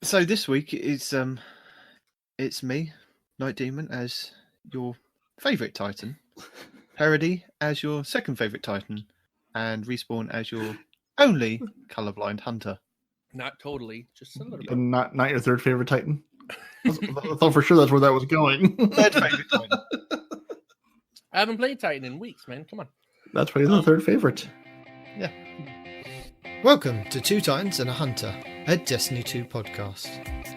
So this week it's me, Night Demon, as your favourite Titan, Peroty as your second favourite Titan, and Respawn as your only colourblind hunter. Not totally, just a little bit. And not your third favorite Titan? I thought for sure that's where that was going. Third favourite Titan. I haven't played Titan in weeks, man. Come on. That's why he's the third favorite. Yeah. Welcome to Two Titans and a Hunter, a Destiny 2 podcast.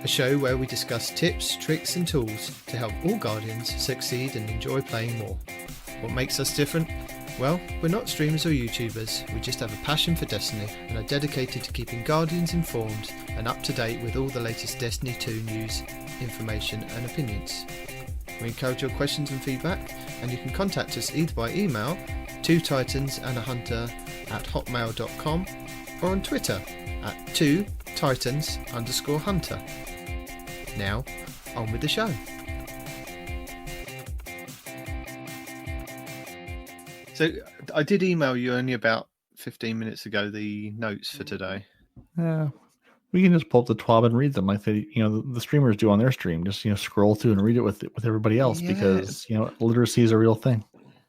A show where we discuss tips, tricks and tools to help all Guardians succeed and enjoy playing more. What makes us different? Well, we're not streamers or YouTubers, we just have a passion for Destiny and are dedicated to keeping Guardians informed and up to date with all the latest Destiny 2 news, information and opinions. We encourage your questions and feedback, and you can contact us either by email, twotitansandahunter@hotmail.com, or on Twitter at 2titans_hunter. Now, on with the show. So I did email you only about 15 minutes ago the notes for today. Yeah. We can just pull up the TWAB and read them like the streamers do on their stream. Just scroll through and read it with everybody else because literacy is a real thing.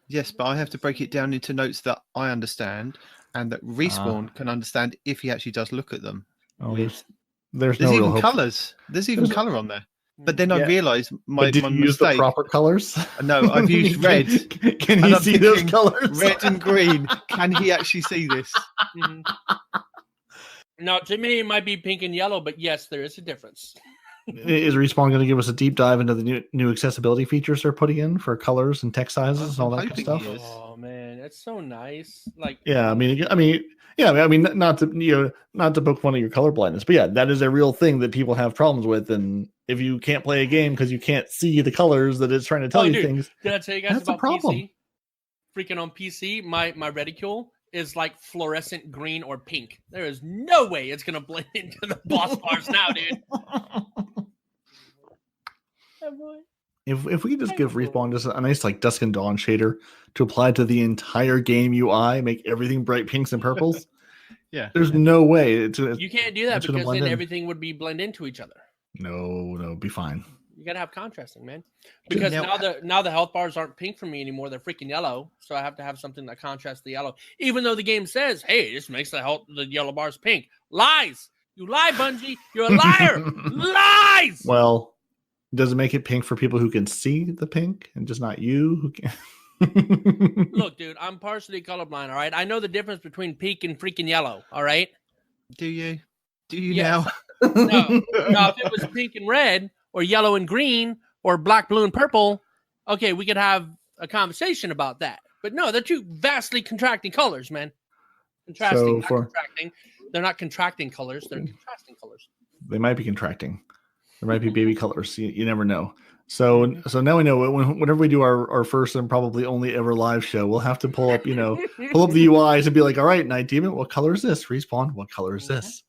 Yes, but I have to break it down into notes that I understand and that Respawn can understand if he actually does look at them. Oh, there's no even real colours. There's even colour on there. But then I realised my did you use the proper colors? No, I've used red. Can he see those colors? Red and green. Can he actually see this? Mm-hmm. No, to me it might be pink and yellow, but yes, there is a difference. Is Respawn going to give us a deep dive into the new accessibility features they're putting in for colors and text sizes and all that good stuff? Oh man, that's so nice. Like, yeah, I mean, not to book one of your color blindness, but yeah, that is a real thing that people have problems with. And if you can't play a game because you can't see the colors that it's trying to tell you things, did I tell you guys that's about a problem. PC? Freaking on PC, my reticule is like fluorescent green or pink. There is no way it's gonna blend into the boss bars now, dude. If we could just give Respawn just a nice like dusk and dawn shader to apply to the entire game UI, make everything bright pinks and purples. There's no way you can't do that because then everything would be blend into each other. No, be fine. You gotta have contrasting, man. Because now the health bars aren't pink for me anymore; they're freaking yellow. So I have to have something that contrasts the yellow. Even though the game says, "Hey, this makes the yellow bars pink." Lies! You lie, Bungie. You're a liar. Lies. Well, does it make it pink for people who can see the pink and just not you who can? Look, dude, I'm partially colorblind. All right, I know the difference between pink and freaking yellow. All right. Do you? Do you now? No. If it was pink and red, or yellow and green, or black, blue, and purple, okay, we could have a conversation about that. But no, they're two vastly contracting colors, man. Contrasting, contracting. They're not contracting colors; they're contrasting colors. They might be contracting. There might be baby colors. You never know. So now we know whenever we do our first and probably only ever live show, we'll have to pull up the UIs and be like, all right, Night Demon, what color is this? Respawn, what color is this?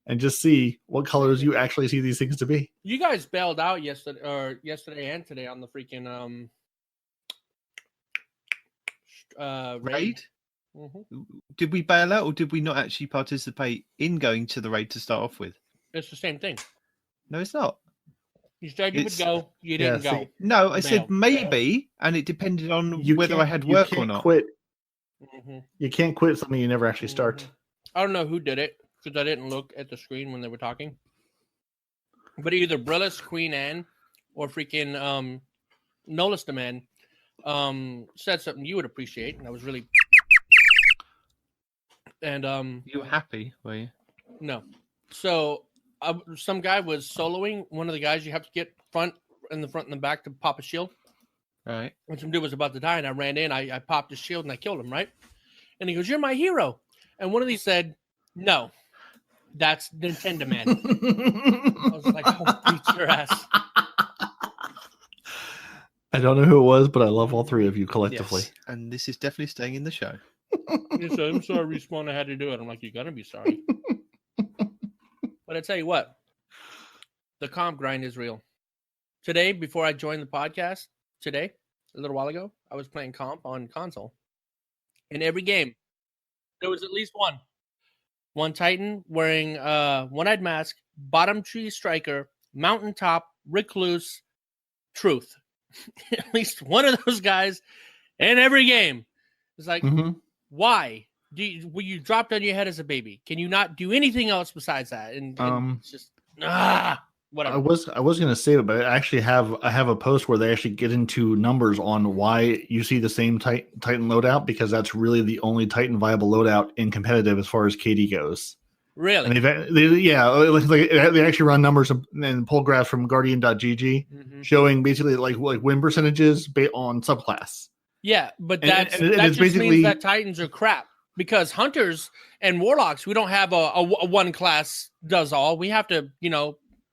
And just see what colors you actually see these things to be. You guys bailed out yesterday and today on the freaking raid. Mm-hmm. Did we bail out or did we not actually participate in going to the raid to start off with? It's the same thing. No, it's not. You said you would go. You didn't go. No, I said maybe, and it depended on whether I had work or not. Quit. Mm-hmm. You can't quit something you never actually start. I don't know who did it because I didn't look at the screen when they were talking. But either Brillis, Queen Anne, or freaking Nolis the Man said something you would appreciate, and I was really. And you were happy, were you? No. So some guy was soloing. One of the guys you have to get in the front and the back to pop a shield. Right. And some dude was about to die, and I ran in. I popped his shield and I killed him. Right. And he goes, "You're my hero." And one of these said, "No, that's Nintendo Man." I was like, "Oh, beat your ass." I don't know who it was, but I love all three of you collectively. Yes, and this is definitely staying in the show. He said, "I'm sorry, Respawn, I had to do it." I'm like, "You're gonna be sorry." But I tell you what, the comp grind is real. Today, before I joined the podcast, a little while ago, I was playing comp on console. In every game, there was at least one Titan wearing one-eyed mask, bottom tree striker, mountaintop, recluse, truth. At least one of those guys in every game. It's like, why? Were you dropped on your head as a baby? Can you not do anything else besides that? And it's just whatever. I was going to say it, but I have a post where they actually get into numbers on why you see the same Titan loadout, because that's really the only Titan viable loadout in competitive as far as KD goes. Really? And they actually run numbers and pull graphs from Guardian.gg showing basically like win percentages on subclass. Yeah, but that just means that Titans are crap, because Hunters and Warlocks, we don't have a one class does all. We have to,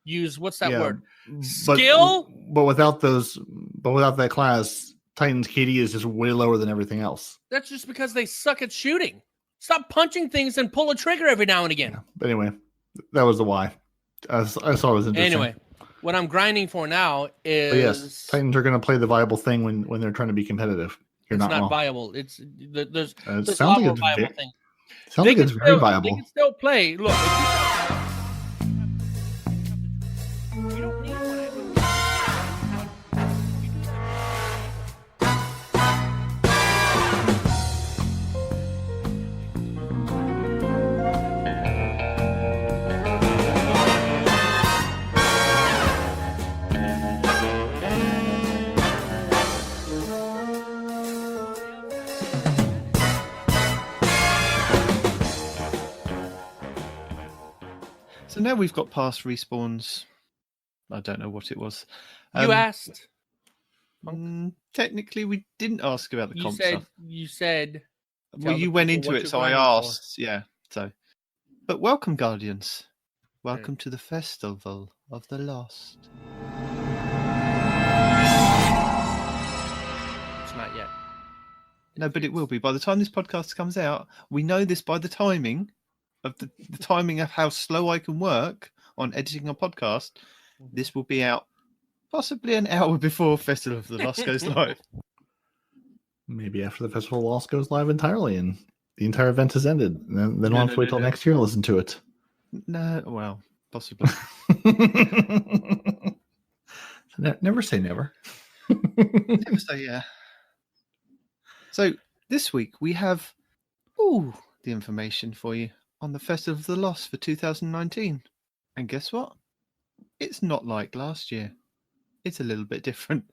use what's that word? Skill? But without that class, Titans KD is just way lower than everything else. That's just because they suck at shooting. Stop punching things and pull a trigger every now and again. Yeah, but anyway, that was the why. I thought it was interesting. Anyway, what I'm grinding for now is Titans are going to play the viable thing when they're trying to be competitive. It's not viable. It's there's sounds like it's viable thing. Sounds like it's very viable. They can still play. Look, you don't need one. So now we've got past respawns. I don't know what it was. You asked. Technically, we didn't ask about the comp stuff. You said. Well, you went into it, so I asked. For. Yeah. So, but welcome, Guardians. Welcome to the Festival of the Lost. It's not yet. No, but it will be. By the time this podcast comes out, we know this by the timing of the timing of how slow I can work on editing a podcast. This will be out possibly an hour before Festival of the Lost goes live. Maybe after the Festival of the Lost goes live entirely and the entire event has ended. And then we'll have to wait till next year to listen to it. No, well, possibly. Never say never. Never say yeah. So this week we have the information for you on the Festival of the Lost for 2019. And guess what? It's not like last year. It's a little bit different.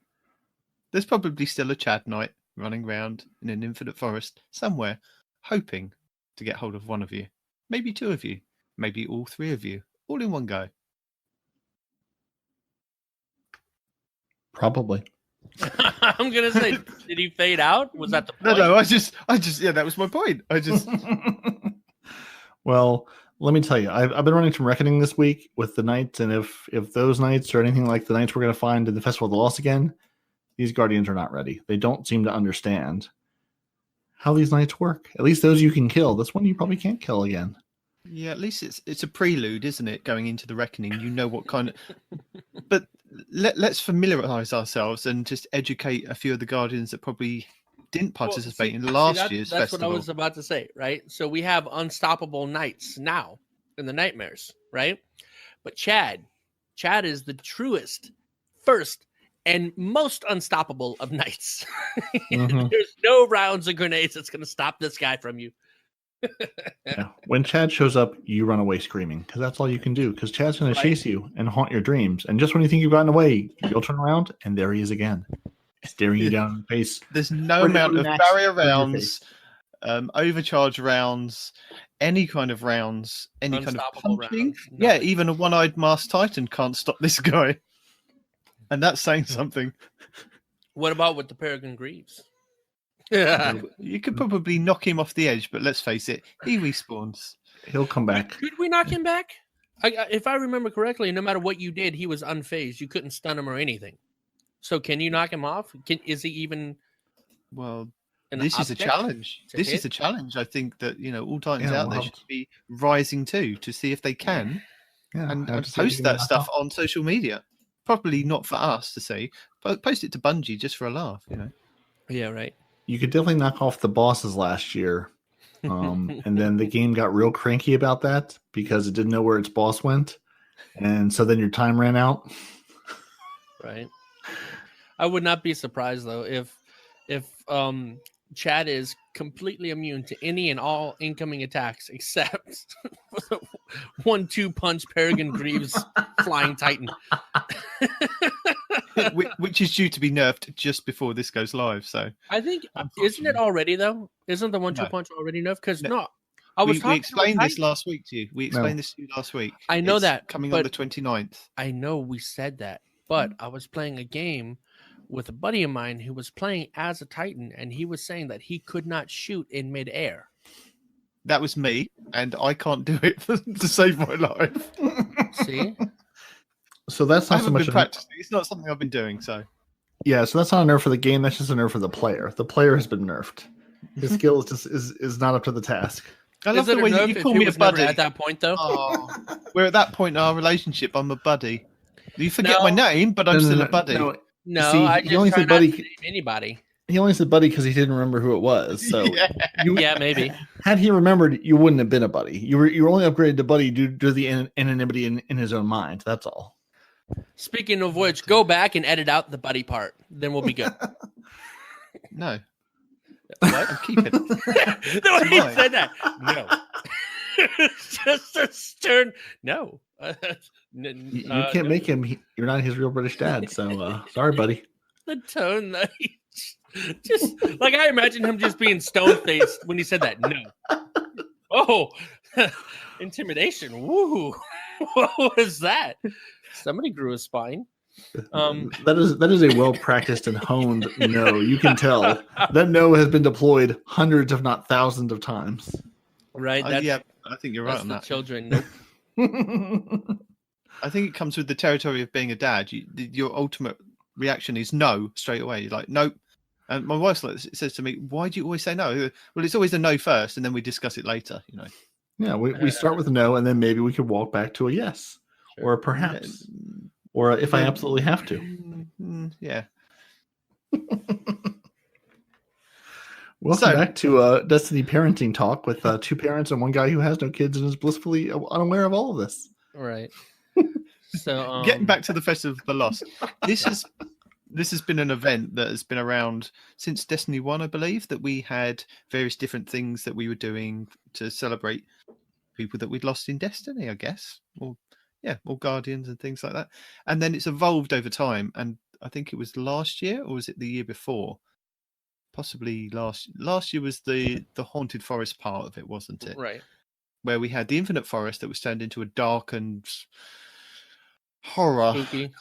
There's probably still a Chad Knight running around in an infinite forest somewhere, hoping to get hold of one of you. Maybe two of you. Maybe all three of you. All in one go. Probably. I'm going to say, did he fade out? Was that the point? No, I just, yeah, that was my point. Well, let me tell you, I've been running some reckoning this week with the knights, and if those knights are anything like the knights we're going to find in the Festival of the Lost again, these Guardians are not ready. They don't seem to understand how these knights work. At least those you can kill. This one you probably can't kill again. Yeah, at least it's a prelude, isn't it? Going into the reckoning, you know what kind of. But let's familiarize ourselves and just educate a few of the Guardians that probably didn't participate in last year's that's festival. What I was about to say, right? So we have unstoppable knights now in the nightmares, right? But Chad is the truest, first, and most unstoppable of knights. There's no rounds of grenades that's going to stop this guy from you. Yeah. When Chad shows up, you run away screaming, because that's all you can do, because Chad's going to chase you and haunt your dreams. And just when you think you've gotten away, you'll turn around, and there he is again, staring you down in the face. There's no amount of barrier rounds, overcharge rounds, any kind of rounds, any kind of punching. Yeah, even a one-eyed masked Titan can't stop this guy. And that's saying something. What about with the Peregrine Greaves? Yeah, you could probably knock him off the edge, but let's face it, he respawns. He'll come back. Could we knock him back? If I remember correctly, no matter what you did, he was unfazed. You couldn't stun him or anything. So can you knock him off? Is he even? Well, this is a challenge. This is a challenge. I think that all Titans out there should be rising to see if they can, and post that stuff on social media. Probably not for us to see, but post it to Bungie just for a laugh. Yeah, right. You could definitely knock off the bosses last year. And then the game got real cranky about that because it didn't know where its boss went. And so then your time ran out. Right. I would not be surprised though if Chad is completely immune to any and all incoming attacks except 1-2 punch Peregrine Greaves Flying Titan. Which is due to be nerfed just before this goes live. So I think isn't it unfortunately. already though? Isn't the 1-2 No. punch already nerfed? Because No. I was we talking explained to this last week to you. We explained this to you last week. I know It's that, coming on but- the 29th. I know we said that, but I was playing a game with a buddy of mine who was playing as a Titan, and he was saying that he could not shoot in midair. That was me, and I can't do it to save my life. See? So that's I not so haven't much. been practicing. It's not something I've been doing. So Yeah, so that's not a nerf for the game. That's just a nerf for the player. The player has been nerfed. His skill is not up to the task. I love Is it the way enough you if call he me a was never buddy. at that point, though? Oh, we're at that point in our relationship. I'm a buddy. You forget No. my name, but I'm still a buddy. No, See, I he just only try said not buddy- to name anybody. He only said buddy because he didn't remember who it was. So Yeah. Yeah, maybe. had he remembered, you wouldn't have been a buddy. You were only upgraded to buddy due to the anonymity in his own mind. That's all. Speaking of which, go back and edit out the buddy part. Then we'll be good. No, What? I'm keeping it. No, he mine. said that. No. Just a stern no. You can't make him. You're not his real British dad. So sorry, buddy. the tone that he just like I imagine him just being stone faced when he said that. No. Oh, intimidation. Woo. What was that? Somebody grew a spine. That is a well practiced and honed no. You can tell that no has been deployed hundreds, if not thousands, of times. Right. That's, Yeah, I think you're right that's on the that. children. Nope. I think it comes with the territory of being a dad. Your ultimate reaction is no straight away. You're like, nope. And my wife says to me, "Why do you always say no?" Well, it's always a no first, and then we discuss it later. You know. Yeah, we start with a no, and then maybe we could walk back to a yes, or a perhaps, or a if I absolutely have to. Yeah. Welcome So- back to Destiny parenting talk with two parents and one guy who has no kids and is blissfully unaware of all of this. Right. So Getting back to the Festival of the Lost, this has been an event that has been around since Destiny 1, I believe, that we had various different things that we were doing to celebrate people that we'd lost in Destiny, I guess, or Guardians and things like that. And then it's evolved over time, and I think it was last year, or was it the year before? Possibly last year was the Haunted Forest part of it, wasn't it? right. Where we had the Infinite Forest that was turned into a darkened horror Spooky.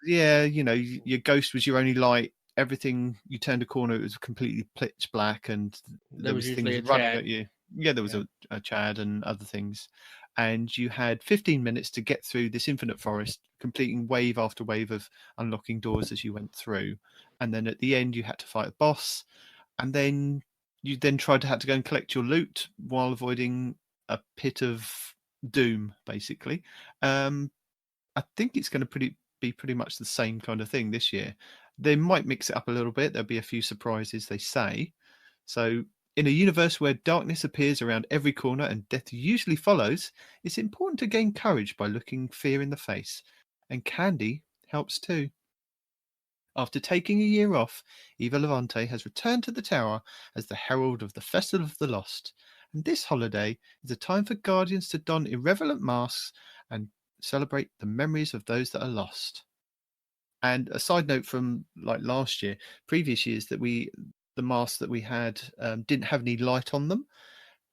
yeah, you know, your ghost was your only light. Everything you turned a corner, it was completely pitch black, and there was usually things a running Chad. at you. Yeah, there was a Chad and other things, and you had 15 minutes to get through this infinite forest, completing wave after wave of unlocking doors as you went through, and then at the end you had to fight a boss, and then you had to go and collect your loot while avoiding a pit of doom, basically. I think it's going to be pretty much the same kind of thing this year. They might mix it up a little bit. There'll be a few surprises, they say. So in a universe where darkness appears around every corner and death usually follows, it's important to gain courage by looking fear in the face. And candy helps too. After taking a year off, Eva Levante has returned to the tower as the herald of the Festival of the Lost. And this holiday is a time for guardians to don irreverent masks and celebrate the memories of those that are lost. And a side note from like last year, previous years, that the masks that we had didn't have any light on them,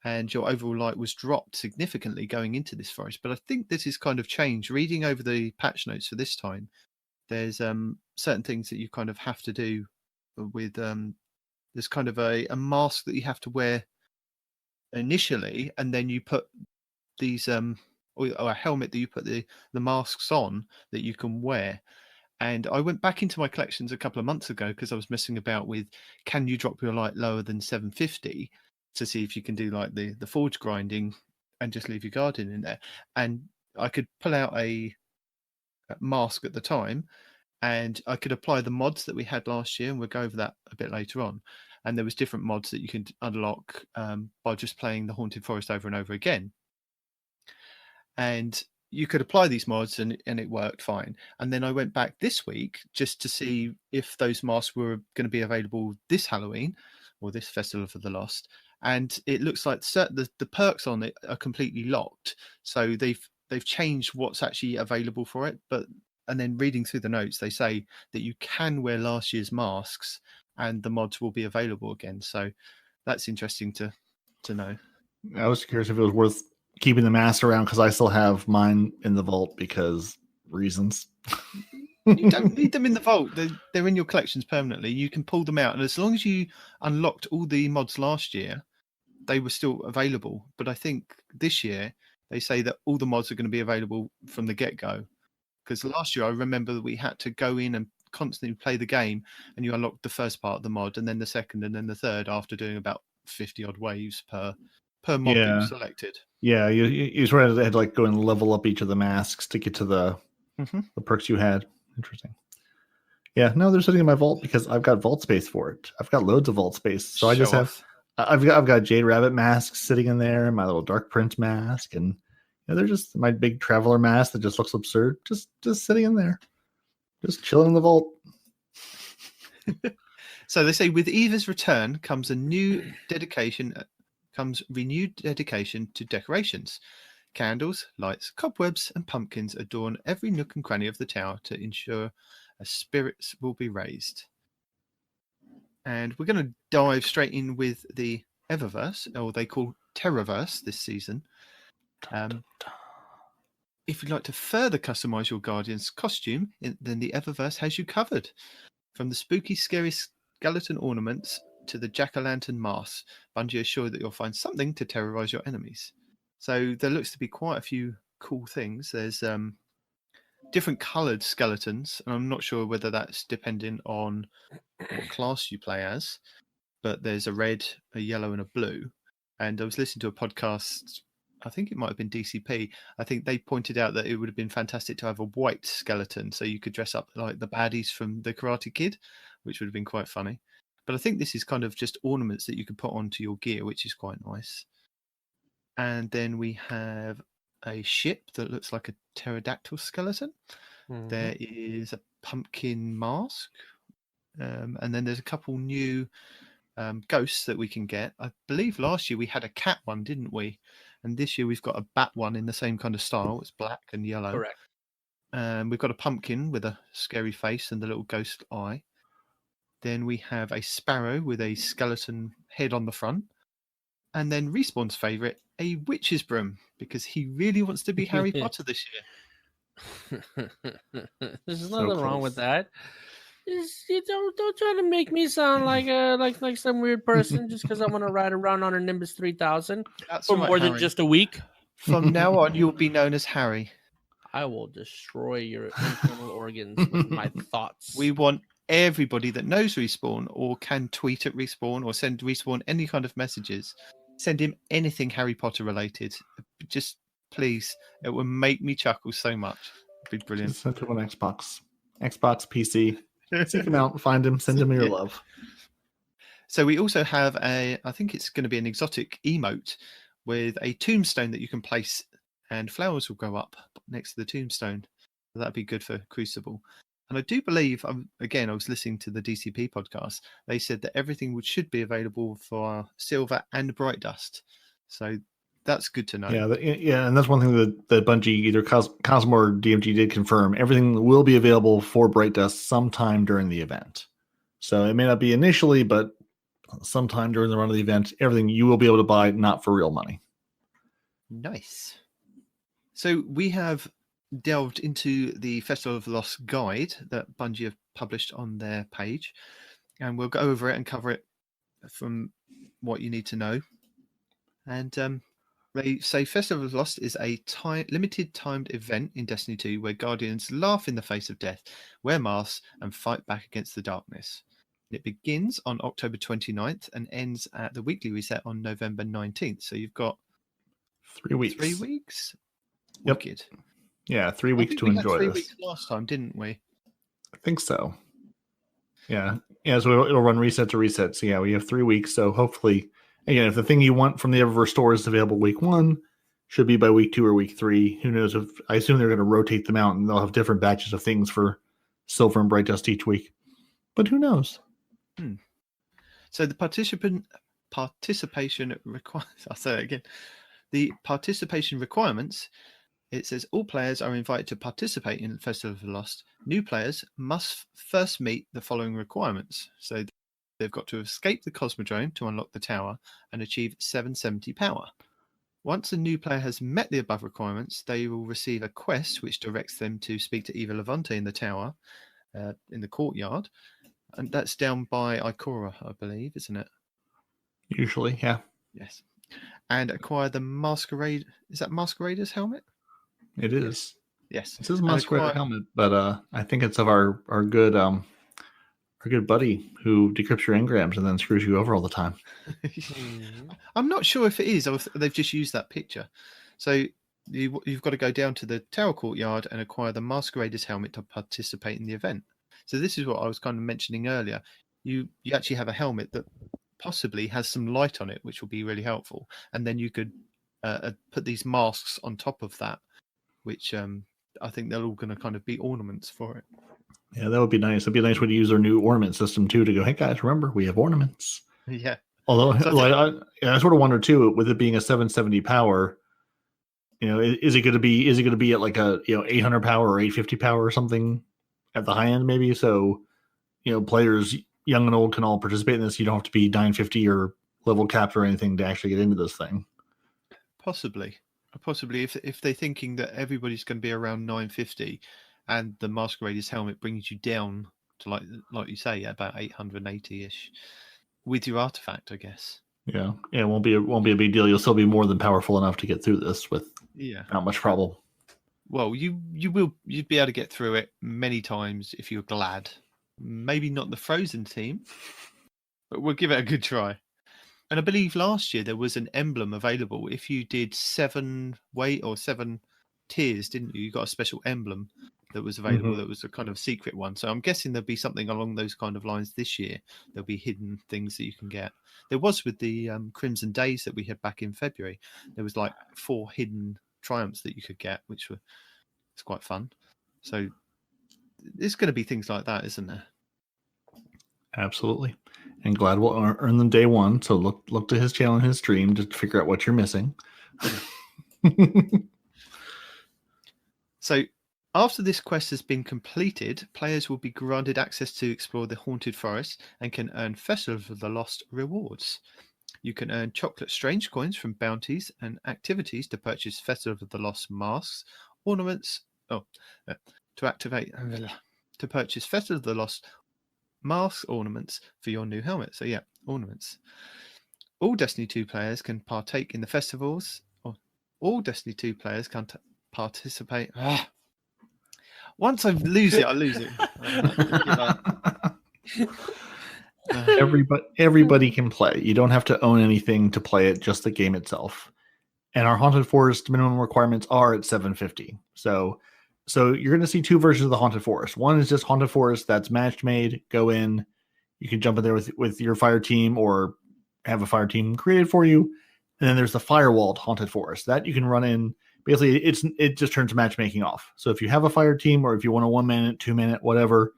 and your overall light was dropped significantly going into this forest. But I think this is kind of changed. Reading over the patch notes for this time, there's certain things that you kind of have to do with there's kind of a mask that you have to wear initially, and then you put these or a helmet that you put the masks on that you can wear. And I went back into my collections a couple of months ago because I was messing about with, can you drop your light lower than 750 to see if you can do like the forge grinding and just leave your guardian in there. And I could pull out a mask at the time, and I could apply the mods that we had last year, and we'll go over that a bit later on. And there was different mods that you can unlock by just playing the Haunted Forest over and over again. And you could apply these mods and it worked fine. And then I went back this week just to see if those masks were going to be available this Halloween or this Festival of the Lost. And it looks like the perks on it are completely locked. So they've changed what's actually available for it. And then reading through the notes, they say that you can wear last year's masks and the mods will be available again. So that's interesting to know. I was curious if it was worth keeping the mask around because I still have mine in the vault because reasons. You don't need them in the vault. They're in your collections permanently. You can pull them out. And as long as you unlocked all the mods last year, they were still available. But I think this year they say that all the mods are going to be available from the get-go. Because last year I remember that we had to go in and constantly play the game, and you unlocked the first part of the mod and then the second and then the third after doing about 50 odd waves per mod that you selected. Yeah, you sort of had to like go and level up each of the masks to get to the perks you had. Interesting. Yeah, no, they're sitting in my vault because I've got vault space for it. I've got loads of vault space, so I've got Jade Rabbit masks sitting in there, and my little Dark Prince mask, and they're just my big traveler mask that just looks absurd, just sitting in there, just chilling in the vault. So they say with Eva's return comes renewed dedication to decorations. Candles, lights, cobwebs, and pumpkins adorn every nook and cranny of the tower to ensure spirits will be raised. And we're going to dive straight in with the Eververse, or they call Terraverse this season. If you'd like to further customize your Guardian's costume, then the Eververse has you covered. From the spooky, scary skeleton ornaments to the jack-o'-lantern masks, Bungie is sure that you'll find something to terrorize your enemies. So there looks to be quite a few cool things. There's different coloured skeletons, and I'm not sure whether that's depending on what class you play as, but there's a red, a yellow, and a blue. And I was listening to a podcast, I think it might have been DCP. I think they pointed out that it would have been fantastic to have a white skeleton, so you could dress up like the baddies from the Karate Kid, which would have been quite funny. But I think this is kind of just ornaments that you can put onto your gear, which is quite nice. And then we have a ship that looks like a pterodactyl skeleton. Mm-hmm. There is a pumpkin mask. And then there's a couple new ghosts that we can get. I believe last year we had a cat one, didn't we? And this year we've got a bat one in the same kind of style. It's black and yellow. Correct. We've got a pumpkin with a scary face and the little ghost eye. Then we have a sparrow with a skeleton head on the front. And then Respawn's favourite, a witch's broom, because he really wants to be Harry Potter this year. There's nothing wrong with that. You don't try to make me sound like some weird person just because I want to ride around on a Nimbus 3000 for more than just a week. From now on, you'll be known as Harry. I will destroy your internal organs with my thoughts. We want everybody that knows Respawn or can tweet at Respawn or send Respawn any kind of messages. Send him anything Harry Potter related. Just please. It will make me chuckle so much. It'd be brilliant. Just send him on Xbox, PC. Seek him out, find him, send him your love. So we also have I think it's going to be an exotic emote with a tombstone that you can place and flowers will go up next to the tombstone. So that'd be good for Crucible. And I do believe, again, I was listening to the DCP podcast. They said that everything should be available for Silver and Bright Dust. So that's good to know. Yeah, and that's one thing that Bungie, either Cosmo or DMG, did confirm. Everything will be available for Bright Dust sometime during the event. So it may not be initially, but sometime during the run of the event, everything you will be able to buy, not for real money. Nice. So we have delved into the Festival of the Lost guide that Bungie have published on their page, and we'll go over it and cover it from what you need to know. And they say Festival of the Lost is a limited timed event in Destiny 2 where Guardians laugh in the face of death, wear masks, and fight back against the darkness. It begins on October 29th and ends at the weekly reset on November 19th. So you've got 3 weeks. 3 weeks? Yep. Wicked. Yeah, 3 weeks to enjoy this. 3 weeks last time, didn't we? I think so. Yeah. So it'll run reset to reset. So yeah, we have 3 weeks. So hopefully, again, if the thing you want from the Eververse store is available week 1, Should be by week 2 or week 3. Who knows? If I assume they're going to rotate them out and they'll have different batches of things for silver and bright dust each week. But who knows? So the participation requirements. I'll say that again. The participation requirements. It says all players are invited to participate in Festival of the Lost. New players must first meet the following requirements. So they've got to escape the Cosmodrome to unlock the tower and achieve 770 power. Once a new player has met the above requirements, they will receive a quest which directs them to speak to Eva Levante in the tower, in the courtyard. And that's down by Ikora, I believe, isn't it? Usually, yeah. Yes. And acquire the Masquerade. Is that Masquerader's helmet? It is. Yes. It says Masquerader helmet, but I think it's of our good buddy who decrypts your engrams and then screws you over all the time. I'm not sure if it is, or if they've just used that picture. So you've got to go down to the tower courtyard and acquire the Masquerader's helmet to participate in the event. So this is what I was kind of mentioning earlier. You actually have a helmet that possibly has some light on it, which will be really helpful. And then you could put these masks on top of that, which I think they're all going to kind of be ornaments for it. Yeah, that would be nice. It'd be a nice way to use our new ornament system too, to go, hey guys, remember, we have ornaments. Yeah. Although, So I sort of wonder too, with it being a 770 power, is it going to be at like a 800 power or 850 power or something at the high end maybe? So, players young and old can all participate in this. You don't have to be 950 or level capped or anything to actually get into this thing. Possibly if they're thinking that everybody's going to be around 950 and the Masquerader's helmet brings you down to like you say about 880ish with your artifact, I guess. Yeah, it won't be a big deal. You'll still be more than powerful enough to get through this with not much problem. Well, you'd be able to get through it many times if you're glad. Maybe not the Frozen team, but we'll give it a good try. And I believe last year there was an emblem available. If you did 7 weight or 7 tiers, didn't you? You got a special emblem that was available. That was a kind of secret one. So I'm guessing there'll be something along those kind of lines this year. There'll be hidden things that you can get. There was with the Crimson Days that we had back in February. There was like 4 hidden triumphs that you could get, which it's quite fun. So there's going to be things like that, isn't there? Absolutely. And Glad will earn them day one. So look to his channel and his stream to figure out what you're missing. So after this quest has been completed, players will be granted access to explore the Haunted Forest and can earn Festival of the Lost rewards. You can earn chocolate strange coins from bounties and activities to purchase Festival of the Lost masks, ornaments. To purchase Festival of the Lost masks, ornaments for your new helmet. So yeah, ornaments. All Destiny 2 players can partake in the festivals. All Destiny 2 players can participate. Once I lose it, I lose it. Everybody can play. You don't have to own anything to play it, just the game itself. And our Haunted Forest minimum requirements are at 750. So you're going to see 2 versions of the Haunted Forest. One is just Haunted Forest that's match made. Go in. You can jump in there with your fire team or have a fire team created for you. And then there's the firewalled Haunted Forest that you can run in. Basically, it just turns matchmaking off. So if you have a fire team or if you want a 1 minute, 2 minute, whatever,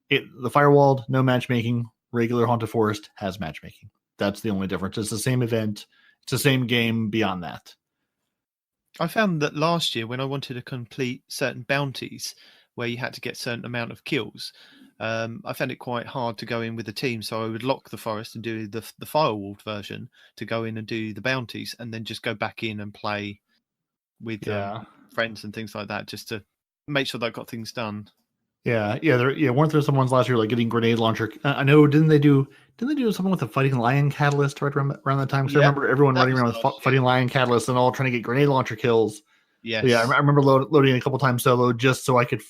the firewalled, no matchmaking, regular Haunted Forest has matchmaking. That's the only difference. It's the same event. It's the same game beyond that. I found that last year when I wanted to complete certain bounties where you had to get certain amount of kills, I found it quite hard to go in with a team. So I would lock the forest and do the firewalled version to go in and do the bounties and then just go back in and play with friends and things like that, just to make sure that I got things done. Yeah. Weren't there some ones last year like getting grenade launcher? I know. Didn't they do something with the Fighting Lion catalyst right around that time? Because I remember everyone running around with Fighting Lion catalyst and all trying to get grenade launcher kills. Yes. So I remember loading a couple times solo just so I could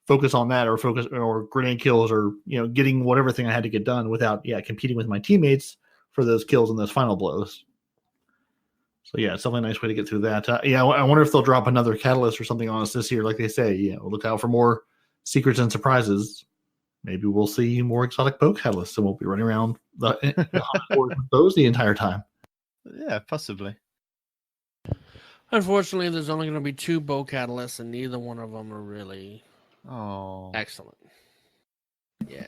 focus on that or grenade kills or getting whatever thing I had to get done without competing with my teammates for those kills and those final blows. So it's definitely a nice way to get through that. I wonder if they'll drop another catalyst or something on us this year, like they say. Look out for more secrets and surprises. Maybe we'll see more exotic bow catalysts and we'll be running around with those the entire time. Yeah, possibly. Unfortunately, there's only going to be 2 bow catalysts, and neither one of them are really excellent. Yeah.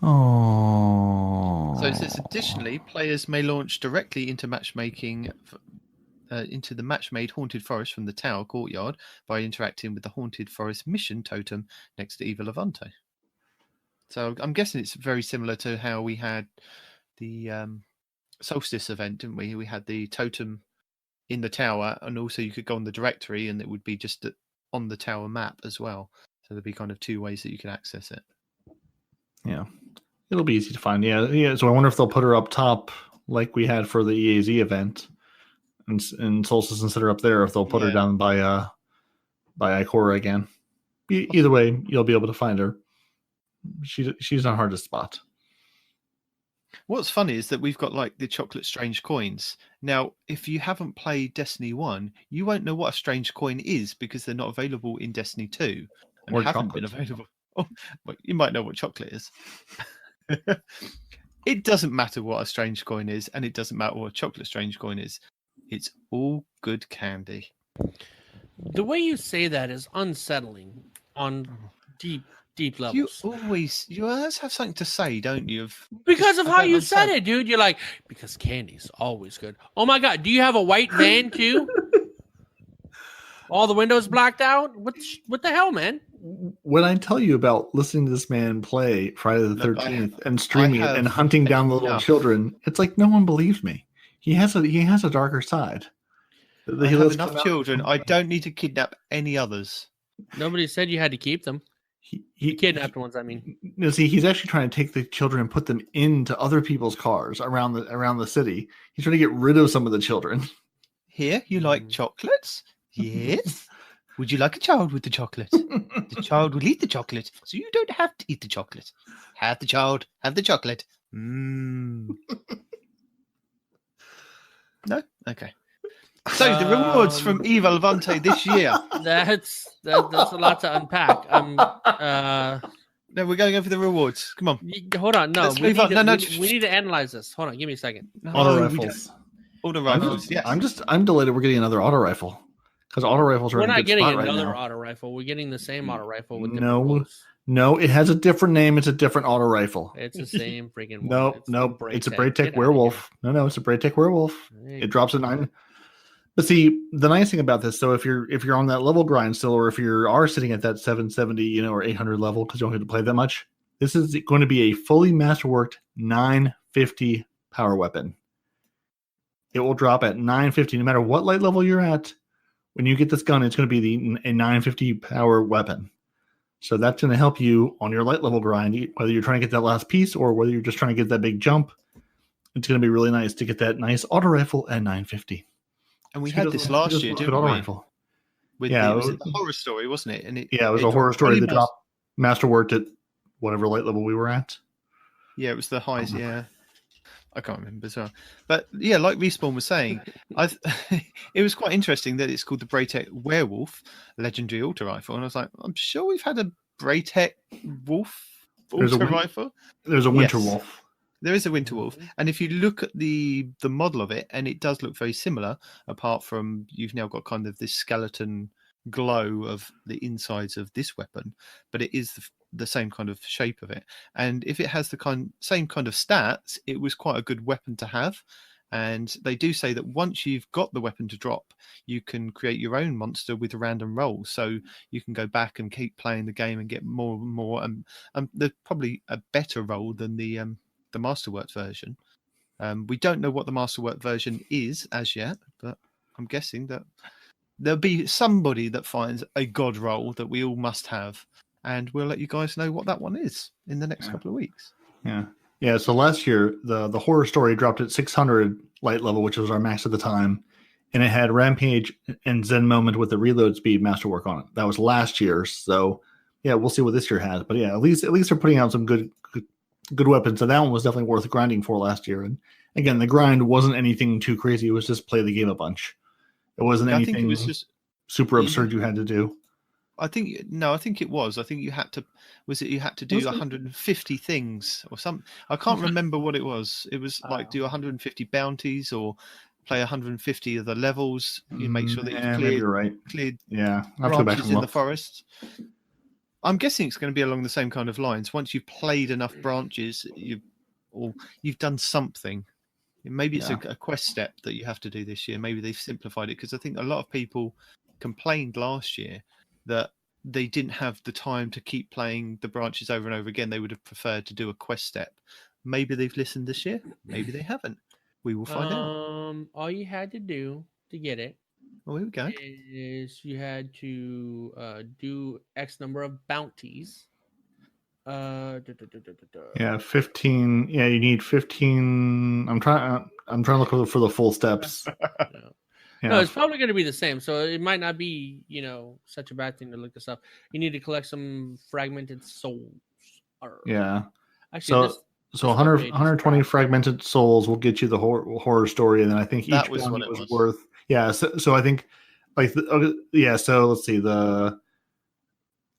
Oh. So it says additionally, players may launch directly into matchmaking into the match-made haunted forest from the tower courtyard by interacting with the haunted forest mission totem next to Eva Levante. So I'm guessing it's very similar to how we had the solstice event, didn't we? We had the totem in the tower, and also you could go on the directory, and it would be just on the tower map as well. So there'd be kind of 2 ways that you could access it. Yeah, it'll be easy to find. Yeah. So I wonder if they'll put her up top like we had for the EAZ event, and Solstice and set her up there. If they'll put her down by Ikora again. Either way, you'll be able to find her. She's not hard to spot. What's funny is that we've got like the chocolate strange coins. Now, if you haven't played Destiny 1, you won't know what a strange coin is because they're not available in Destiny 2 and Or haven't been available. Oh, well, you might know what chocolate is. It doesn't matter what a strange coin is, and it doesn't matter what a chocolate strange coin is. It's all good candy. The way you say that is unsettling on deep levels. You always have something to say, don't you? Because of how you said it, dude. You're like, because candy's always good. Oh my God, do you have a white van too? All the windows blacked out? What the hell, man? When I tell you about listening to this man play Friday the 13th and streaming it and hunting down the little children, it's like no one believes me. He has a darker side. I have enough children. I don't need to kidnap any others. Nobody said you had to keep them. He kidnapped ones. I mean, no. See, he's actually trying to take the children and put them into other people's cars around the city. He's trying to get rid of some of the children. Here, you like chocolates? Yes. Would you like a child with the chocolate? The child will eat the chocolate, so you don't have to eat the chocolate. Have the child, have the chocolate. No? Okay. So the rewards from Eva Levante this year. That's a lot to unpack. No, we're going over the rewards. Come on. Hold on. No, we need to analyze this. Hold on. Give me a second. Auto rifles. Auto rifles. Yes. I'm delighted we're getting another auto rifle because auto rifles are. We're not getting another right auto rifle. We're getting the same auto rifle with No, it has a different name. It's a different auto rifle. It's the same freaking one. Nope. It's a Braytech werewolf. No, it's a Braytech werewolf. It drops a 9. But see, the nice thing about this, so if you're on that level grind still, or if you are sitting at that 770, or 800 level because you don't have to play that much, this is going to be a fully masterworked 950 power weapon. It will drop at 950, no matter what light level you're at. When you get this gun, it's going to be a 950 power weapon. So that's going to help you on your light level grind, whether you're trying to get that last piece or whether you're just trying to get that big jump. It's going to be really nice to get that nice auto rifle at 950. And we had this last year, didn't we? Rifle. It was a horror story, wasn't it? And it was a horror story that dropped masterworked at whatever light level we were at. Yeah, it was the highest. Yeah, I can't remember as well. But yeah, like Respawn was saying, it was quite interesting that it's called the Braytech Werewolf Legendary Auto Rifle, and I was like, I'm sure we've had a Braytech Wolf Auto Rifle. There's a Winter Wolf. There is a Winter Wolf, and if you look at the model of it, and it does look very similar, apart from you've now got kind of this skeleton glow of the insides of this weapon, but it is the same kind of shape of it. And if it has the same kind of stats, it was quite a good weapon to have. And they do say that once you've got the weapon to drop, you can create your own monster with a random roll. So you can go back and keep playing the game and get more and more. And there's probably a better roll than the Masterwork version. We don't know what the Masterwork version is as yet, but I'm guessing that there'll be somebody that finds a Godroll that we all must have, and we'll let you guys know what that one is in the next couple of weeks. Yeah. So last year, the horror story dropped at 600 light level, which was our max at the time, and it had Rampage and Zen Moment with the reload speed Masterwork on it. That was last year. So yeah, we'll see what this year has. But yeah, at least they're putting out some good weapons. So that one was definitely worth grinding for last year. And again, the grind wasn't anything too crazy. It was just play the game a bunch. It wasn't anything it was just super absurd you had to do. I think it was. I think you had to. Was it you had to do 150 things or something? I can't remember what it was. It was like do 150 bounties or play 150 of the levels. You make sure that you've maybe you're right. cleared Yeah, I'll have to go back branches and in the look. forest. I'm guessing it's going to be along the same kind of lines. Once you've played enough branches, you've done something. Maybe it's a quest step that you have to do this year. Maybe they've simplified it, because I think a lot of people complained last year that they didn't have the time to keep playing the branches over and over again. They would have preferred to do a quest step. Maybe they've listened this year. Maybe they haven't. We will find out. All you had to do to get it Well, here we go. is you had to do X number of bounties. Yeah, 15. Yeah, you need 15. I'm trying to look for the full steps. No, it's probably going to be the same. So it might not be, such a bad thing to look this up. You need to collect some fragmented souls. Yeah. Actually, so 120 fragmented souls will get you the horror story, and then I think each That was bounty what it was was. worth. Yeah. So I think So let's see. The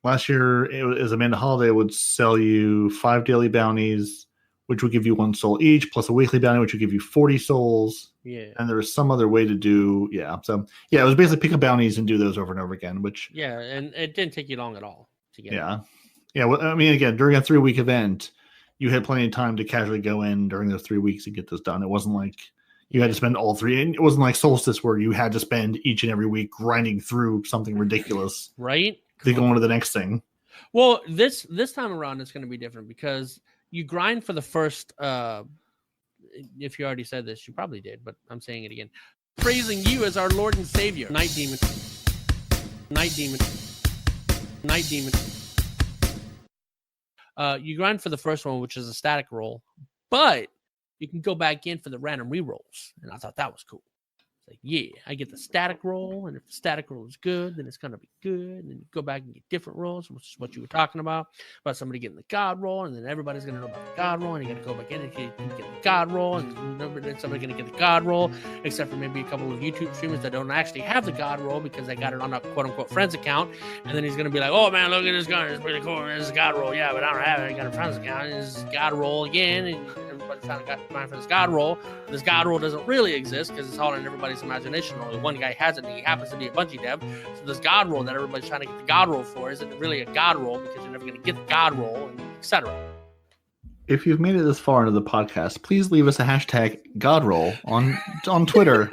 last year, as Amanda Holiday would sell you 5 daily bounties, which would give you 1 soul each, plus a weekly bounty, which would give you 40 souls. Yeah. And there was some other way to do. Yeah. So it was basically pick up bounties and do those over and over again. Which and it didn't take you long at all to get. Yeah. Yeah. Well, I mean, again, during a 3-week event, you had plenty of time to casually go in during those 3 weeks and get this done. It wasn't like you had to spend all 3. And it wasn't like Solstice where you had to spend each and every week grinding through something ridiculous. Right. To go on to the next thing. Well, this time around, it's going to be different because you grind for the first. If you already said this, you probably did, but I'm saying it again. Praising you as our Lord and Savior. Night demon. Night demon. Night demon. You grind for the first one, which is a static roll, but you can go back in for the random rerolls, and I thought that was cool. It's like, yeah, I get the static roll, and if the static roll is good, then it's gonna be good. And then you go back and get different rolls, which is what you were talking about somebody getting the Godroll, and then everybody's gonna know about the Godroll, and you gotta go back in and get the Godroll, and then somebody's gonna get the Godroll, except for maybe a couple of YouTube streamers that don't actually have the Godroll because they got it on a quote-unquote friend's account, and then he's gonna be like, oh man, look at this gun, it's pretty cool, this is Godroll, yeah, but I don't have it, I got a friend's account, this is Godroll again, and everybody's trying to grind for this Godroll. This Godroll doesn't really exist because it's all in everybody's imagination. Only one guy has it, and he happens to be a Bungie dev. So this Godroll that everybody's trying to get the Godroll for isn't really a Godroll because you're never going to get the Godroll, and etc. If you've made it this far into the podcast, please leave us a hashtag Godroll on Twitter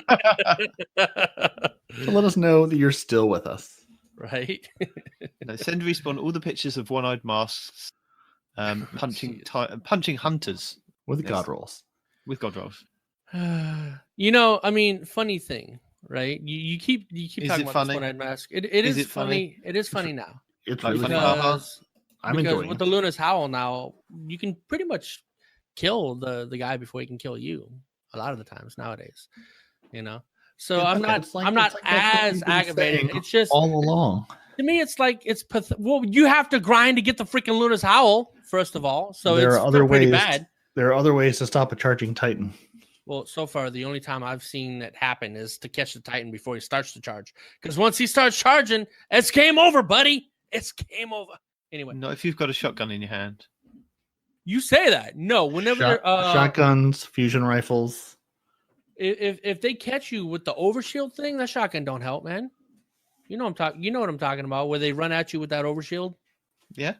to let us know that you're still with us. Right? Send Respawn all the pictures of one-eyed masks punching hunters with Godrolls. With Godrolls. I mean, funny thing, right? You keep talking about funny? this one-eyed mask. It is funny. It is funny now. It's Like really funny. fun. I'm enjoying with it. the Luna's Howl now, you can pretty much kill the guy before he can kill you. A lot of the times nowadays, So I'm not as aggravated. It's just all along. To me, it's like well, you have to grind to get the freaking Luna's Howl first of all. So there it's are other pretty ways. bad. There are other ways to stop a charging Titan. Well, so far, the only time I've seen that happen is to catch the Titan before he starts to charge. Because once he starts charging, it's game over, buddy. It's game over. Anyway. Not if you've got a shotgun in your hand. You say that. No, whenever shotguns, fusion rifles. If they catch you with the overshield thing, that shotgun don't help, man. You know what I'm talking about, where they run at you with that overshield. Yeah.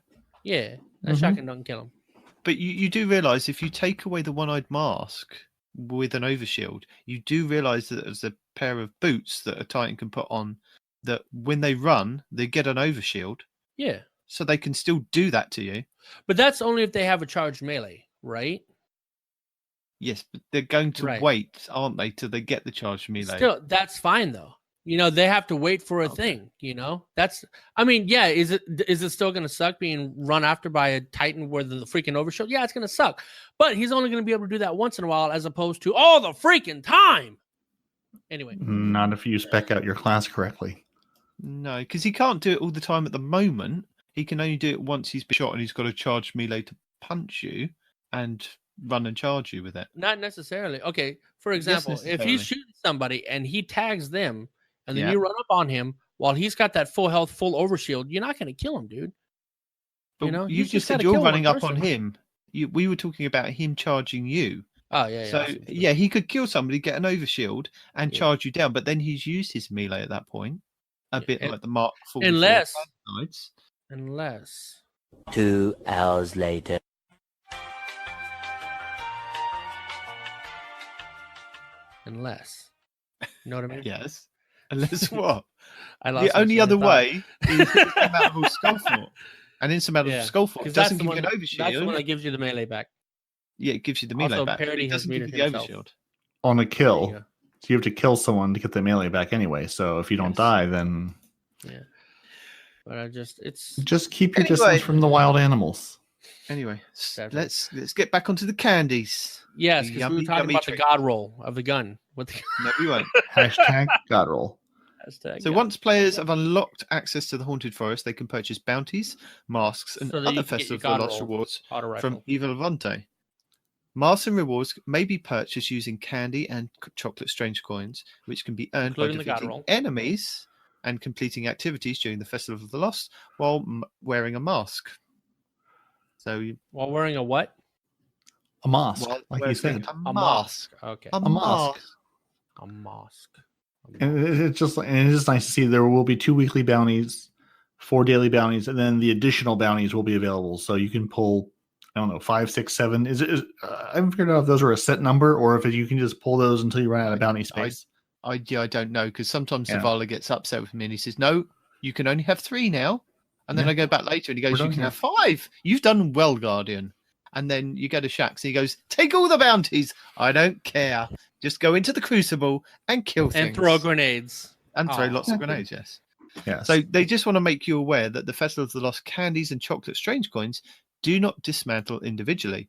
Yeah, that shotgun doesn't kill them. But you do realize if you take away the one-eyed mask with an overshield, you do realize that there's a pair of boots that a Titan can put on that when they run, they get an overshield. Yeah. So they can still do that to you. But that's only if they have a charged melee, right? Yes, but they're going to wait, aren't they, till they get the charged melee? Still, that's fine though. They have to wait for a thing, That's, I mean, yeah, is it still going to suck being run after by a Titan with the freaking overshield? Yeah, it's going to suck. But he's only going to be able to do that once in a while as opposed to all the freaking time. Anyway. Not if you spec out your class correctly. No, because he can't do it all the time at the moment. He can only do it once he's been shot and he's got a charged melee to punch you and run and charge you with it. Not necessarily. Okay, for example, if he's shooting somebody and he tags them, and then you run up on him while he's got that full health, full overshield, you're not going to kill him, dude. But you just said you're running up on him. We were talking about him charging you. Oh yeah. So awesome. yeah, he could kill somebody, get an overshield, and Yeah. charge you down. But then he's used his melee at that point, a bit and- like the Mark 44 unless- Knights. Unless 2 hours later. you know what I mean? Yes. Unless what? I lost The my only train of other thought. way is insurmountable Skullfort. An insurmountable Yeah, Skullfort 'Cause that's doesn't the give one. you an That's the one overshield. that gives you the melee back. Yeah, it gives you the melee Also, back. But Peroty it has doesn't give you muted the himself. overshield. On a There kill. you go. So you have to kill someone to get the melee back anyway. So if you don't Yes. die, then Yeah, but it's just keep your Anyway. distance from the wild animals. Anyway, Definitely. let's get back onto the candies. yes, The because we were yummy, talking yummy about the treat. Godroll of the gun with the No, we won't. Hashtag Godroll. hashtag. So God. once players have unlocked access to the Haunted Forest, they can purchase bounties, masks, and So that you other can get your Festival of the Lost Godroll rewards auto from rifle. Evil Levante. Masks and rewards may be purchased using candy and chocolate strange coins, which can be earned Including by the defeating Godroll. enemies and completing activities during the Festival of the Lost while wearing a mask. So While wearing a what? A mosque, while like you wearing said. a A mask. Okay. A mosque. mask. A mosque. And it's just and it is nice to see there will be 2 weekly bounties, 4 daily bounties, and then the additional bounties will be available. So you can pull, I don't know, 5, 6, 7. I haven't figured out if those are a set number or if you can just pull those until you run out of bounty space. I don't know, because sometimes Yeah. Zavala gets upset with me and he says, "No, you can only have 3 now." And then Yeah. I go back later and he We're goes, "You done can here." have 5. You've done well, Guardian." And then you go to Shax and he goes, "Take all the bounties. I don't care. Just go into the Crucible and kill things. And throw grenades. And throw Aw. lots of grenades, yes." Yes. So they just want to make you aware that the Festival of the Lost candies and chocolate strange coins do not dismantle individually.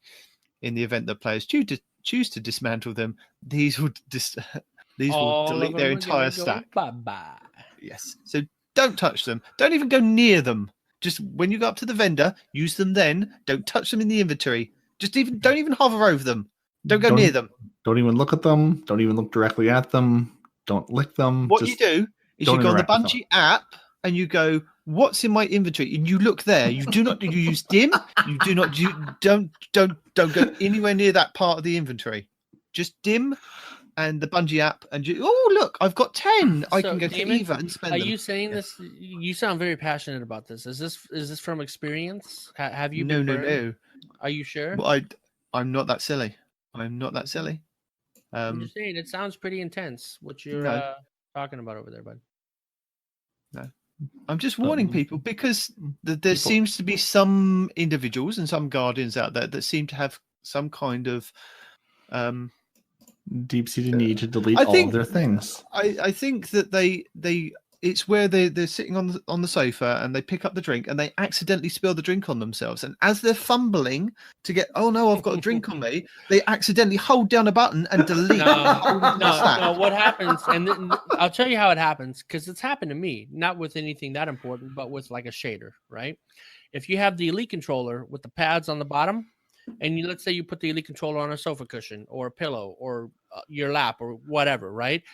In the event that players choose to dismantle them, these will All delete of their them are entire gonna go stack. Bye-bye. Yes. So don't touch them. Don't even go near them. Just when you go up to the vendor, use them then. Don't touch them in the inventory. Don't even hover over them. Don't go near them. Don't even look at them. Don't even look directly at them. Don't lick them. What Just you do is don't you go on the interact with them. Bungie app and you go, "What's in my inventory?" And you look there. You do not you use dim. You do not don't go anywhere near that part of the inventory. Just dim and the Bungie app, and look, I've got 10. I So, can go to Damon, Eva and spend Are them. you saying this? You sound very passionate about this. Is this from experience? Have you No, been no, burned? no. Are you sure? Well, I'm not that silly. I'm not that silly. I'm just saying it sounds pretty intense what you're No. talking about over there, bud. I'm just warning people because there seems to be some individuals and some guardians out there that seem to have some kind of deep-seated need to delete I all think- of their things. I think that they it's where they're sitting on the sofa and they pick up the drink and they accidentally spill the drink on themselves, and as they're fumbling to get, "Oh no, I've got a drink on me," they accidentally hold down a button and delete the whole stack. No. What happens? And I'll tell you how it happens because it's happened to me. Not with anything that important, but with like a shader, right? If you have the Elite controller with the pads on the bottom, and let's say you put the Elite controller on a sofa cushion or a pillow or your lap or whatever, right?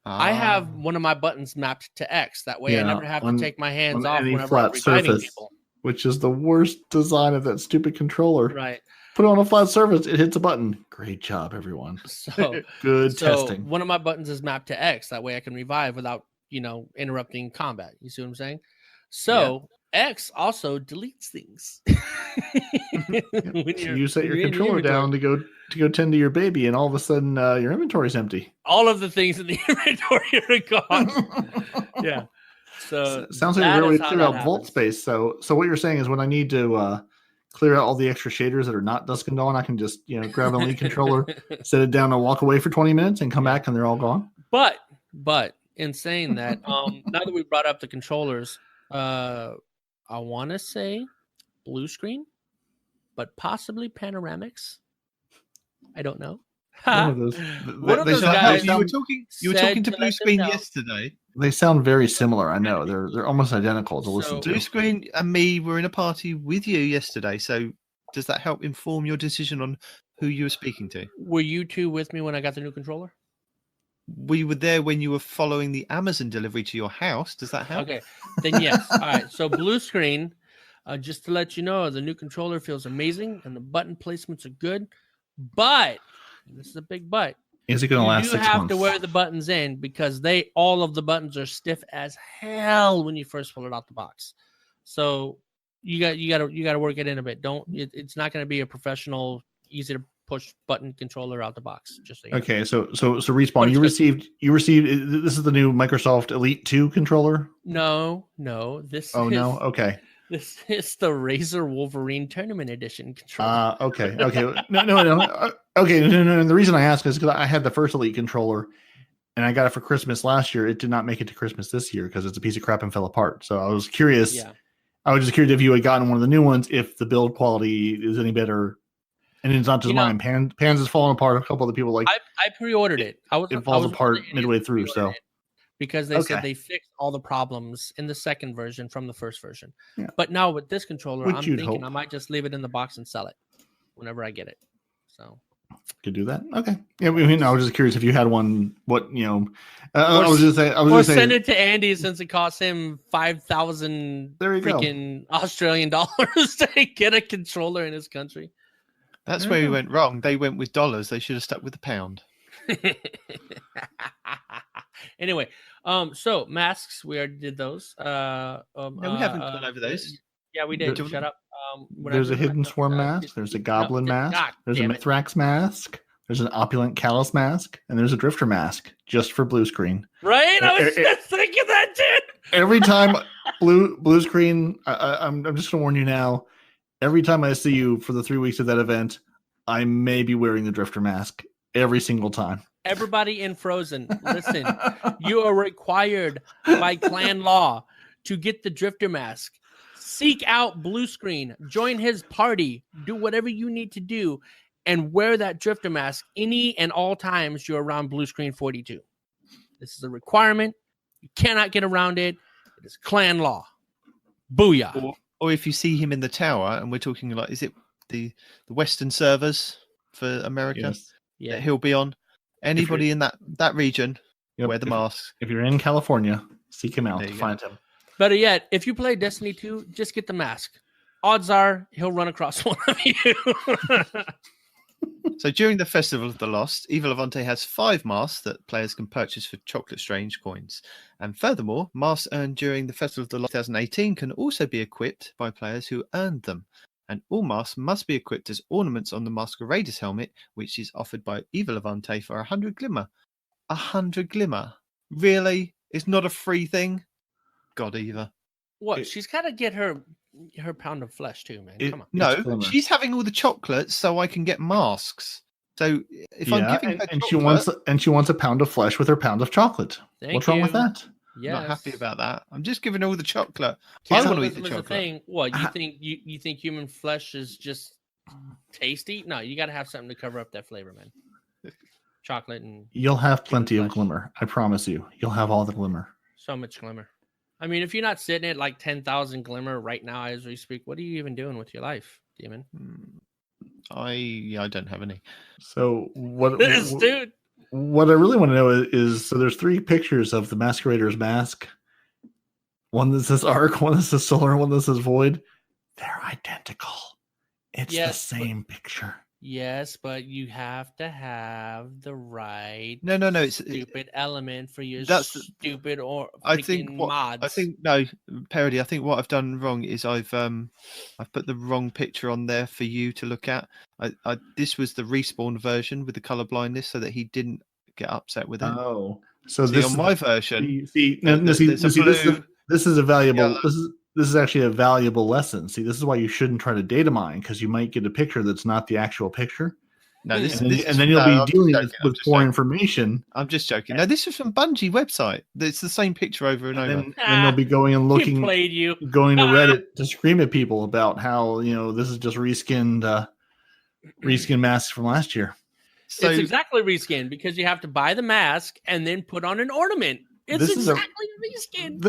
I have one of my buttons mapped to X. That way, I Yeah, never have to on- take my hands on off any whenever I'm flat reviving surface. people. Which is the worst design of that stupid controller. Right. Put it on a flat surface, it hits a button. Great job, everyone. So Good So testing. one of my buttons is mapped to X. That way I can revive without, interrupting combat. You see what I'm saying? So X also deletes things. When So you set your when you're in controller down to go tend to your baby, and all of a sudden your inventory's empty. All of the things in the inventory are gone. Yeah. So Sounds like that a great way is to how clear that out vault happens. space. So what you're saying is when I need to clear out all the extra shaders that are not Dusk and Dawn, I can just grab an Elite controller, set it down, and walk away for 20 minutes, and come back, and they're all gone. But in saying that, now that we brought up the controllers, I want to say blue screen, but possibly panoramics. I don't know. One of those. One of those guys You were talking said to to Blue let them Screen know. yesterday. They sound very similar. I know they're almost identical to listen So- to. Blue Screen and me were in a party with you yesterday. So does that help inform your decision on who you were speaking to? Were you two with me when I got the new controller? We were there when you were following the Amazon delivery to your house. Does that help? Okay, then yes. All right. So blue screen, just to let you know, the new controller feels amazing and the button placements are good, but This is a big but. Is it going to You last do 6 have months? to wear the buttons in because all of the buttons are stiff as hell when you first pull it out the box. So you got to work it in a bit. It's not going to be a professional, easy to push button controller out the box. Just so you know. Okay, so Respawn, But you it's good. received. This is the new Microsoft Elite 2 controller. No. This This is the Razor Wolverine Tournament Edition controller. Okay. No. Okay, no. The reason I ask is because I had the first Elite controller, and I got it for Christmas last year. It did not make it to Christmas this year because it's a piece of crap and fell apart. So I was curious. Yeah. I was just curious if you had gotten one of the new ones, if the build quality is any better. And it's not just mine. Pans is falling apart. A couple of the people like I pre-ordered it. It falls apart midway through. So because they said they fixed all the problems in the second version from the first version. Yeah. But now with this controller, Which I'm you'd thinking hope. I might just leave it in the box and sell it whenever I get it. So could do that. Okay. Yeah, I was just curious if you had one. What I was just saying. Send it to Andy since it cost him 5,000 freaking Australian dollars to get a controller in his country. That's where we went wrong. They went with dollars. They should have stuck with the pound. Anyway, so masks, we already did those. No, we haven't gone over those. Yeah, we did. Shut up. There's a hidden swarm mask. There's a goblin mask. There's a Mithrax mask. There's an opulent callus mask, and there's a drifter mask just for blue screen. Right? I was just thinking that, dude. Every time blue screen, I'm just gonna warn you now. Every time I see you for the 3 weeks of that event, I may be wearing the drifter mask every single time. Everybody in Frozen, listen, you are required by clan law to get the drifter mask. Seek out Blue Screen, join his party, do whatever you need to do, and wear that drifter mask any and all times you're around Blue Screen 42. This is a requirement. You cannot get around it. It is clan law. Booyah. Or if you see him in the tower, and we're talking like, is it the Western servers for America? Yes. Yeah, that he'll be on. Anybody in that region, wear the mask. If you're in California, seek him out to find him. Better yet, if you play Destiny 2, just get the mask. Odds are he'll run across one of you. So during the Festival of the Lost, Evil Levante has 5 masks that players can purchase for Chocolate Strange coins. And furthermore, masks earned during the Festival of the Lost 2018 can also be equipped by players who earned them. And all masks must be equipped as ornaments on the Masquerader's helmet, which is offered by Evil Levante for 100 glimmer. 100 glimmer? Really? It's not a free thing? God, Eva. What? She's got to get her pound of flesh too, man. Come on. No, she's having all the chocolates so I can get masks. So if I'm giving her chocolate, she wants a pound of flesh with her pound of chocolate. What's wrong with that? Yes. Not happy about that. I'm just giving her all the chocolate. I want to eat the chocolate. Thing. What you think human flesh is just tasty? No, you got to have something to cover up that flavor, man. Chocolate and you'll have plenty of glimmer. I promise you. You'll have all the glimmer. So much glimmer. I mean, if you're not sitting at like 10,000 glimmer right now as we speak, what are you even doing with your life, Demon? I don't have any. So what? Dude. What I really want to know is so there's 3 pictures of the Masquerader's mask. One that says Arc, one that says Solar, one that says Void. They're identical. It's the same picture. Yes, but you have to have the right No, it's stupid element for your stupid or mods. I think Peroty, I think what I've done wrong is I've put the wrong picture on there for you to look at. This was the respawn version with the color blindness so that he didn't get upset with it. Oh. So this on my version. This is a valuable This is actually a valuable lesson. See, this is why you shouldn't try to data mine, because you might get a picture that's not the actual picture. No, and then you'll be dealing with poor information. I'm just joking. No, this is from Bungie website. It's the same picture over and over. And they'll be going and looking, going to Reddit to scream at people about how this is just reskinned masks from last year. So, it's exactly reskinned because you have to buy the mask and then put on an ornament. It's exactly reskin.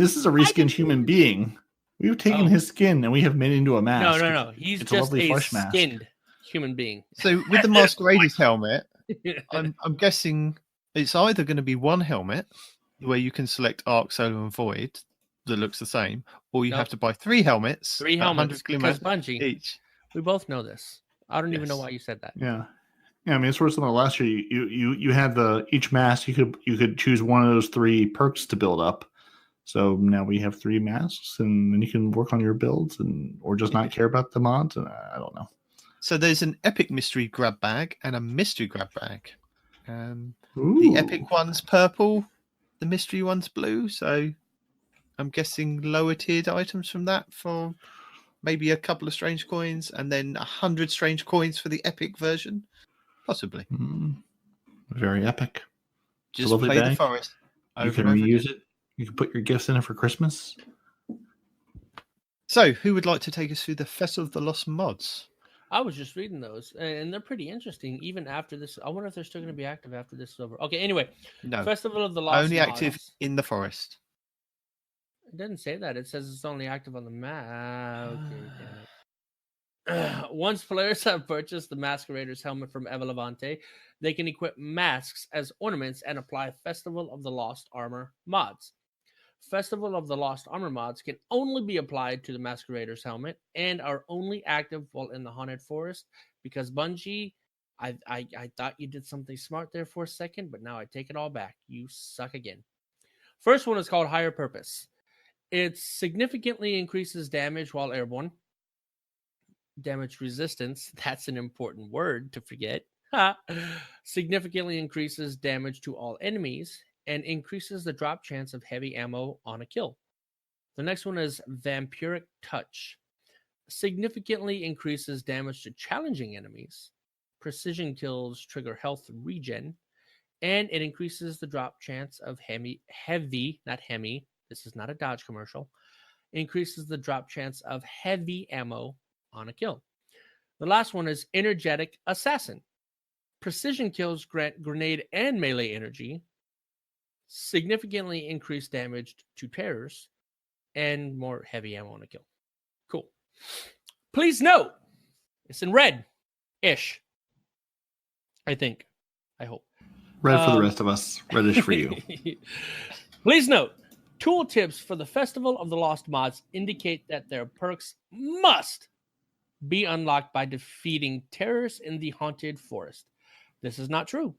This is a reskinned human being. We've taken his skin and we have made it into a mask. No. He's just a skinned human being. So with the Masquerader's helmet, I'm guessing it's either going to be one helmet where you can select Arc, Solar, and Void that looks the same, or you have to buy 3 helmets. 3 helmets because Bungie each. We both know this. I don't even know why you said that. Yeah. Yeah, I mean, it's worse than the last year. You had each mask. You could choose one of those 3 perks to build up. So now we have 3 masks, and then you can work on your builds, or just not care about the mods. And I don't know. So there's an epic mystery grab bag and a mystery grab bag. The Ooh. epic one's purple, the mystery one's blue. So I'm guessing lower tiered items from that for maybe a couple of strange coins, and then 100 strange coins for the epic version, possibly. Very epic. Just lovely play the bag. forest You over can and over reuse again. it. You can put your gifts in it for Christmas. So, who would like to take us through the Festival of the Lost mods? I was just reading those, and they're pretty interesting. Even after this, I wonder if they're still going to be active after this is over. Okay, anyway, No, Festival of the Lost only active mods. in the forest. It doesn't say that. It says it's only active on the map. Okay, damn it. Once players have purchased the Masquerader's helmet from Eva Levante, they can equip masks as ornaments and apply Festival of the Lost Armor mods. Festival of the Lost Armor mods can only be applied to the Masquerader's helmet and are only active while in the Haunted Forest because Bungie, I thought you did something smart there for a second, but now I take it all back. You suck again. First one is called Higher Purpose. It significantly increases damage while airborne. Damage resistance, that's an important word to forget. Significantly increases damage to all enemies and increases the drop chance of heavy ammo on a kill. The next one is Vampiric Touch. Significantly increases damage to challenging enemies. Precision kills trigger health regen. And it increases the drop chance of this is not a Dodge commercial, increases the drop chance of heavy ammo on a kill. The last one is Energetic Assassin. Precision kills grant grenade and melee energy, significantly increased damage to terrors, and more heavy ammo on a kill. Cool. Please note, it's in red-ish. I think. I hope. Red for the rest of us. Reddish for you. Please note, tooltips for the Festival of the Lost mods indicate that their perks must be unlocked by defeating terrors in the Haunted Forest. This is not true.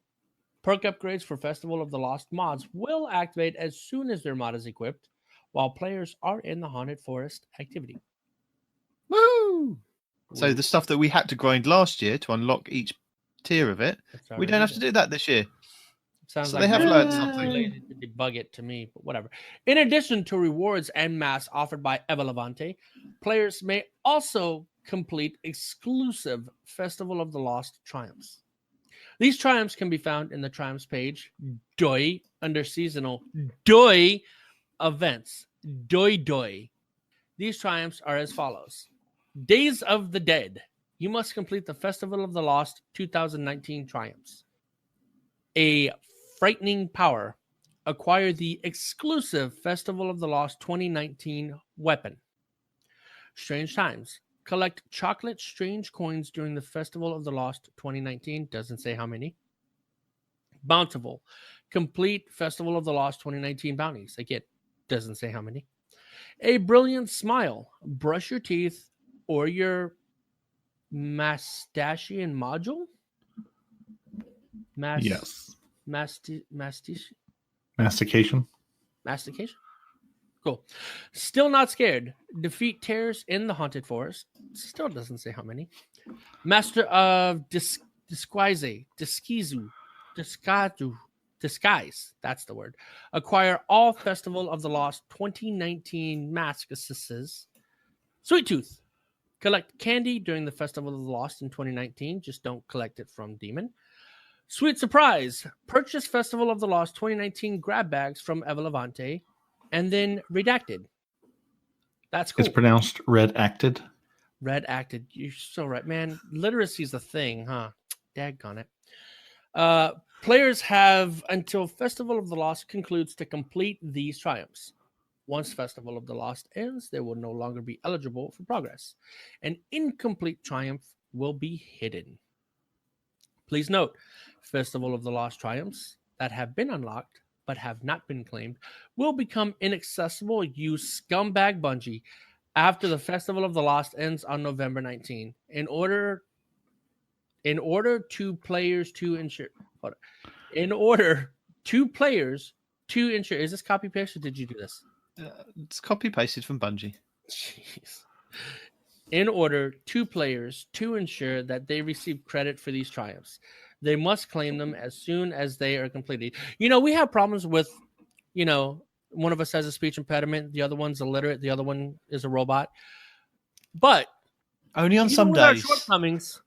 Perk upgrades for Festival of the Lost mods will activate as soon as their mod is equipped, while players are in the Haunted Forest activity. Woo! So the stuff that we had to grind last year to unlock each tier of it, we don't have to do that this year. Sounds So like they have learned something. related to debug it to me, but whatever. In addition to rewards and masks offered by Eva Levante, players may also complete exclusive Festival of the Lost triumphs. These triumphs can be found in the triumphs page, DOI, under seasonal DOI events. DOI. These triumphs are as follows. Days of the Dead. You must complete the Festival of the Lost 2019 triumphs. A Frightening Power. Acquire the exclusive Festival of the Lost 2019 weapon. Strange Times. Collect chocolate strange coins during the Festival of the Lost 2019. Doesn't say how many. Bountiful. Complete Festival of the Lost 2019 bounties. Again, doesn't say how many. A Brilliant Smile. Brush your teeth or your Mastachian module? Yes. Mastication? Mastication. Cool. Still not scared. Defeat terrors in the Haunted Forest. Still doesn't say how many. Master of Disguise. That's the word. Acquire all Festival of the Lost 2019 masks. Sweet Tooth. Collect candy during the Festival of the Lost in 2019. Just don't collect it from Demon. Sweet Surprise. Purchase Festival of the Lost 2019 grab bags from Eva Levante and then redacted. That's cool. It's pronounced redacted. Redacted. You're so right, man. Literacy's a thing, huh? Daggone it. Players have until Festival of the Lost concludes to complete these triumphs. Once Festival of the Lost ends, they will no longer be eligible for progress. An incomplete triumph will be hidden. Please note, Festival of the Lost triumphs that have been unlocked but have not been claimed will become inaccessible, you scumbag Bungie, after the Festival of the Lost ends on November 19. In order In order two players to ensure. In order two players to ensure. Is this copy paste or did you do this? It's copy pasted from Bungie. Jeez. In order two players to ensure that they receive credit for these triumphs, they must claim them as soon as they are completed. We have problems with, one of us has a speech impediment, the other one's illiterate, the other one is a robot. But only on even some with our days. shortcomings,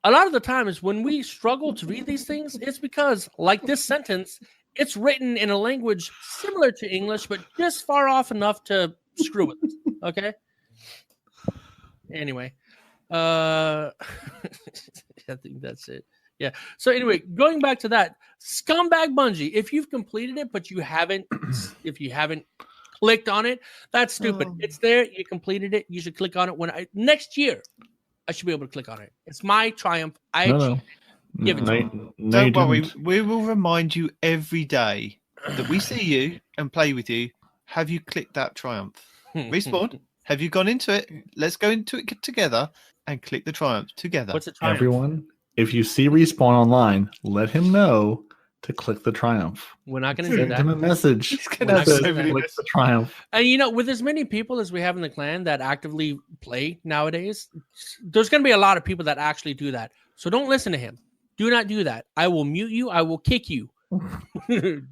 a lot of the times when we struggle to read these things, it's because, like this sentence, it's written in a language similar to English, but just far off enough to screw with it. Okay? Anyway. I think that's it. Yeah. So anyway, going back to that, scumbag Bungie, if you've completed it, but you haven't clicked on it, that's stupid. It's there. You completed it. You should click on it next year. I should be able to click on it. It's my triumph. No. Give it to me. Don't worry. We will remind you every day that we see you and play with you. Have you clicked that triumph? Respawn. Have you gone into it? Let's go into it together and click the triumph together. What's a triumph? Everyone, if you see Respawn online, let him know to click the triumph. We're not going to do Send that. him a message. He's gonna have so many click the triumph. And with as many people as we have in the clan that actively play nowadays, there's going to be a lot of people that actually do that. So don't listen to him. Do not do that. I will mute you. I will kick you.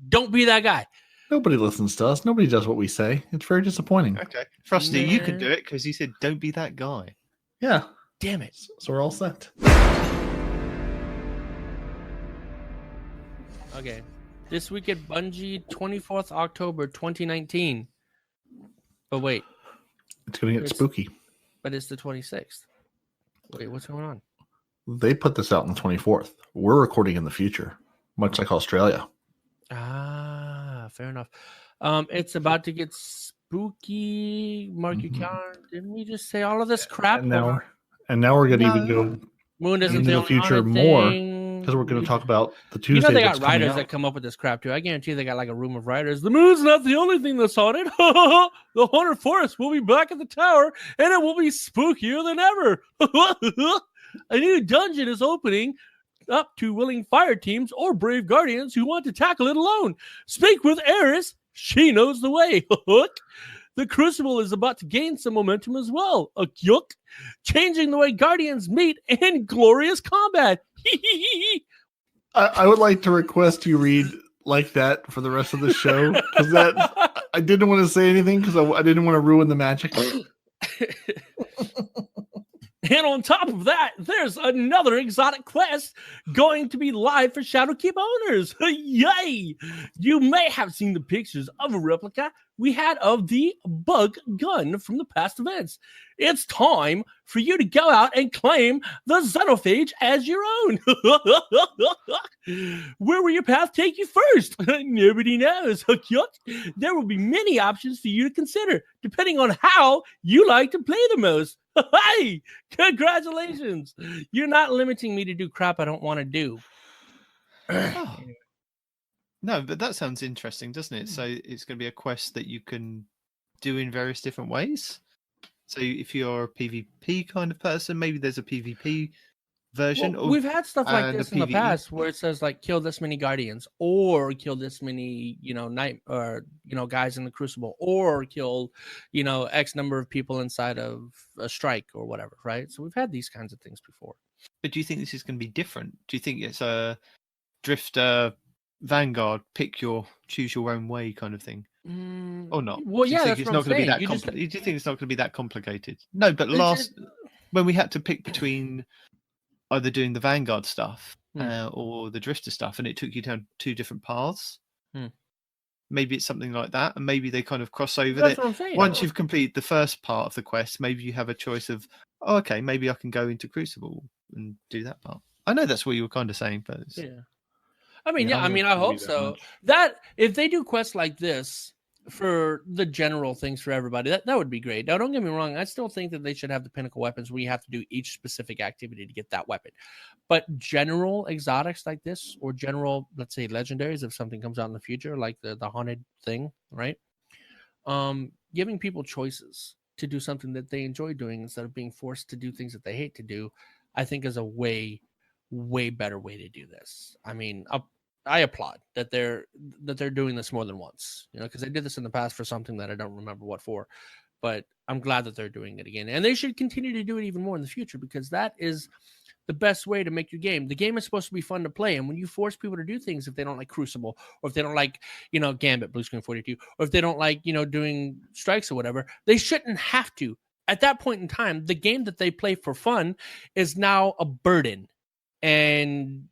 Don't be that guy. Nobody listens to us. Nobody does what we say. It's very disappointing. Okay. Frosty, you can do it because he said, don't be that guy. Yeah. Damn it. So we're all set. Okay. This week at Bungie, 24th October 2019. But wait. It's going to get spooky. But it's the 26th. Wait, what's going on? They put this out on the 24th. We're recording in the future, much like Australia. Fair enough. It's about to get spooky. Mark your calendar. Didn't we just say all of this crap? And now we're going to even go Moon doesn't into the future more because we're going to talk about the Tuesday. They got writers that come up with this crap too. I guarantee you they got like a room of writers. The moon's not the only thing that's haunted. The haunted forest will be back at the tower, and it will be spookier than ever. A new dungeon is opening up to willing fire teams or brave guardians who want to tackle it alone. Speak with Eris. She knows the way. The Crucible is about to gain some momentum as well. Changing the way guardians meet in glorious combat. I would like to request you read like that for the rest of the show because that I didn't want to say anything because I didn't want to ruin the magic. And on top of that, there's another exotic quest going to be live for Shadowkeep owners. Yay! You may have seen the pictures of a replica we had of the bug gun from the past events. It's time for you to go out and claim the Xenophage as your own. Where will your path take you first? Nobody knows. There will be many options for you to consider, depending on how you like to play the most. Hey, congratulations. You're not limiting me to do crap I don't want to do. Oh. No, but that sounds interesting, doesn't it? So it's going to be a quest that you can do in various different ways. So if you're a PvP kind of person, maybe there's a PvP version. Well, we've had stuff like this in the PvE. past where it says like kill this many guardians or kill this many, guys in the Crucible or kill, X number of people inside of a strike or whatever, right? So we've had these kinds of things before. But do you think this is going to be different? Do you think it's a Drifter Vanguard, choose your own way kind of thing? Or not? Well, yeah, that's what I'm saying. Do you think it's not going to be that complicated? No, but when we had to pick between either doing the Vanguard stuff or the Drifter stuff, and it took you down two different paths. Maybe it's something like that, and maybe they kind of cross over. That's what I'm saying. Once you've completed the first part of the quest, maybe you have a choice of, okay, maybe I can go into Crucible and do that part. I know that's what you were kind of saying, but yeah. I hope so. That if they do quests like this for the general things for everybody, that would be great. Now, don't get me wrong. I still think that they should have the pinnacle weapons where you have to do each specific activity to get that weapon. But general exotics like this, or general, let's say, legendaries, if something comes out in the future, like the haunted thing, right? Giving people choices to do something that they enjoy doing instead of being forced to do things that they hate to do. I think is a way better way to do this. I mean, I applaud that they're doing this more than once, because they did this in the past for something that I don't remember what for, but I'm glad that they're doing it again, and they should continue to do it even more in the future, because that is the best way to make your game. The game is supposed to be fun to play, and when you force people to do things, if they don't like Crucible, or if they don't like, Gambit, Blue Screen 42, or if they don't like, doing strikes or whatever, they shouldn't have to. At that point in time, the game that they play for fun is now a burden, and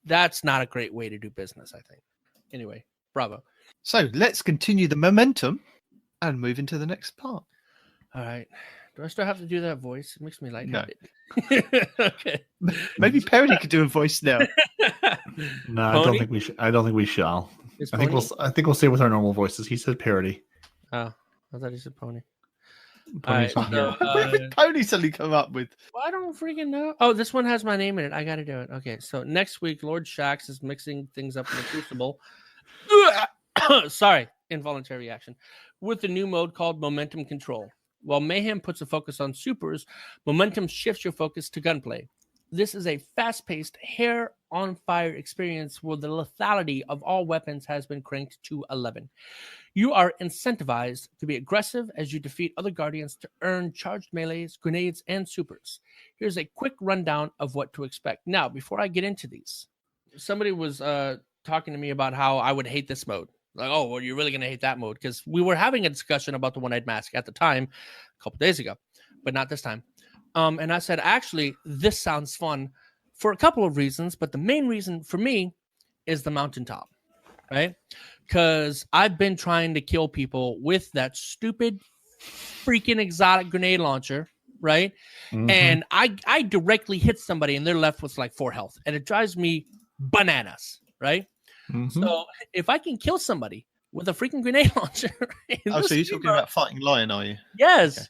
that's not a great way to do business, I think. Anyway, bravo. So let's continue the momentum and move into the next part. All right. Do I still have to do that voice? It makes me lightheaded. No. Okay. Maybe Peroty could do a voice now. No, I don't think we should. I don't think we shall. I think we'll stay with our normal voices. He said Peroty. Oh, I thought he said pony. Pony's All right, not here. Where did Pony suddenly come up with? Well, I don't freaking know. Oh, this one has my name in it. I got to do it. Okay, so next week, Lord Shax is mixing things up in the Crucible. Sorry, involuntary reaction. With the new mode called Momentum Control. While Mayhem puts a focus on supers, Momentum shifts your focus to gunplay. This is a fast-paced, hair-on-fire experience where the lethality of all weapons has been cranked to 11. You are incentivized to be aggressive as you defeat other Guardians to earn charged melees, grenades, and supers. Here's a quick rundown of what to expect. Now, before I get into these, somebody was talking to me about how I would hate this mode. Like, oh, well, you're really going to hate that mode, because we were having a discussion about the One-Eyed Mask at the time, a couple days ago, but not this time. And I said, actually, this sounds fun for a couple of reasons, but the main reason for me is the mountaintop, right? Because I've been trying to kill people with that stupid freaking exotic grenade launcher, right? Mm-hmm. And I directly hit somebody and they're left with like 4 health, and it drives me bananas, right? Mm-hmm. So if I can kill somebody with a freaking grenade launcher. So you're talking about Fighting Lion, are you? Yes. Okay.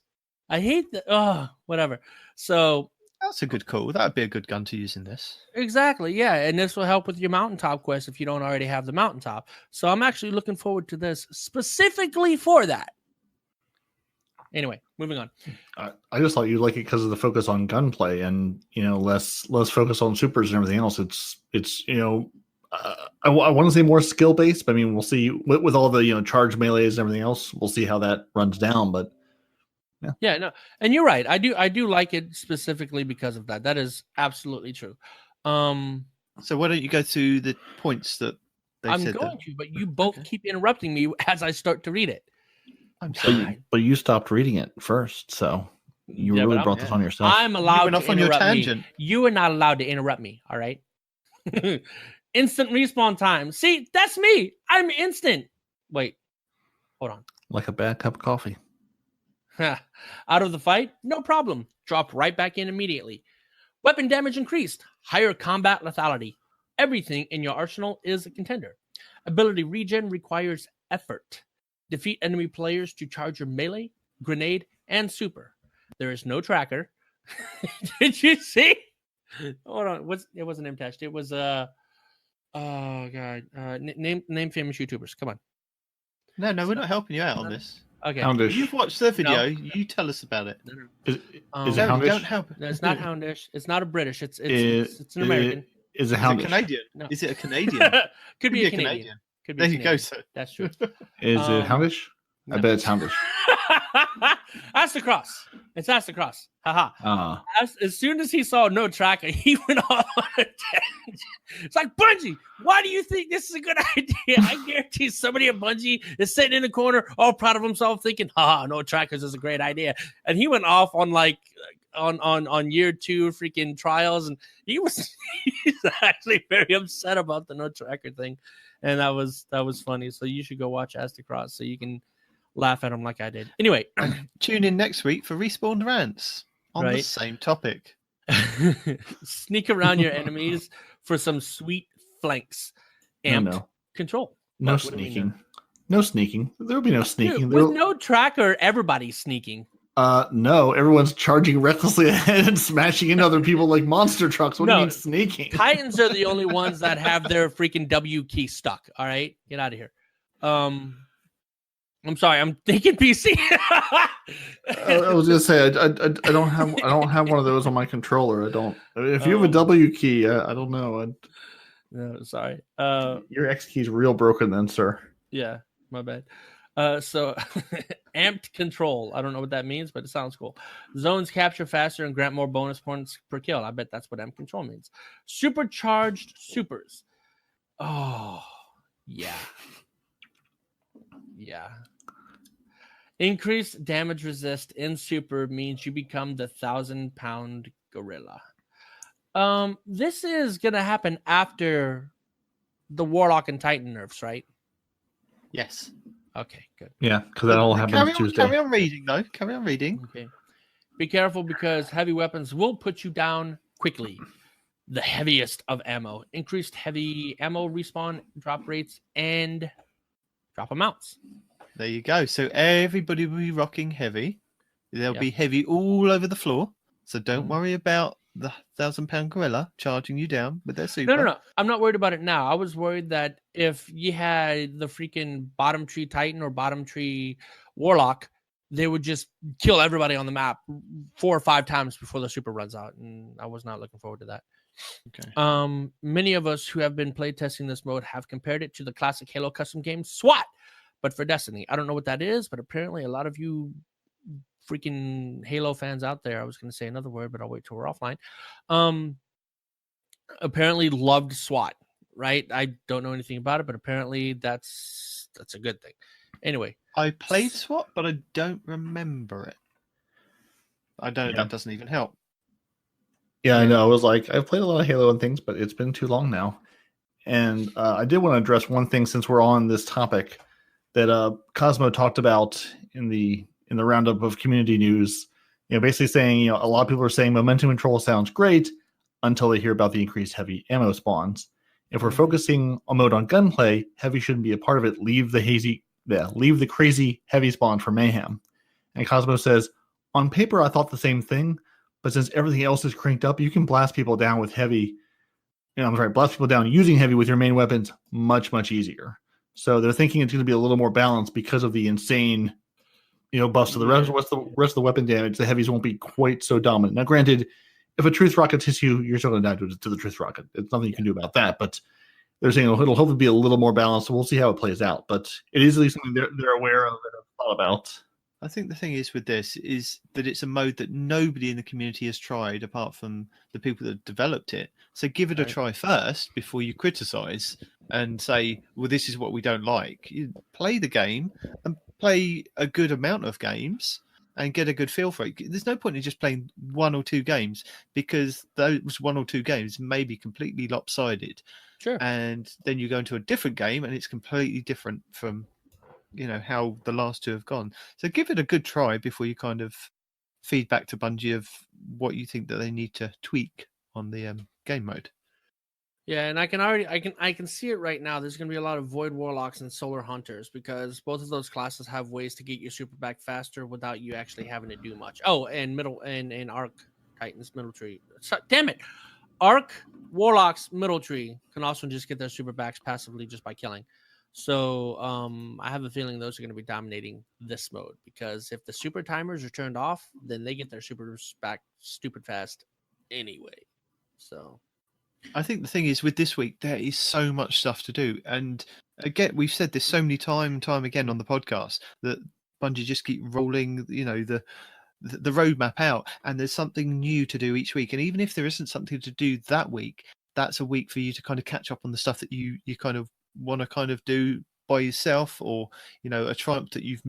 I hate that. Oh, whatever. So that's a good call. That would be a good gun to use in this. Exactly. Yeah. And this will help with your mountaintop quest if you don't already have the mountaintop. So I'm actually looking forward to this specifically for that. Anyway, moving on. I just thought you'd like it because of the focus on gunplay and, less focus on supers and everything else. It's I want to say more skill based, but I mean, we'll see with all the, charge melees and everything else. We'll see how that runs down, but yeah, no, and you're right. I do like it specifically because of that. That is absolutely true. So why don't you go through the points that they said? I'm going to, but you both keep interrupting me as I start to read it. I'm sorry, but you stopped reading it first, so you really brought this on yourself. I'm allowed to on your tangent. Me. You are not allowed to interrupt me. All right. Instant respawn time. See, that's me. I'm instant. Wait, hold on. Like a bad cup of coffee. Out of the fight, no problem. Drop right back in immediately. Weapon damage increased. Higher combat lethality. Everything in your arsenal is a contender. Ability regen requires effort. Defeat enemy players to charge your melee, grenade, and super. There is no tracker. Did you see? Hold on. It wasn't M-Test. It was oh god. Name famous YouTubers. Come on. No, we're not helping you out on this. Okay. Houndish. You've watched the video. No. You tell us about it. No. Is it Houndish? Don't help. No, it's not Houndish. It's not a British. It's an American. Is it Houndish? Canadian? No. Is it a Canadian? Could be a Canadian. Could be there you go, sir. That's true. Is it Houndish? No. I bet it's Houndish. That's the cross. It's that's the cross. Haha. As soon as he saw no tracker, he went off on a tangent. It's like, Bungie, why do you think this is a good idea? I guarantee somebody at Bungie is sitting in the corner, all proud of himself, thinking, no trackers is a great idea. And he went off on on year 2 freaking trials, and he's actually very upset about the no tracker thing. And that was funny. So you should go watch Aztec Cross so you can laugh at him like I did. Anyway, tune in next week for Respawn Rants on the same topic. Sneak around your enemies for some sweet flanks. Amped control. No sneaking. No sneaking. There'll be no sneaking. Dude, with no tracker, everybody's sneaking. No, everyone's charging recklessly ahead and smashing into other people like monster trucks. What do you mean sneaking? Titans are the only ones that have their freaking W key stuck. All right, get out of here. I'm sorry, I'm thinking PC. I was gonna say I don't have one of those on my controller. I don't. If you have a Oh. W key, I don't know. No, sorry. Your X key's real broken, then, sir. Yeah, my bad. So amped control. I don't know what that means, but it sounds cool. Zones capture faster and grant more bonus points per kill. I bet that's what amped control means. Supercharged supers. Oh, yeah. Yeah. Increased damage resist in super means you become the 1,000-pound gorilla. This is gonna happen after the Warlock and Titan nerfs, right? Yes. Okay, good. Yeah, because that all happens Tuesday. Carry on reading, though. Carry on reading. Okay. Be careful because heavy weapons will put you down quickly. The heaviest of ammo. Increased heavy ammo respawn, drop rates, and drop amounts. There you go. So everybody will be rocking heavy. They'll Yeah. be heavy all over the floor. So don't Mhm. worry about the 1,000-pound gorilla charging you down with their super. No. I'm not worried about it now. I was worried that if you had the freaking bottom tree Titan or bottom tree Warlock, they would just kill everybody on the map 4 or 5 times before the super runs out. And I was not looking forward to that. Okay. Many of us who have been playtesting this mode have compared it to the classic Halo custom game SWAT, but for Destiny. I don't know what that is, but apparently a lot of you freaking Halo fans out there, I was going to say another word, but I'll wait till we're offline, apparently loved SWAT, right? I don't know anything about it, but apparently that's a good thing. Anyway, I played SWAT, but I don't remember it. I don't know. Yeah. That doesn't even help. Yeah, I know. I was like, I've played a lot of Halo and things, but it's been too long now. And I did want to address one thing since we're on this topic that Cosmo talked about in the roundup of community news. You know, basically saying, a lot of people are saying momentum control sounds great until they hear about the increased heavy ammo spawns. If we're focusing on mode on gunplay, heavy shouldn't be a part of it. Leave the crazy heavy spawn for mayhem. And Cosmo says, on paper, I thought the same thing. But since everything else is cranked up, you can blast people down with heavy. Blast people down using heavy with your main weapons much, much easier. So they're thinking it's going to be a little more balanced because of the insane, buffs to the rest. What's the rest of the weapon damage? The heavies won't be quite so dominant. Now, granted, if a truth rocket hits you, you're still going to die to the truth rocket. There's nothing you can do about that. But they're saying it'll hopefully be a little more balanced. So we'll see how it plays out. But it is at least something they're aware of and have thought about. I think the thing is with this is that it's a mode that nobody in the community has tried apart from the people that developed it. So give it a try first before you criticize and say, well, this is what we don't like. You play the game and play a good amount of games and get a good feel for it. There's no point in just playing 1 or 2 games because those 1 or 2 games may be completely lopsided. Sure. And then you go into a different game and it's completely different from how the last 2 have gone. So give it a good try before you kind of feed back to Bungie of what you think that they need to tweak on the game mode. Yeah, and I can see it right now. There's going to be a lot of Void Warlocks and Solar Hunters because both of those classes have ways to get your super back faster without you actually having to do much. Oh, and Arc Titans middle tree. Damn it. Arc Warlocks middle tree can also just get their super backs passively just by killing. So I have a feeling those are going to be dominating this mode because if the super timers are turned off, then they get their supers back stupid fast anyway. So I think the thing is with this week, there is so much stuff to do. And again, we've said this so many time again on the podcast that Bungie just keep rolling, the roadmap out and there's something new to do each week. And even if there isn't something to do that week, that's a week for you to kind of catch up on the stuff that you kind of want to kind of do by yourself or a triumph that you've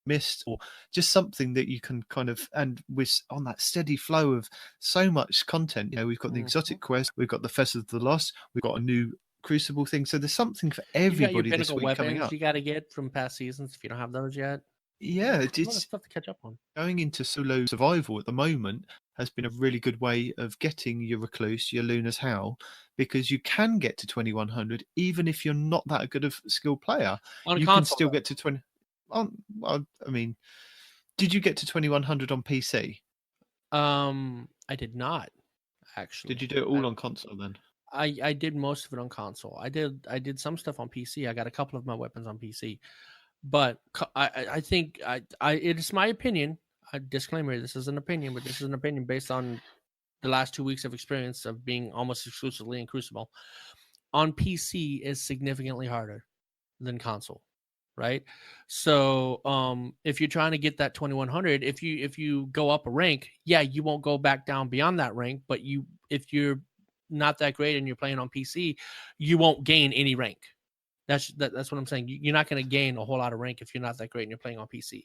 missed or just something that you can kind of, and we're on that steady flow of so much content. We've got the exotic quest, we've got the Festival of the Lost, we've got a new Crucible thing, so there's something for everybody this week coming up. You got to get from past seasons if you don't have those yet. Yeah, it's a lot of stuff to catch up on. Going into solo survival at the moment has been a really good way of getting your Recluse, your Luna's Howl, because you can get to 2100 even if you're not that good of a skilled player. You can still get to 20. Did you get to 2100 on PC? I did not actually. Did you do it all on console then? I did most of it on console. I did some stuff on PC. I got a couple of my weapons on PC, But I think it is my opinion. A disclaimer: this is an opinion, but this is an opinion based on the last 2 weeks of experience of being almost exclusively in Crucible. On PC is significantly harder than console, right? So if you're trying to get that 2100, if you go up a rank, yeah, you won't go back down beyond that rank, but if you're not that great and you're playing on PC, you won't gain any rank. That's what I'm saying. You're not going to gain a whole lot of rank if you're not that great and you're playing on PC.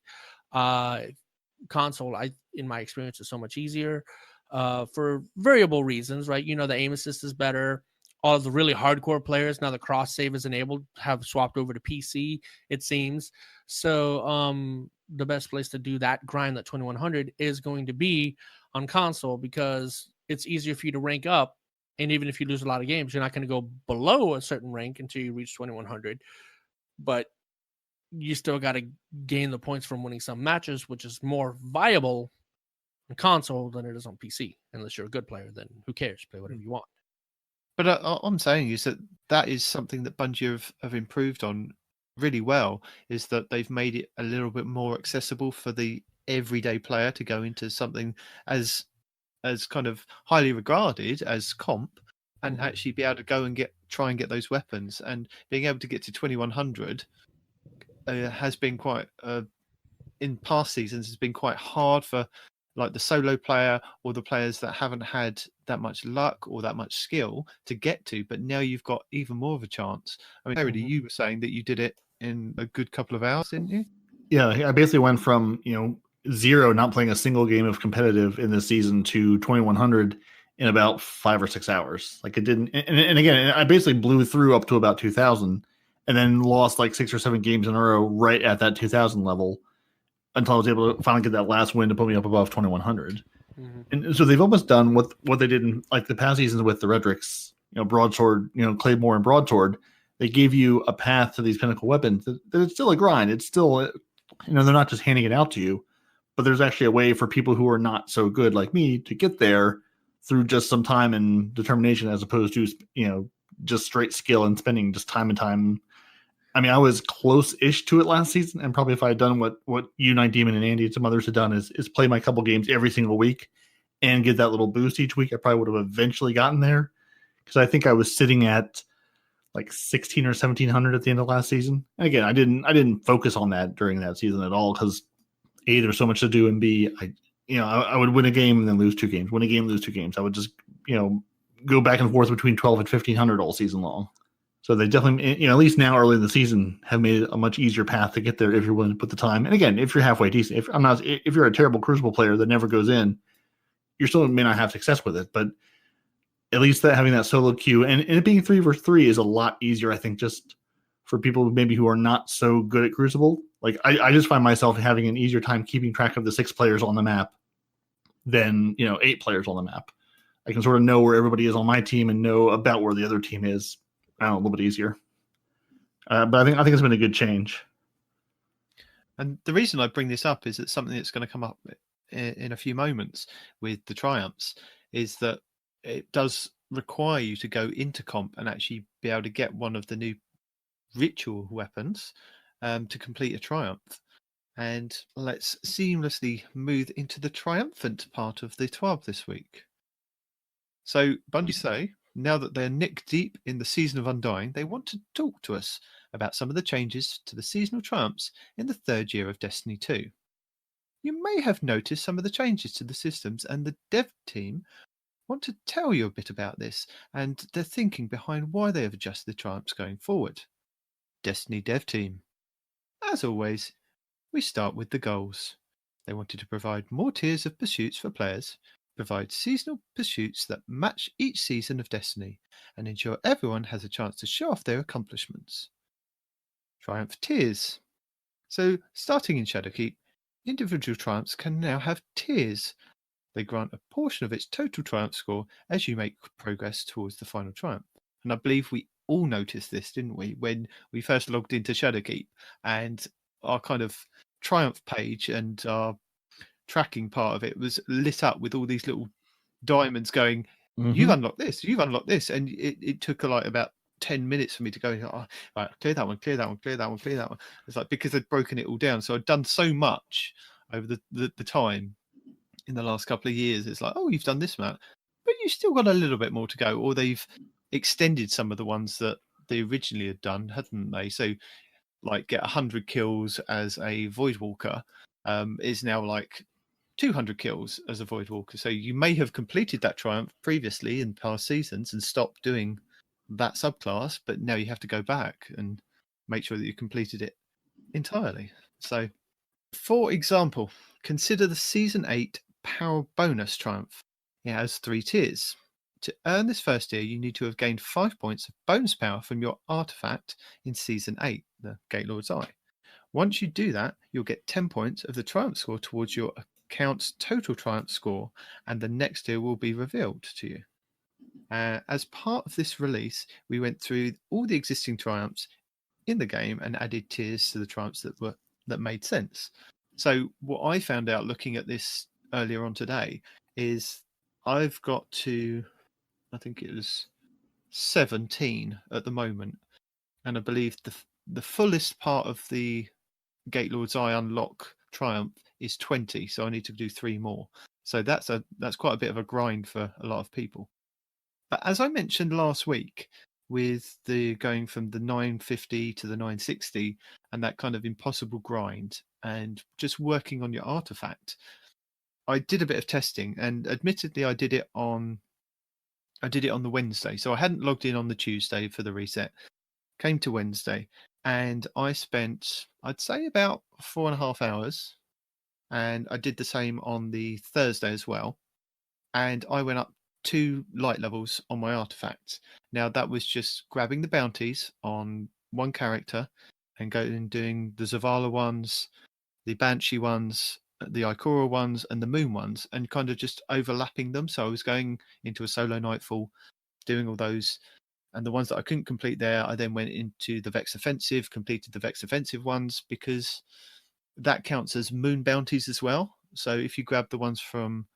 Console, in my experience, is so much easier for variable reasons, right? The aim assist is better. All of the really hardcore players, now the cross save is enabled, have swapped over to PC, it seems. So the best place to do that grind, that 2100, is going to be on console, because it's easier for you to rank up. And even if you lose a lot of games, you're not going to go below a certain rank until you reach 2100. But you still got to gain the points from winning some matches, which is more viable on console than it is on PC. Unless you're a good player, then who cares? Play whatever you want. But all I'm saying is that is something that Bungie have improved on really well, is that they've made it a little bit more accessible for the everyday player to go into something as kind of highly regarded as comp, and actually be able to go and try and get those weapons. And being able to get to 2100 has been quite in past seasons has been quite hard for like the solo player or the players that haven't had that much luck or that much skill to get to. But now you've got even more of a chance. I mean, Peroty, you were saying that you did it in a good couple of hours, didn't you? Yeah, I basically went from 0, not playing a single game of competitive in this season, to 2100 in about 5 or 6 hours. Like, it didn't, and again, I basically blew through up to about 2000, and then lost like 6 or 7 games in a row right at that 2000 level, until I was able to finally get that last win to put me up above 2100. And so they've almost done what they did in like the past seasons with the Redrix, broadsword, Claymore and broadsword. They gave you a path to these pinnacle weapons. That it's still a grind. It's still, they're not just handing it out to you, but there's actually a way for people who are not so good like me to get there through just some time and determination, as opposed to, just straight skill and spending just time and time. I mean, I was close-ish to it last season, and probably if I had done what you, Night Demon, and Andy and some others had done, is play my couple games every single week and get that little boost each week, I probably would have eventually gotten there. Because I think I was sitting at like 16 or 1700 at the end of last season. And again, I didn't focus on that during that season at all, because A, there was so much to do, and B, I would win a game and then lose 2 games, win a game, lose 2 games. I would just go back and forth between 12 and 1500 all season long. So they definitely, at least now early in the season, have made it a much easier path to get there if you're willing to put the time. And again, if you're halfway decent, if you're a terrible Crucible player that never goes in, you still may not have success with it. But at least having that solo queue and it being 3 versus 3 is a lot easier, I think, just for people maybe who are not so good at Crucible. Like I just find myself having an easier time keeping track of the 6 players on the map than 8 players on the map. I can sort of know where everybody is on my team and know about where the other team is. A little bit easier, but I think it's been a good change. And the reason I bring this up is that something that's going to come up in a few moments with the triumphs is that it does require you to go into comp and actually be able to get one of the new ritual weapons to complete a triumph. And let's seamlessly move into the triumphant part of the 12 this week. So Bungie say, now that they're neck deep in the season of Undying, they want to talk to us about some of the changes to the seasonal triumphs in the 3rd year of Destiny 2. You may have noticed some of the changes to the systems, and the dev team want to tell you a bit about this and their thinking behind why they have adjusted the triumphs going forward. Destiny dev team. As always, we start with the goals. They wanted to provide more tiers of pursuits for players, provide seasonal pursuits that match each season of Destiny, and ensure everyone has a chance to show off their accomplishments. Triumph tiers. So, starting in Shadowkeep, individual triumphs can now have tiers. They grant a portion of its total triumph score as you make progress towards the final triumph. And I believe we all noticed this, didn't we, when we first logged into Shadowkeep and our kind of triumph page and our tracking part of it was lit up with all these little diamonds going, you've unlocked this, and it took like about 10 minutes for me to go, oh, right, clear that one, clear that one, clear that one, clear that one. It's like because they'd broken it all down. So I'd done so much over the time in the last couple of years. It's like, oh, you've done this amount, but you've still got a little bit more to go. Or they've extended some of the ones that they originally had done, hadn't they? So like get 100 kills as a Void Walker is now like 200 kills as a Void Walker. So you may have completed that triumph previously in past seasons and stopped doing that subclass, but now you have to go back and make sure that you completed it entirely. So, for example, consider the Season 8 Power Bonus Triumph. It has 3 tiers. To earn this first tier, you need to have gained 5 points of bonus power from your artifact in Season 8, the Gatelord's Eye. Once you do that, you'll get 10 points of the Triumph score towards your account's total Triumph score, and the next tier will be revealed to you. As part of this release, we went through all the existing Triumphs in the game and added tiers to the Triumphs that made sense. So what I found out looking at this earlier on today is I've got to, I think it was 17 at the moment, and I believe the fullest part of the Gatelord's Eye unlock Triumph is 20, so I need to do 3 more. So that's quite a bit of a grind for a lot of people. But as I mentioned last week, with the going from the 950 to the 960 and that kind of impossible grind and just working on your artifact, I did a bit of testing, and admittedly I did it on the Wednesday. So I hadn't logged in on the Tuesday for the reset. Came to Wednesday and I spent, I'd say, about 4.5 hours, and I did the same on the Thursday as well. And I went up 2 light levels on my artifacts. Now that was just grabbing the bounties on one character and going and doing the Zavala ones, the Banshee ones, the Ikora ones, and the Moon ones, and kind of just overlapping them. So I was going into a solo Nightfall, doing all those, and the ones that I couldn't complete there, I then went into the Vex Offensive, completed the Vex Offensive ones, because that counts as Moon bounties as well. So if you grab the ones from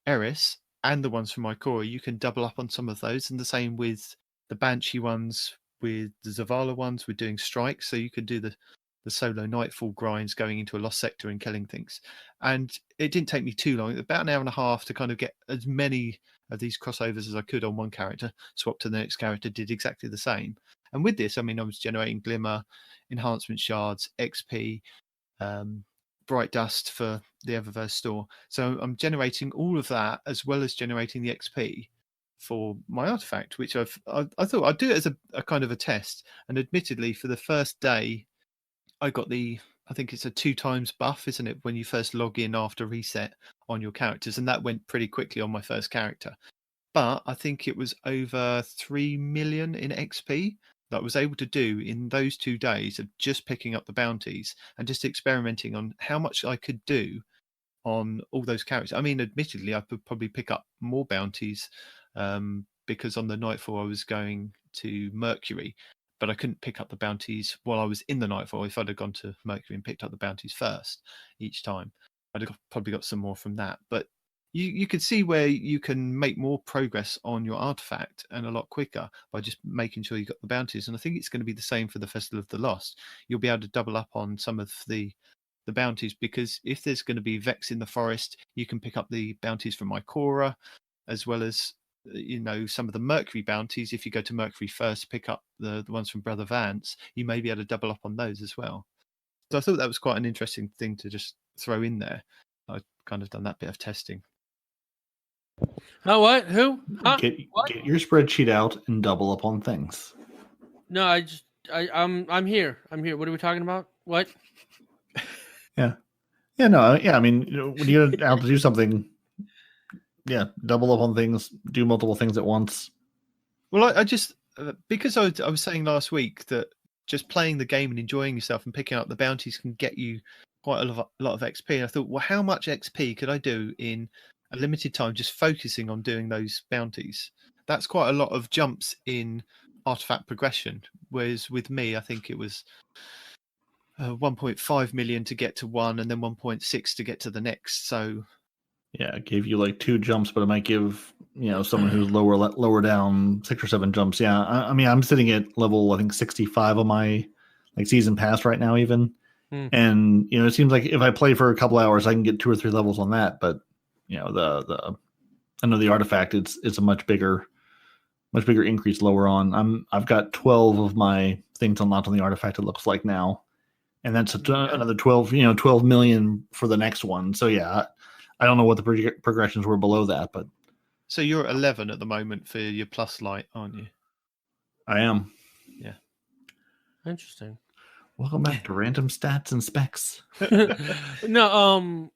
Eris and the ones from Ikora, you can double up on some of those, and the same with the Banshee ones, with the Zavala ones, with doing strikes. So you could do the solo Nightfall grinds going into a lost sector and killing things. And it didn't take me too long, about an hour and a half, to kind of get as many of these crossovers as I could on one character, swap to the next character, did exactly the same. And with this, I mean, I was generating Glimmer, enhancement shards, XP, Bright Dust for the Eververse store. So I'm generating all of that as well as generating the XP for my artifact, which I thought I'd do it as a kind of a test. And admittedly, for the first day, I got I think it's a 2 times buff, isn't it, when you first log in after reset on your characters, and that went pretty quickly on my first character. But I think it was over 3 million in XP that I was able to do in those 2 days of just picking up the bounties and just experimenting on how much I could do on all those characters. I mean, admittedly, I could probably pick up more bounties because on the Nightfall I was going to Mercury, but I couldn't pick up the bounties while I was in the Nightfall. If I'd have gone to Mercury and picked up the bounties first each time, I'd have probably got some more from that. But you could see where you can make more progress on your artifact and a lot quicker by just making sure you got the bounties. And I think it's going to be the same for the Festival of the Lost. You'll be able to double up on some of the bounties, because if there's going to be Vex in the forest, you can pick up the bounties from Ikora, as well as some of the Mercury bounties. If you go to Mercury first, pick up the ones from Brother Vance, you may be able to double up on those as well. So I thought that was quite an interesting thing to just throw in there. I've kind of done that bit of testing. Oh, what? Who? Huh? Get your spreadsheet out and double up on things. No, I'm here. I'm here. What are we talking about? What? Yeah. I mean, when you're out to do something, double up on things, do multiple things at once. Well, I just because I was saying last week that just playing the game and enjoying yourself and picking up the bounties can get you quite a lot of XP. And I thought, well, how much XP could I do in a limited time just focusing on doing those bounties? That's quite a lot of jumps in artifact progression. Whereas with me, I think it was 1.5 million to get to one, and then 1.6 to get to the next. So yeah, it gave you like 2 jumps, but it might give someone who's lower down 6 or 7 jumps. Yeah, I mean, I'm sitting at level I think 65 on my season pass right now, even. And it seems like if I play for a couple hours, I can get 2 or 3 levels on that. But I know the artifact it's a much bigger increase lower on. I've got 12 of my things unlocked on the artifact. It looks like now, and that's another 12 million for the next one. So yeah, I don't know what the progressions were below that, but so you're at 11 at the moment for your plus light, aren't you? I am. Yeah. Interesting. Welcome back to random stats and specs. No,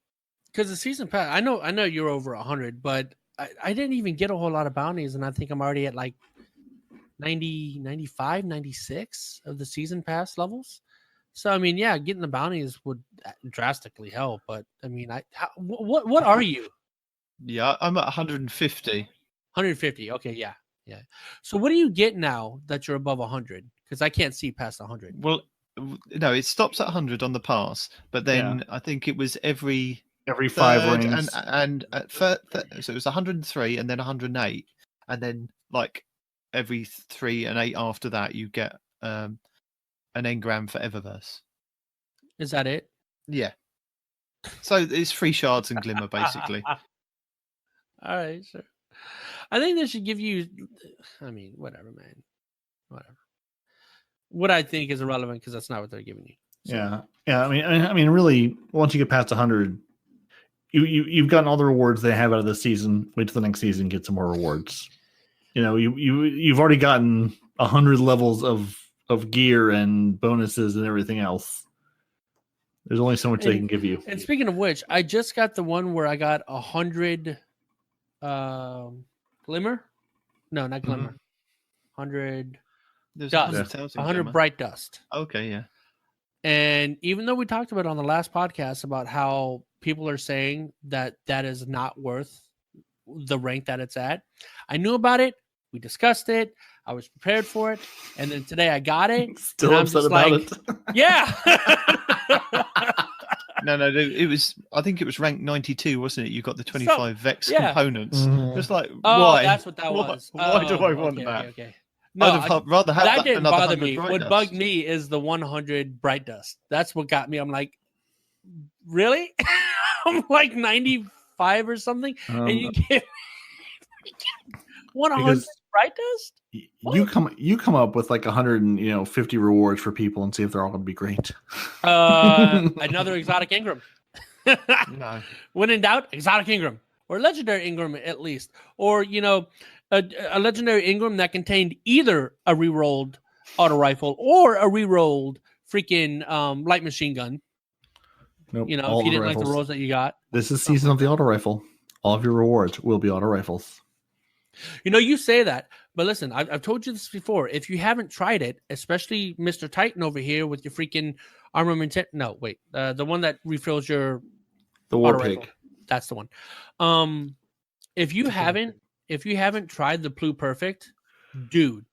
because the season pass, I know you're over 100, but I didn't even get a whole lot of bounties, and I think I'm already at like 90, 95, 96 of the season pass levels. So I mean, yeah, getting the bounties would drastically help. But I mean, what are you? Yeah, I'm at 150. 150. Okay, yeah. So what do you get now that you're above 100? Because I can't see past 100. Well, no, it stops at 100 on the pass, but then I think it was every 5 rings, and at first, so it was 103 and then 108, and then like every 3 and 8 after that, you get an engram for Eververse. Is that it? Yeah. So it's 3 shards and glimmer basically. All right, sure. I think they should give you. I mean, whatever, man. Whatever. What I think is irrelevant because that's not what they're giving you. So. Yeah. I mean, really, once you get past 100, you've gotten all the rewards they have out of this season. Wait till the next season, get some more rewards. You've already gotten 100 levels of gear and bonuses and everything else. There's only so much they can give you. And speaking of which, I just got the one where I got 100 glimmer. No, not glimmer. 100 dust. 100 bright dust. Okay, yeah. And even though we talked about it on the last podcast about how people are saying that is not worth the rank that it's at, I knew about it. We discussed it. I was prepared for it. And then today I got it. Still upset about it. Yeah. No, it was. I think it was ranked 92, wasn't it? You got the 25 Vex components. Just like, why? That's what that was. Why do I want that? Okay. No, I'd rather have that didn't bother me. What bugged me is the 100 bright dust. That's what got me. I'm like, really? I'm like 95 or something, and you give 100 bright dust? What? You come up with like 150 rewards for people and see if they're all going to be great. Another exotic Ingram. No. When in doubt, exotic Ingram or legendary Ingram at least, or a legendary Ingram that contained either a rerolled auto rifle or a rerolled freaking light machine gun. Nope, if you didn't like the rolls that you got. This is season of the auto rifle. All of your rewards will be auto rifles. You say that, but listen, I've told you this before. If you haven't tried it, especially Mr. Titan over here with your freaking armament. No, wait. The one that refills the war pig. Rifle. That's the one. If you haven't tried the Blue Perfect, dude.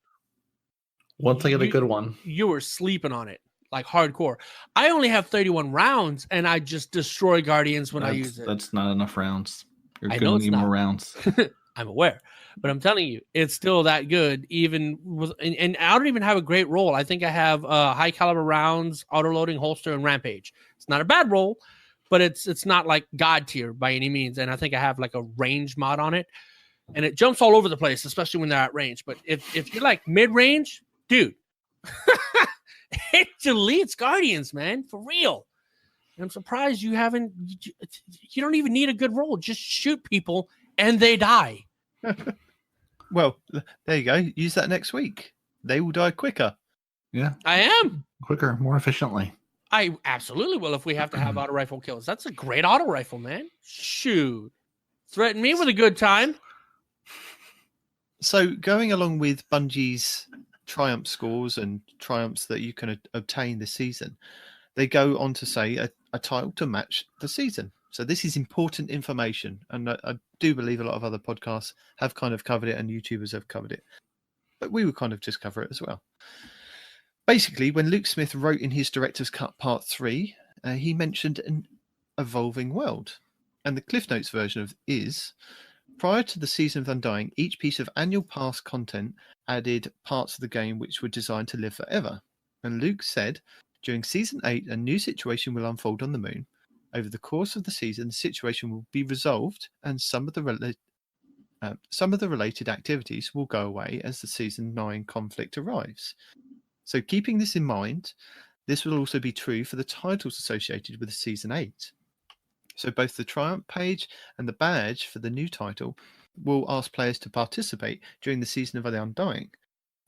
Once I get a good one. You were sleeping on it. Like hardcore. I only have 31 rounds and I just destroy Guardians when I use it. That's not enough rounds. You're going to need more rounds. I'm aware, but I'm telling you, it's still that good. Even with, and I don't even have a great roll. I think I have high caliber rounds, auto loading, holster, and rampage. It's not a bad roll, but it's not like God tier by any means. And I think I have like a range mod on it, and it jumps all over the place, especially when they're at range. But if you're like mid range, dude, it deletes Guardians, man, for real. And I'm surprised you haven't. You don't even need a good roll. Just shoot people and they die. Well, there you go. Use that next week. They will die quicker. Yeah, I am quicker, more efficiently. I absolutely will if we have to have auto rifle kills. That's a great auto rifle, man. Shoot, threaten me with a good time. So, going along with Bungie's triumph scores and triumphs that you can obtain this season, they go on to say a title to match the season. So this is important information, and I do believe a lot of other podcasts have kind of covered it, and YouTubers have covered it, but we will kind of just cover it as well. Basically, when Luke Smith wrote in his Director's Cut Part 3, he mentioned an evolving world, and the Cliff Notes version of is Prior to the season of Undying, each piece of annual pass content added parts of the game which were designed to live forever. And Luke said, during season 8, a new situation will unfold on the moon. Over the course of the season, the situation will be resolved, and some of the related activities will go away as the season 9 conflict arrives. So, keeping this in mind, this will also be true for the titles associated with season 8. So both the Triumph page and the badge for the new title will ask players to participate during the season of the Undying.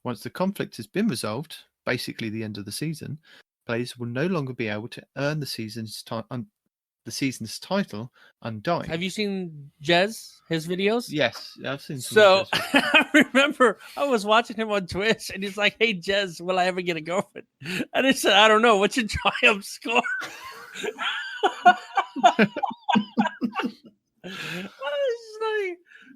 Once the conflict has been resolved, basically the end of the season, players will no longer be able to earn the season's title, Undying. Have you seen Jez, his videos? Yes, I've seen some. So I remember I was watching him on Twitch, and he's like, "Hey Jez, will I ever get a girlfriend?" And I said, "I don't know. What's your Triumph score?"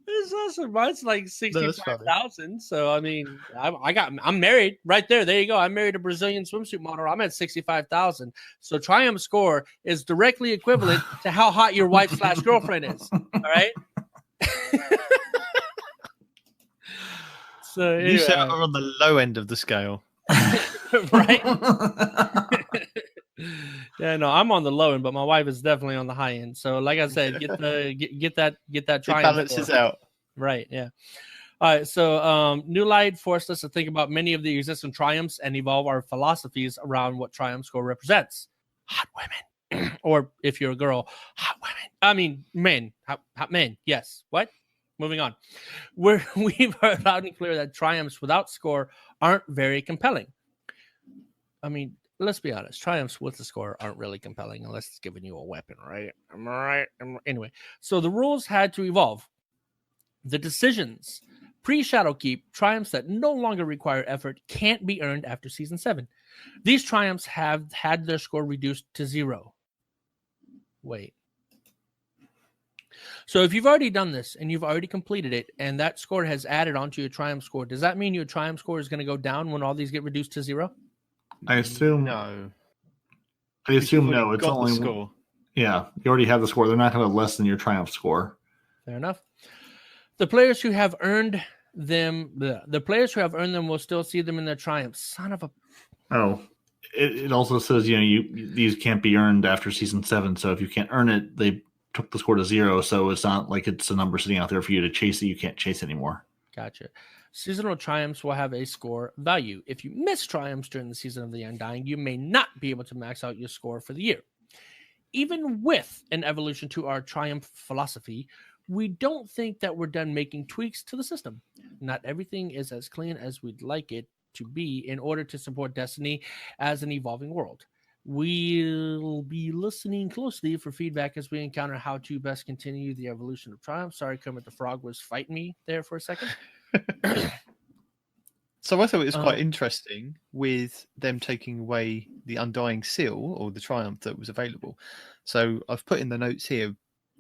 It's awesome. Mine's like 65,000. So I mean, I'm married right there. There you go. I married a Brazilian swimsuit model. I'm at 65,000. So Triumph score is directly equivalent to how hot your wife / girlfriend is. All right. So anyway, you set her on the low end of the scale, right? Yeah, no, I'm on the low end, but my wife is definitely on the high end. So, like I said, get that Triumph. It balances out. Right, yeah. All right, so New Light forced us to think about many of the existing Triumphs and evolve our philosophies around what Triumph score represents. Hot women. Or if you're a girl, hot women. I mean, men. Hot men, yes. What? Moving on. We've heard loud and clear that Triumphs without score aren't very compelling. I mean, let's be honest. Triumphs with the score aren't really compelling unless it's giving you a weapon, right? Am I right? Anyway, so the rules had to evolve. The decisions, pre-Shadowkeep, Triumphs that no longer require effort can't be earned after Season 7. These Triumphs have had their score reduced to 0. Wait. So if you've already done this and you've already completed it and that score has added onto your Triumph score, does that mean your Triumph score is going to go down when all these get reduced to 0? I assume no. It's only the score. Yeah, you already have the score. They're not going to lessen your Triumph score. Fair enough. The players who have earned them, will still see them in their Triumphs. Son of a. Oh, it also says these can't be earned after Season 7. So if you can't earn it, they took the score to 0. So it's not like it's a number sitting out there for you to chase it. You can't chase anymore. Gotcha. Seasonal Triumphs will have a score value. If you miss Triumphs during the season of the Undying, you may not be able to max out your score for the year. Even with an evolution to our Triumph philosophy, we don't think that we're done making tweaks to the system. Not everything is as clean as we'd like it to be in order to support Destiny as an evolving world. We'll be listening closely for feedback as we encounter how to best continue the evolution of Triumph. Sorry, Kermit the Frog was fighting me there for a second. So I thought it was quite interesting with them taking away the Undying seal or the Triumph that was available. So I've put in the notes here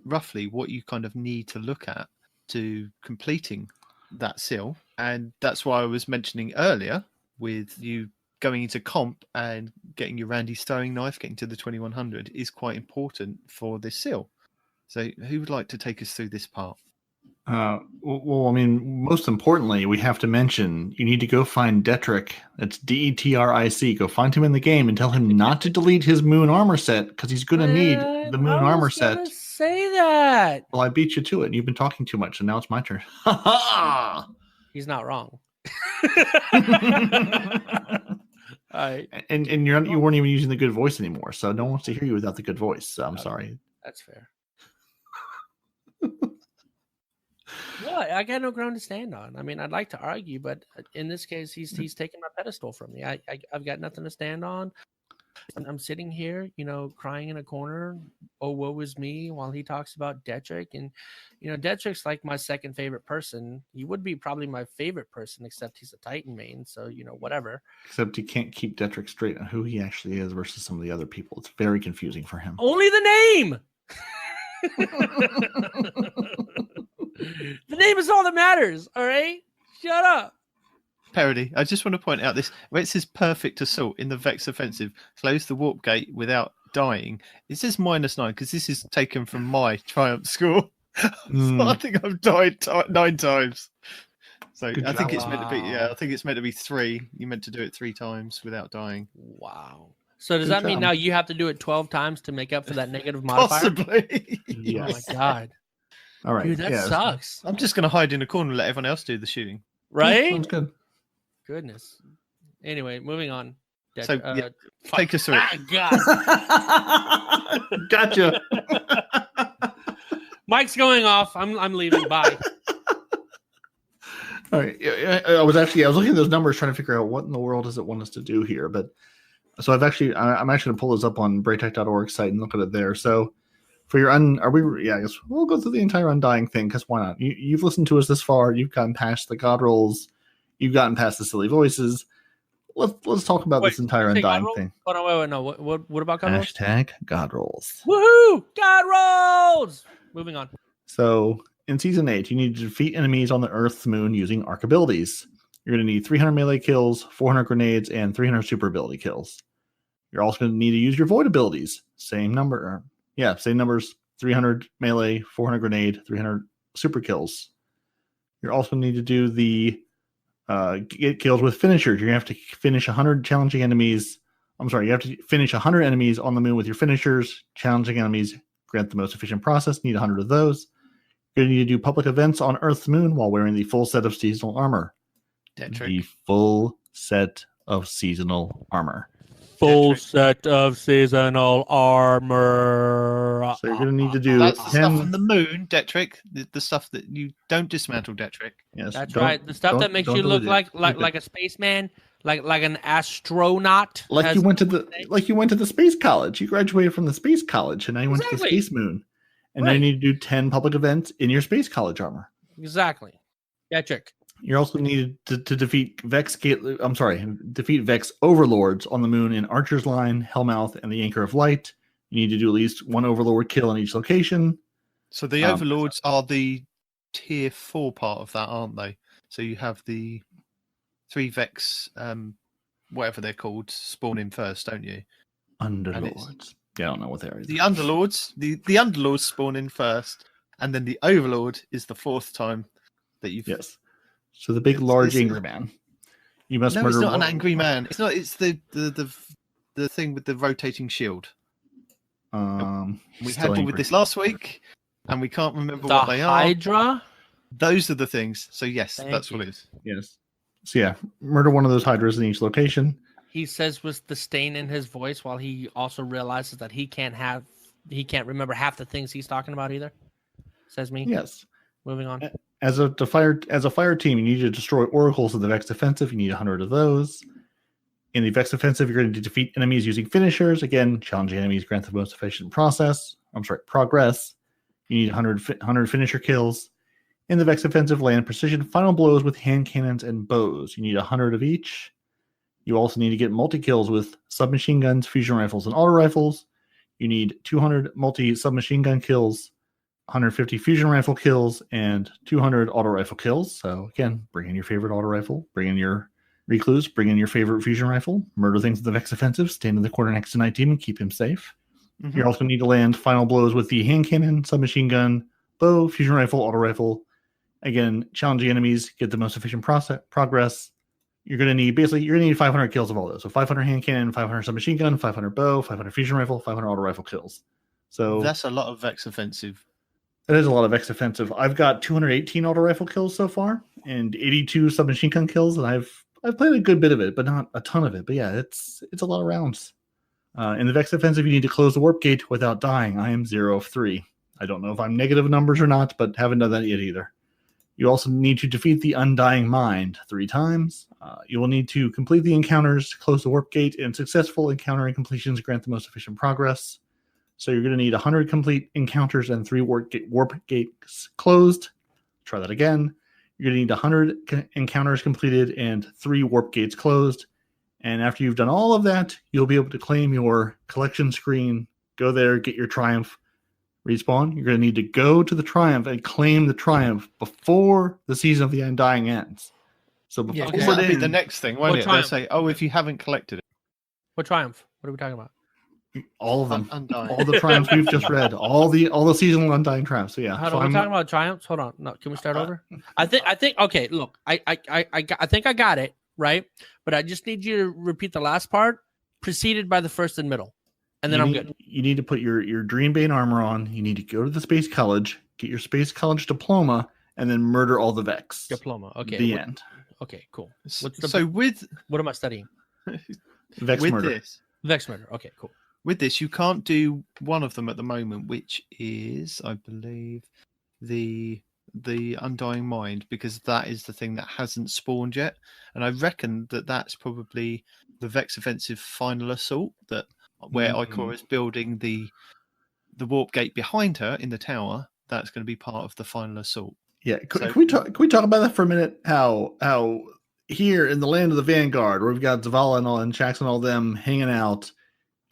roughly what you kind of need to look at to completing that seal. And that's why I was mentioning earlier with you going into comp and getting your Randy Stowing knife, getting to the 2100 is quite important for this seal. So who would like to take us through this part? Well, I mean, most importantly, we have to mention you need to go find Detrick. That's Detric. Go find him in the game and tell him not to delete his moon armor set because he's going to need the moon armor set. Say that. Well, I beat you to it. You've been talking too much, and now it's my turn. He's not wrong. All right. And you weren't even using the good voice anymore, so no one wants to hear you without the good voice. So I'm sorry. That's fair. Well, I got no ground to stand on. I mean, I'd like to argue, but in this case, he's taking my pedestal from me. I've got nothing to stand on. I'm sitting here, crying in a corner. Oh, woe is me, while he talks about Detrick. And, Detrick's like my second favorite person. He would be probably my favorite person, except he's a Titan main. So, whatever. Except he can't keep Detrick straight on who he actually is versus some of the other people. It's very confusing for him. Only the name. The name is all that matters. All right. Shut up. Peroty, I just want to point out this. Where it says perfect assault in the Vex offensive, close the warp gate without dying. It says -9 because this is taken from my Triumph score. I think I've died 9 times. So Good I think job. it's meant to be. Yeah, I think it's meant to be 3. You meant to do it 3 times without dying. Wow. So does Good that mean job. now you have to do it 12 times to make up for that negative modifier? Possibly. Oh Yes. my god. All right. Dude, that yes. sucks. I'm just going to hide in a corner and let everyone else do the shooting. Right? Sounds good. Goodness. Anyway, moving on. So, yeah, take us through it. God. Gotcha. Mike's going off. I'm leaving. Bye. All right. I was looking at those numbers trying to figure out what in the world does it want us to do here. But so I'm actually going to pull this up on braytech.org site and look at it there. So for your I guess we'll go through the entire Undying thing because why not? You've listened to us this far. You've gotten past the Godrolls. You've gotten past the silly voices. Let's talk about this entire Undying thing. Hold on, wait, no. What about God rolls? Hashtag Godrolls. Woohoo! God rolls! Moving on. So in Season 8, you need to defeat enemies on the Earth's moon using arc abilities. You're going to need 300 melee kills, 400 grenades, and 300 super ability kills. You're also going to need to use your void abilities. Same numbers. 300 melee, 400 grenade, 300 super kills. You're also going to need to do the get kills with finishers. You're going to have to finish 100 challenging enemies. I'm sorry, you have to finish 100 enemies on the moon with your finishers. Challenging enemies grant the most efficient process. Need 100 of those. You're going to need to do public events on Earth's moon while wearing the full set of seasonal armor. The full set of seasonal armor. Full set of seasonal armor. So you're going to need to do That's the 10... stuff on the moon, Detrick. The stuff that you don't dismantle, Detrick. Yes, That's right. The stuff that makes you look like a spaceman, like an astronaut. Like you went to the space college. You graduated from the space college, and now you went to the space moon. And now you need to do 10 public events in your space college armor. Exactly. Detrick. You're also needed to defeat Vex overlords on the moon in Archer's Line, Hellmouth, and the Anchor of Light. You need to do at least 1 overlord kill in each location. So the overlords are the tier 4 part of that, aren't they? So you have the 3 Vex, whatever they're called, spawn in first, don't you? Underlords. Yeah, I don't know what they are. The Underlords, the Underlords spawn in first, and then the Overlord is the 4th time that you've. Yes. So the big, large angry man. You must murder. It's not an angry man. It's not. It's the thing with the rotating shield. We handled with this last week, and we can't remember what they are. Hydra. Those are the things. So yes, that's what it is. Yes. So yeah, murder one of those hydras in each location. He says with the stain in his voice, while he also realizes that he can't remember half the things he's talking about either. Says me. Yes. Moving on. As a fire team, you need to destroy oracles of the Vex offensive. You need 100 of those. In the Vex offensive, you're going to defeat enemies using finishers. Again, challenging enemies grant the most efficient progress. You need 100 finisher kills. In the Vex offensive, land precision final blows with hand cannons and bows. You need 100 of each. You also need to get multi-kills with submachine guns, fusion rifles, and auto rifles. You need 200 multi-submachine gun kills, 150 fusion rifle kills, and 200 auto rifle kills. So again, bring in your favorite auto rifle, bring in your recluse, bring in your favorite fusion rifle, murder things in the Vex offensive, stand in the corner next to Night Demon, keep him safe. Mm-hmm. You also need to land final blows with the hand cannon, submachine gun, bow, fusion rifle, auto rifle. Again, challenging enemies, get the most efficient progress. You're going to need 500 kills of all those. So 500 hand cannon, 500 submachine gun, 500 bow, 500 fusion rifle, 500 auto rifle kills. So that's a lot of Vex offensive. That is a lot of Vex offensive. I've got 218 auto rifle kills so far and 82 submachine gun kills, and I've played a good bit of it, but not a ton of it. But yeah, it's a lot of rounds. In the Vex offensive, you need to close the warp gate without dying. I am 0 of 3. I don't know if I'm negative numbers or not, but haven't done that yet either. You also need to defeat the Undying Mind 3 times. You will need to complete the encounters, close the warp gate, and successful encounter and completions grant the most efficient progress. So you're going to need 100 complete encounters and 3 warp gates closed. Try that again. You're going to need 100 encounters completed and 3 warp gates closed. And after you've done all of that, you'll be able to claim your collection screen, go there, get your triumph, respawn. You're going to need to go to the triumph and claim the triumph before the season of the Undying ends. So before that'll be the next thing, won't it? Triumph? They'll say, if you haven't collected it. What triumph? What are we talking about? All of them. Undying. All the triumphs we've just read. All the seasonal Undying triumphs. So yeah. Hold so on, we're I'm- talking about triumphs. Hold on, no, can we start over? I think. Okay, look, I think I got it right, but I just need you to repeat the last part, preceded by the first and middle, and then I'm good. You need to put your Dreambane armor on. You need to go to the Space College, get your Space College diploma, and then murder all the Vex. Diploma. Okay. The end. Okay. Cool. So What am I studying? Vex with murder. this, Vex murder. Okay. Cool. with this, you can't do one of them at the moment, which is, I believe, the Undying Mind, because that is the thing that hasn't spawned yet, and I reckon that that's probably the Vex Offensive Final Assault, that where Ikora is building the warp gate behind her in the tower. That's going to be part of the Final Assault. Yeah. So- Can we talk about that for a minute? How here in the land of the Vanguard, where we've got Zavala and Shax and all them hanging out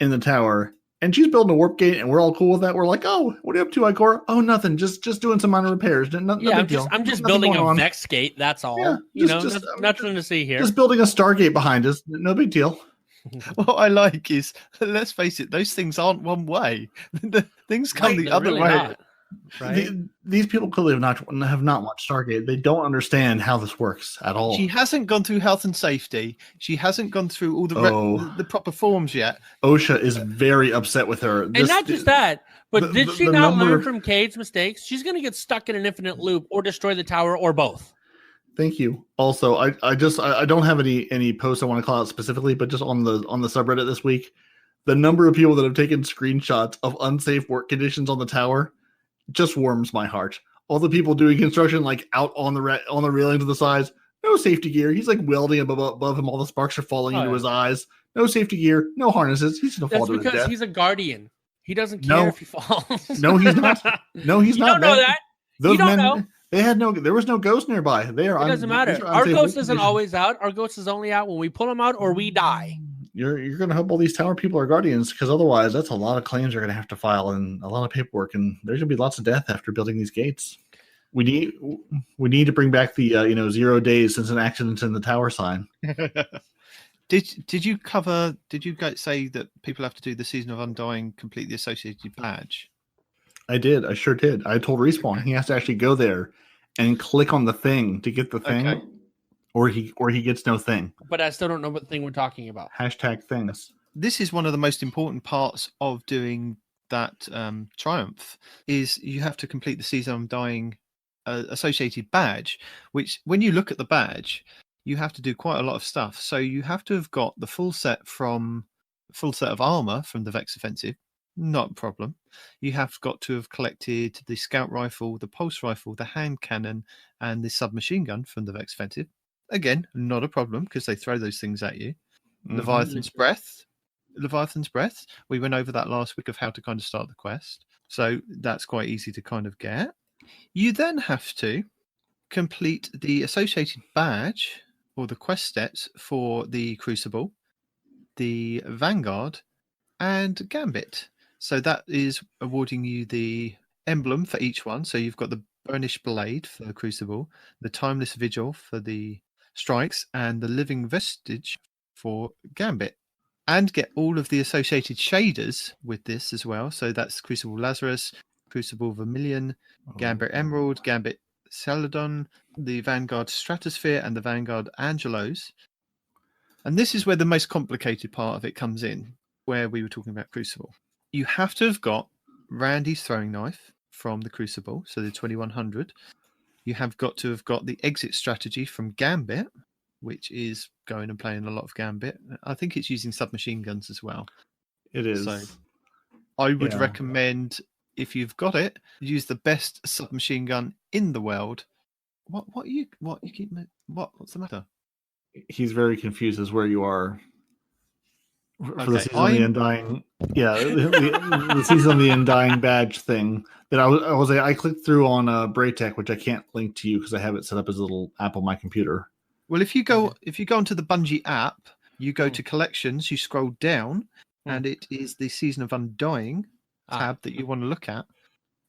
in the tower, and she's building a warp gate, and we're all cool with that. We're like, oh, what are you up to, Ikora? Oh, nothing. Just doing some minor repairs. No big deal. I'm just Nothing building going a on. Vex gate. That's all. Yeah, Nothing to see here. Just building a Stargate behind us. No big deal. What I like is, let's face it, those things aren't one way. The things come Right, the they're other really way. not, right? These people clearly have not watched Stargate. They don't understand how this works at all. She hasn't gone through health and safety. She hasn't gone through all the proper forms yet. OSHA is very upset with her. And not just that, but did she the not number- learn from Cade's mistakes? She's going to get stuck in an infinite loop or destroy the tower or both. Thank you. Also, I don't have any posts I want to call out specifically, but just on the subreddit this week, the number of people that have taken screenshots of unsafe work conditions on the tower just warms my heart. All the people doing construction like out on the railing to the sides, no safety gear. He's like welding above him. All the sparks are falling into his eyes. No safety gear, no harnesses. He's gonna fall That's to his because death. he's a guardian. He doesn't care if he falls. No, he's not. No, he's You not. don't know that. Those You don't men, know. there was no ghost nearby. It doesn't matter. Our ghost isn't always out. Our ghost is only out when we pull him out or we die. You're gonna hope all these tower people are guardians, because otherwise that's a lot of claims you're gonna have to file and a lot of paperwork, and there's gonna be lots of death after building these gates. We need to bring back the 0 days since an accident in the tower sign. Did you guys say that people have to do the Season of Undying, complete the associated badge? I did. I sure did. I told Respawn he has to actually go there and click on the thing to get the thing, Okay. or he gets no thing. But I still don't know what thing we're talking about. Hashtag things. This is one of the most important parts of doing that triumph, is you have to complete the Season of Undying associated badge, which when you look at the badge, you have to do quite a lot of stuff. So you have to have got the full set of armor from the Vex Offensive. Not a problem. You have got to have collected the scout rifle, the pulse rifle, the hand cannon, and the submachine gun from the Vex Offensive. Again, not a problem, because they throw those things at you. Leviathan's Breath. We went over that last week of how to kind of start the quest. So that's quite easy to kind of get. You then have to complete the associated badge or the quest steps for the Crucible, the Vanguard, and Gambit. So that is awarding you the emblem for each one. So you've got the Burnished Blade for the Crucible, the Timeless Vigil for the Strikes, and the Living Vestige for Gambit. And get all of the associated shaders with this as well. So that's Crucible Lazarus, Crucible Vermilion, Gambit Emerald, Gambit Celadon, the Vanguard Stratosphere, and the Vanguard Angelos. And this is where the most complicated part of it comes in, where we were talking about Crucible. You have to have got Randy's throwing knife from the Crucible, so the 2100. You have got to have got the exit strategy from Gambit, which is going and playing a lot of Gambit. I think it's using submachine guns as well. It is. So I would Yeah. recommend, if you've got it, use the best submachine gun in the world. What's the matter? He's very confused as where you are for the Okay, Season of the Undying. Yeah, the Season of the Undying badge thing that I clicked through on Braytech, which I can't link to you because I have it set up as a little app on my computer. Well, if you go into the Bungie app, you go to collections, you scroll down, and it is the Season of Undying tab that you want to look at.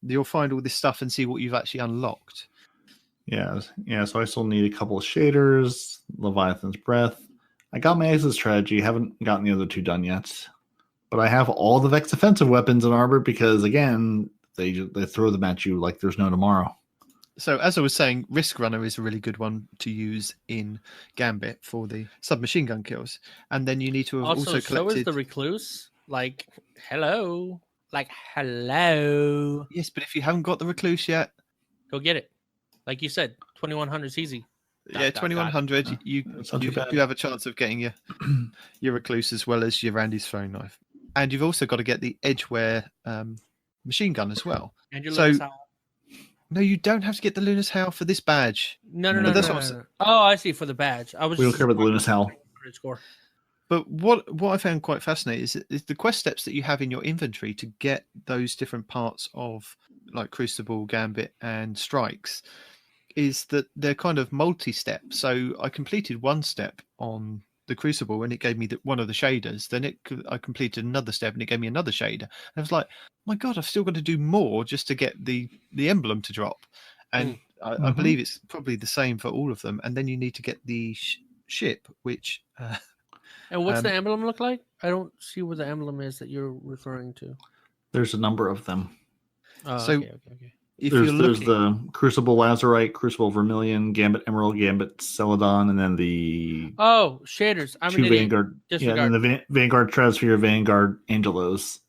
You'll find all this stuff and see what you've actually unlocked. Yeah. So I still need a couple of shaders, Leviathan's Breath. I got my exit strategy. Haven't gotten the other two done yet, But I have all the Vex offensive weapons in armor because, again, they throw them at you like there's no tomorrow. So, as I was saying, Risk Runner is a really good one to use in Gambit for the submachine gun kills. And then you need to have also So collected... is the Recluse. Like, hello. Like, hello. Yes, but if you haven't got the Recluse yet... Go get it. Like you said, 2100's easy. Yeah, 2100, you do have a chance of getting your Recluse as well as your Randy's throwing knife. And you've also got to get the Edgeware machine gun as well. And your Lunas Howl. No, you don't have to get the Lunas Howl for this badge. No. Oh, I see, for the badge. We don't care about the Lunas Howl. But what I found quite fascinating is the quest steps that you have in your inventory to get those different parts of like Crucible, Gambit, and Strikes is that they're kind of multi-step. So I completed one step on the Crucible and it gave me one of the shaders. Then I completed another step and it gave me another shader. And I was like, my God, I've still got to do more just to get the emblem to drop. And I believe it's probably the same for all of them. And then you need to get the ship, which... and what's the emblem look like? I don't see what the emblem is that you're referring to. There's a number of them. Okay. There's the Crucible Lazarite, Crucible Vermilion, Gambit Emerald, Gambit Celadon, and then the shaders. I'm two an Vanguard. Disregard. Yeah, and the Vanguard Stratosphere, Vanguard Angelos,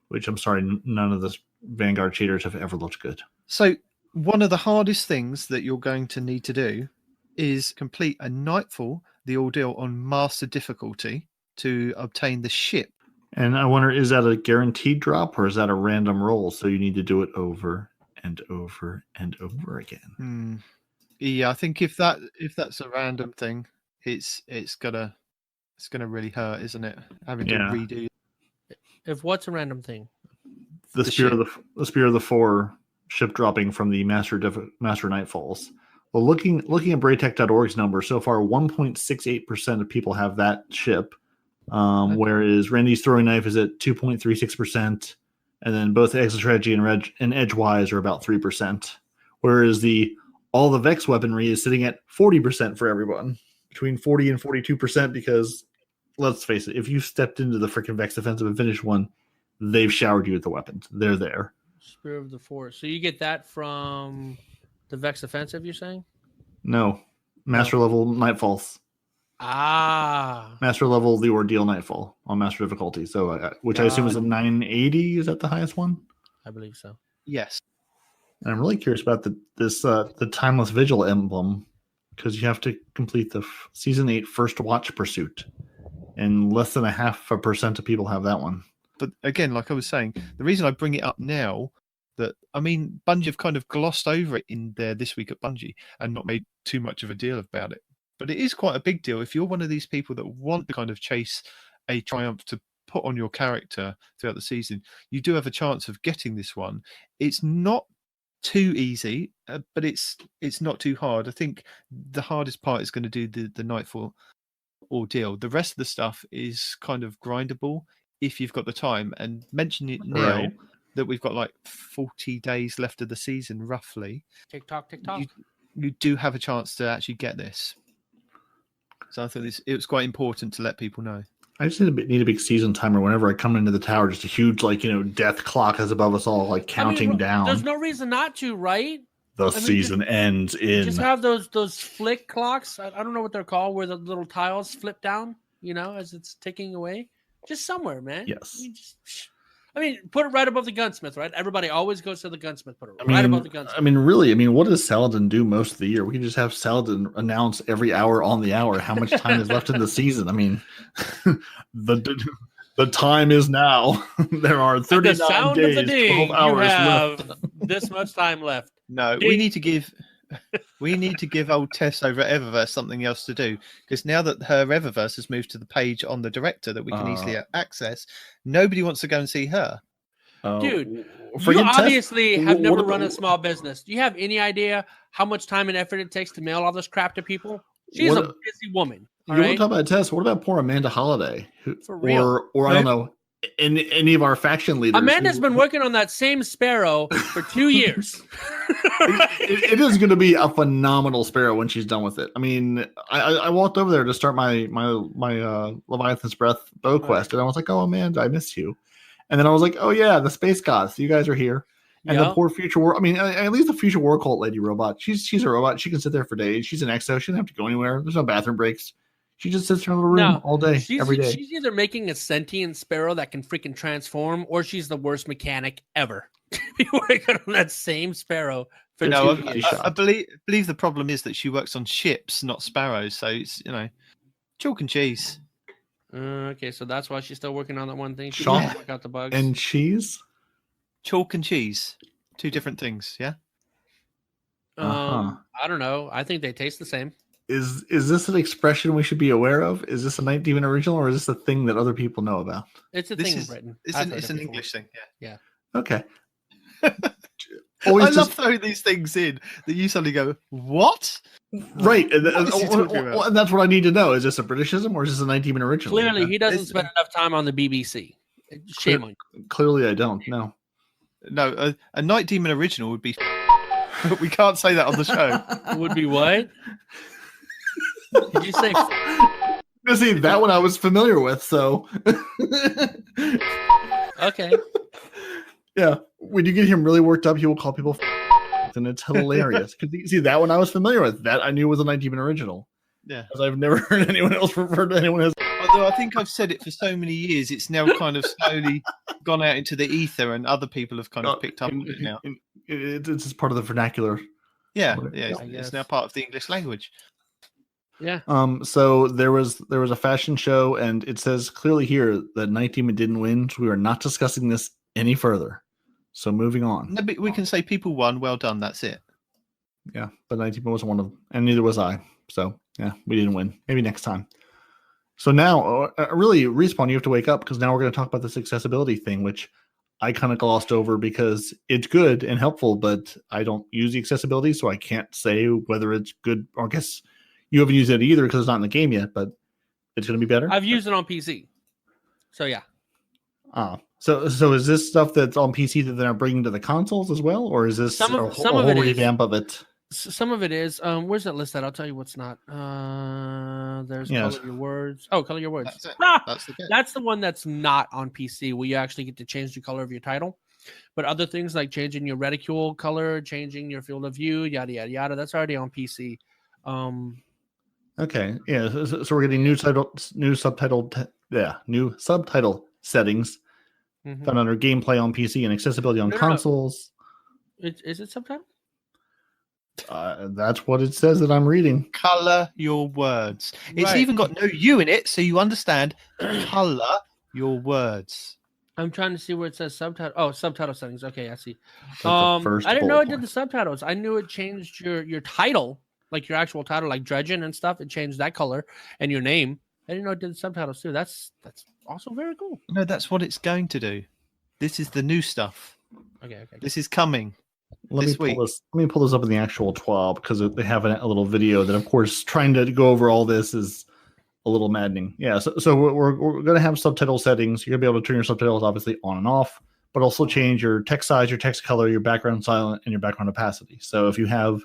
which I'm sorry, none of the Vanguard shaders have ever looked good. So one of the hardest things that you're going to need to do is complete a Nightfall, the ordeal on Master difficulty to obtain the ship. And I wonder, is that a guaranteed drop or is that a random roll? So you need to do it over and over and over again. Yeah, I think if that's a random thing, it's gonna really hurt, isn't it? Having to redo. If what's a random thing? The Spear of the Four ship dropping from the Master Nightfalls. Well, looking at Braytech.org's number so far, 1.68% of people have that ship. Whereas Randy's throwing knife is at 2.36%, and then both Exit Strategy and Edgewise are about 3%. Whereas all the Vex weaponry is sitting at 40% for everyone, between 40 and 42%. Because let's face it, if you stepped into the freaking Vex offensive and finished one, they've showered you with the weapons. They're there. Spear of the Four. So you get that from the Vex offensive, you're saying? No, Master level Nightfalls. Master level, the Ordeal Nightfall on Master difficulty. So, which I assume is a 980. Is that the highest one? I believe so. Yes. And I'm really curious about the Timeless Vigil emblem, because you have to complete the Season 8 First Watch Pursuit, and less than 0.5% of people have that one. But again, like I was saying, the reason I bring it up now, Bungie have kind of glossed over it in there this week at Bungie and not made too much of a deal about it. But it is quite a big deal if you're one of these people that want to kind of chase a triumph to put on your character throughout the season. You do have a chance of getting this one. It's not too easy, but it's not too hard. I think the hardest part is going to do the Nightfall ordeal. The rest of the stuff is kind of grindable if you've got the time. And mention it now that we've got like 40 days left of the season, roughly. TikTok. You do have a chance to actually get this. So I thought it was quite important to let people know. I just need a big season timer whenever I come into the tower. Just a huge, death clock is above us all, counting down. There's no reason not to, right? The season ends in. Just have those flick clocks. I don't know what they're called, where the little tiles flip down, as it's ticking away. Just somewhere, man. Yes. Put it right above the gunsmith, right? Everybody always goes to the gunsmith. Put it right above the gunsmith. Really, what does Saladin do most of the year? We can just have Saladin announce every hour on the hour how much time is left in the season. The time is now. There are 39 days, 12 hours left. This much time left. No, we need to give old Tess over at Eververse something else to do, because now that her Eververse has moved to the page on the director that we can easily access, nobody wants to go and see her. Dude, you obviously have never run a small business. Do you have any idea how much time and effort it takes to mail all this crap to people? She's a busy woman. You want to talk about Tess? What about poor Amanda Holiday? For real. Or I don't know, any of our faction leaders. Amanda's been working on that same sparrow for 2 years. It is going to be a phenomenal sparrow when she's done with it. I mean, I walked over there to start my Leviathan's Breath bow quest, and I was like, "Oh, Amanda, I missed you." And then I was like, "Oh yeah, the space gods, you guys are here." And the poor future war. I mean, at least the future war cult lady robot. She's a robot. She can sit there for days. She's an exo. She doesn't have to go anywhere. There's no bathroom breaks. She just sits in her little room all day, every day. She's either making a sentient sparrow that can freaking transform, or she's the worst mechanic ever. Be working on that same sparrow. For I believe the problem is that she works on ships, not sparrows. So it's chalk and cheese. Okay, so that's why she's still working on that one thing. She Chalk can't work out the bugs. and cheese. Chalk and cheese, 2 different things. Yeah. I don't know. I think they taste the same. Is this an expression we should be aware of? Is this a Night Demon original, or is this a thing that other people know about? It's a thing in Britain. It's an English thing. Yeah. Okay. I love throwing these things in that you suddenly go, what? Right. And that's what I need to know. Is this a Britishism or is this a Night Demon original? Clearly, he doesn't spend enough time on the BBC. Shame on you. Clearly, I don't. No. No, a Night Demon original would be. We can't say that on the show. Would be what? Did you say? See, that one I was familiar with. So. Okay. Yeah, when you get him really worked up, he will call people and it's hilarious. Because see, that one I was familiar with. That I knew was a Night Demon original. Yeah, because I've never heard anyone else refer to anyone as. Although I think I've said it for so many years, it's now kind of slowly gone out into the ether, and other people have kind of picked up on it now. It's just part of the vernacular. Yeah, it's now part of the English language. Yeah. So there was a fashion show, and it says clearly here that Night Demon didn't win. So we are not discussing this any further. So moving on. No, but we can say people won. Well done. That's it. Yeah, but Night Demon wasn't one of them, and neither was I. So yeah, we didn't win. Maybe next time. So now, really, Respawn, you have to wake up because now we're going to talk about this accessibility thing, which I kind of glossed over because it's good and helpful, but I don't use the accessibility, so I can't say whether it's good. Or I guess you haven't used it either because it's not in the game yet, but it's going to be better. I've used it on PC, so yeah. So is this stuff that's on PC that they're bringing to the consoles as well, or is this some a of whole it revamp of it? Some of it is. Where's that list at? I'll tell you what's not. There's Color Your Words. Oh, Color Your Words. That's it. That's the one that's not on PC, where you actually get to change the color of your title. But other things like changing your reticule color, changing your field of view, yada yada yada, that's already on PC. Okay, yeah. So we're getting new subtitle settings found under gameplay on PC and accessibility on consoles. Is it subtitle? That's what it says that I'm reading. Color your words. It's even got no U in it, so you understand. Color your words. I'm trying to see where it says subtitle. Oh, subtitle settings. Okay, I see. I didn't know it did the subtitles. I knew it changed your title, like your actual title, like Dredgen and stuff. It changed that color and your name. I didn't know it did the subtitles too. That's also very cool. No, that's what it's going to do. This is the new stuff. Okay. This is coming. Let me pull this up in the actual TWAB because they have a little video that, of course, trying to go over all this is a little maddening. Yeah, so we're going to have subtitle settings. You're going to be able to turn your subtitles obviously on and off, but also change your text size, your text color, your background style, and your background opacity. So if you have,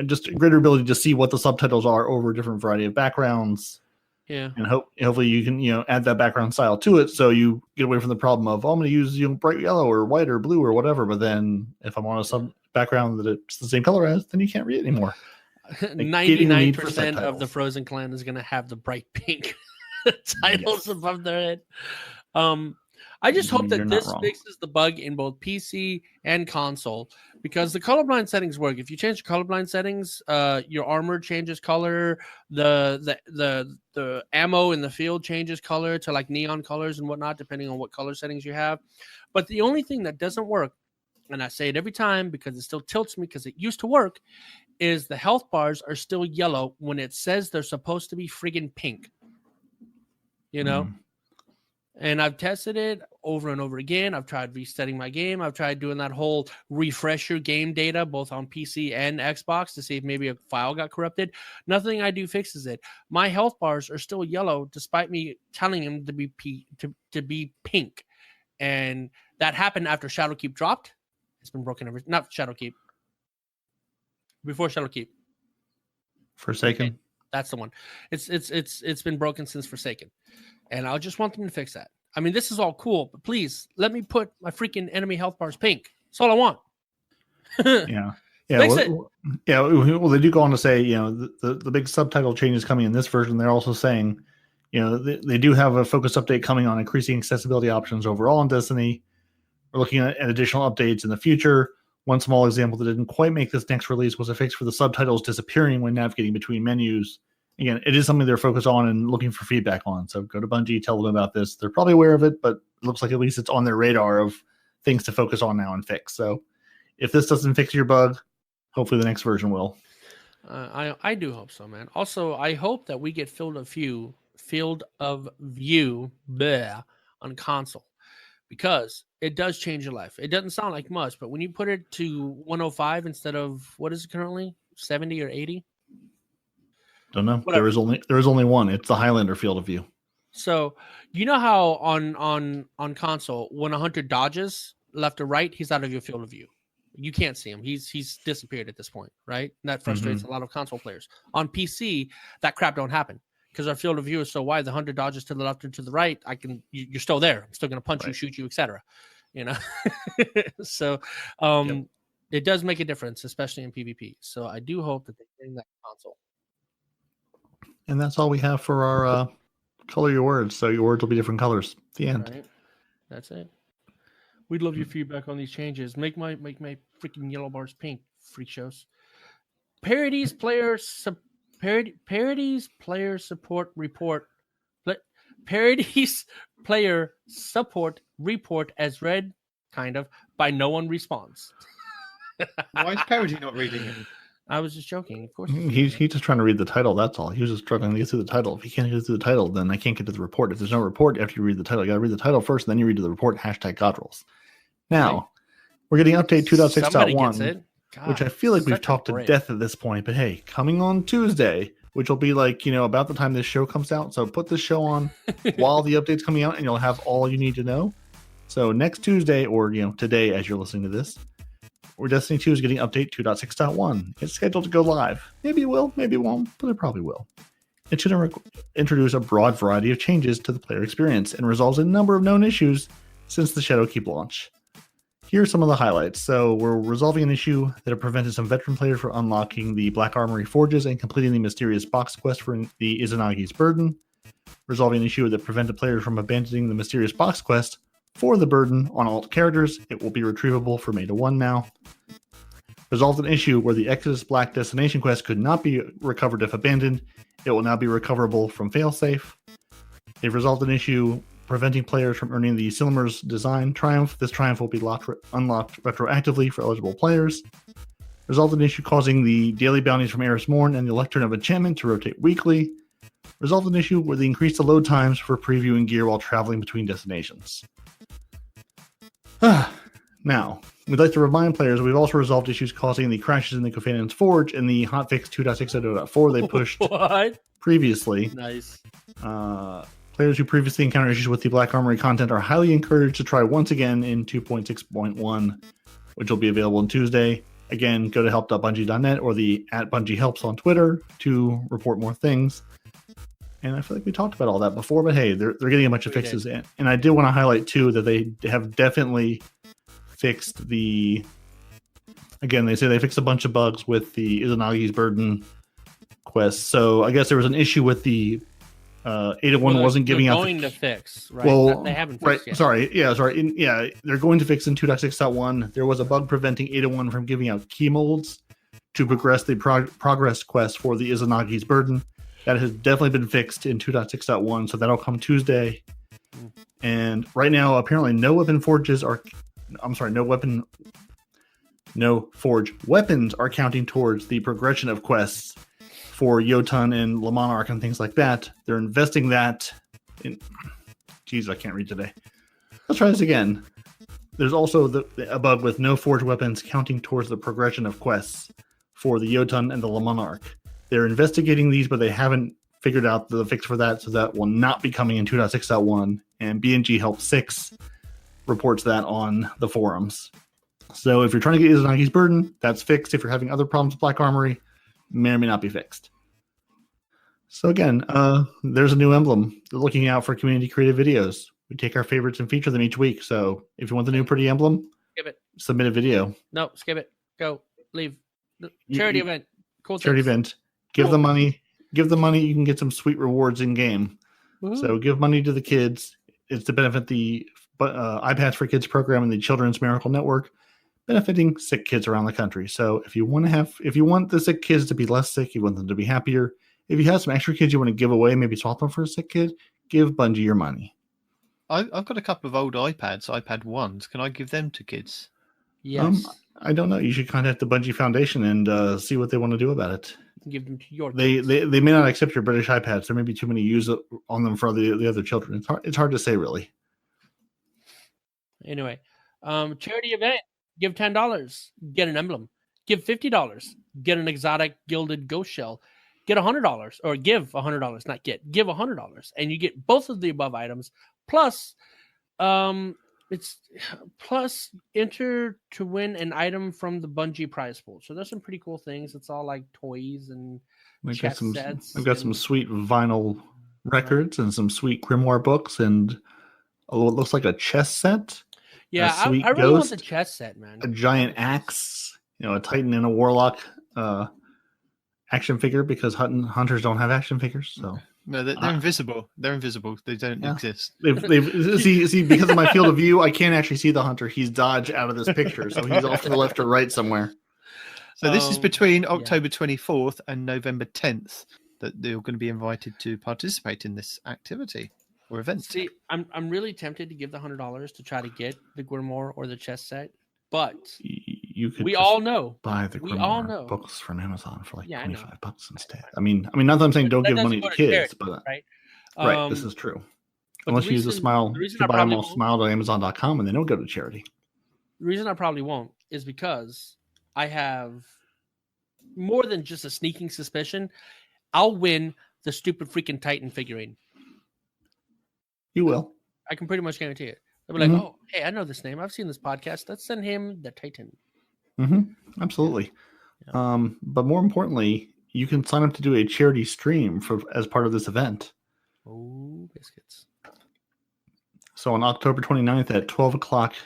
just a greater ability to see what the subtitles are over a different variety of backgrounds. Yeah, and hopefully you can add that background style to it, so you get away from the problem of I'm going to use bright yellow or white or blue or whatever. But then if I'm on a sub background that it's the same color as, then you can't read it anymore. 99% of the Frozen clan is going to have the bright pink titles above their head. I just hope that this fixes the bug in both PC and console, because the colorblind settings work. If you change the colorblind settings, your armor changes color, the ammo in the field changes color to like neon colors and whatnot, depending on what color settings you have. But the only thing that doesn't work, and I say it every time because it still tilts me because it used to work, is the health bars are still yellow when it says they're supposed to be friggin' pink. And I've tested it over and over again. I've tried resetting my game. I've tried doing that whole refresh your game data, both on PC and Xbox, to see if maybe a file got corrupted. Nothing I do fixes it. My health bars are still yellow, despite me telling them to be pink. And that happened after Shadowkeep dropped. It's been broken ever. Not Shadowkeep. Before Shadowkeep. Forsaken. Okay, that's the one. It's been broken since Forsaken. And I just want them to fix that. I mean, this is all cool, but please let me put my freaking enemy health bars pink. That's all I want. Yeah. Fix it. Yeah. Well, they do go on to say, the big subtitle changes coming in this version. They're also saying, they do have a focus update coming on increasing accessibility options overall in Destiny. We're looking at additional updates in the future. One small example that didn't quite make this next release was a fix for the subtitles disappearing when navigating between menus. Again, it is something they're focused on and looking for feedback on. So go to Bungie, tell them about this. They're probably aware of it, but it looks like at least it's on their radar of things to focus on now and fix. So if this doesn't fix your bug, hopefully the next version will. I do hope so, man. Also, I hope that we get field of view on console, because it does change your life. It doesn't sound like much, but when you put it to 105 instead of, what is it currently, 70 or 80? Don't know. Whatever. There is only one. It's the Highlander field of view. So you know how on console, when a hunter dodges left or right, he's out of your field of view. You can't see him. He's disappeared at this point, right? And that frustrates a lot of console players. On PC, that crap don't happen because our field of view is so wide. The hunter dodges to the left or to the right. You're still there. I'm still going to punch you, shoot you, etc. So it does make a difference, especially in PvP. So I do hope that they bring that console. And that's all we have for our color your words. So your words will be different colors. The end. Right. That's it. We'd love your feedback on these changes. Make my freaking yellow bars pink. Freak shows. Paroty's player support as read, kind of, by no one responds. Why is Peroty not reading it? I was just joking. Of course. He's just trying to read the title. That's all. He was just struggling to get through the title. If he can't get through the title, then I can't get to the report. If there's no report after you read the title, you got to read the title first, and then you read the report. #Godrolls. Now, we're getting update 2.6.1, which I feel like we've talked to death at this point. But hey, coming on Tuesday, which will be like, about the time this show comes out. So put this show on while the update's coming out, and you'll have all you need to know. So next Tuesday, or today as you're listening to this, Destiny 2 is getting update 2.6.1. It's scheduled to go live. Maybe it will, maybe it won't, but it probably will. It should introduce a broad variety of changes to the player experience and resolves a number of known issues since the Shadowkeep launch. Here are some of the highlights. So we're resolving an issue that had prevented some veteran players from unlocking the Black Armory Forges and completing the mysterious box quest for the Izanagi's Burden. Resolving an issue that prevented players from abandoning the mysterious box quest for the burden on alt characters. It will be retrievable from 8.1 now. Resolved an issue where the Exodus Black Destination quest could not be recovered if abandoned. It will now be recoverable from failsafe. They've resolved an issue preventing players from earning the Silmar's Design Triumph. This triumph will be unlocked retroactively for eligible players. Resolved an issue causing the daily bounties from Eris Morn and the Lectern of Enchantment to rotate weekly. Resolved an issue where they increased the load times for previewing gear while traveling between destinations. Now, we'd like to remind players we've also resolved issues causing the crashes in the Kofanen's Forge in the hotfix 2.6.0.4 they pushed previously. Nice. Players who previously encountered issues with the Black Armory content are highly encouraged to try once again in 2.6.1, which will be available on Tuesday. Again, go to help.bungie.net or the @BungieHelps on Twitter to report more things. And I feel like we talked about all that before, but hey, they're getting a bunch of fixes in. And I did want to highlight, too, that they have definitely fixed the... Again, they say they fixed a bunch of bugs with the Izanagi's Burden quest. So I guess there was an issue with the 8.1 wasn't giving out... They're going to fix, right? Well, they haven't fixed yet. Sorry. They're going to fix in 2.6.1. There was a bug preventing 8.1 from giving out key molds to progress the progress quest for the Izanagi's Burden. That has definitely been fixed in 2.6.1, so that'll come Tuesday. And right now, apparently, no forge weapons are counting towards the progression of quests for Jotun and Le Monarch and things like that. They're investing that Jeez, I can't read today. Let's try this again. There's also a bug with no forged weapons counting towards the progression of quests for the Jotun and the Le Monarch. They're investigating these, but they haven't figured out the fix for that, so that will not be coming in 2.6.1. And BNG Help 6 reports that on the forums. So if you're trying to get Izunagi's Burden, that's fixed. If you're having other problems with Black Armory, may or may not be fixed. So again, there's a new emblem. They're looking out for community-created videos. We take our favorites and feature them each week. So if you want the new pretty emblem, Skip it. Submit a video. No, skip it. Go. Leave. Charity event. Cool. Charity event. Give the money. Give the money. You can get some sweet rewards in game. Woo-hoo. So give money to the kids. It's to benefit the iPads for Kids program and the Children's Miracle Network, benefiting sick kids around the country. So if you want the sick kids to be less sick, you want them to be happier. If you have some extra kids you want to give away, maybe swap them for a sick kid, give Bungie your money. I've got a couple of old iPads, iPad 1s. Can I give them to kids? Yes. I don't know. You should contact the Bungie Foundation and see what they want to do about it. Give them to your They may not accept your British iPads. There may be too many use on them for the other children. It's hard to say, really. Anyway, charity event. Give $10. Get an emblem. Give $50. Get an exotic gilded ghost shell. Get $100 or give $100. Not get. Give $100, and you get both of the above items. Plus, enter to win an item from the Bungie prize pool. So there's some pretty cool things. It's all like toys and chat sets. I've got some sweet vinyl records and some sweet grimoire books and what looks like a chess set. Yeah, I really want the chess set, man. A giant axe, a Titan and a Warlock action figure, because hunters don't have action figures. So no, they're invisible. They're invisible. They don't exist. They've see because of my field of view, I can't actually see the hunter. He's dodged out of this picture, so he's off to the left or right somewhere. So this is between October 24th and November 10th that they're going to be invited to participate in this activity or event. See, I'm really tempted to give the $100 to try to get the grimoire or the chess set, but you could. We all know buy the grimoire books from Amazon for like $25 instead. I mean, not that I'm saying don't give money to kids, but right. Right, this is true. Unless you use a smile, you buy them all smile.amazon.com and they don't go to charity. The reason I probably won't is because I have more than just a sneaking suspicion. I'll win the stupid freaking Titan figurine. You will. I can pretty much guarantee it. They'll be like, oh, hey, I know this name. I've seen this podcast. Let's send him the Titan. Absolutely. Yeah. But more importantly, you can sign up to do a charity stream as part of this event. Oh, biscuits. So on October 29th at 12 o'clock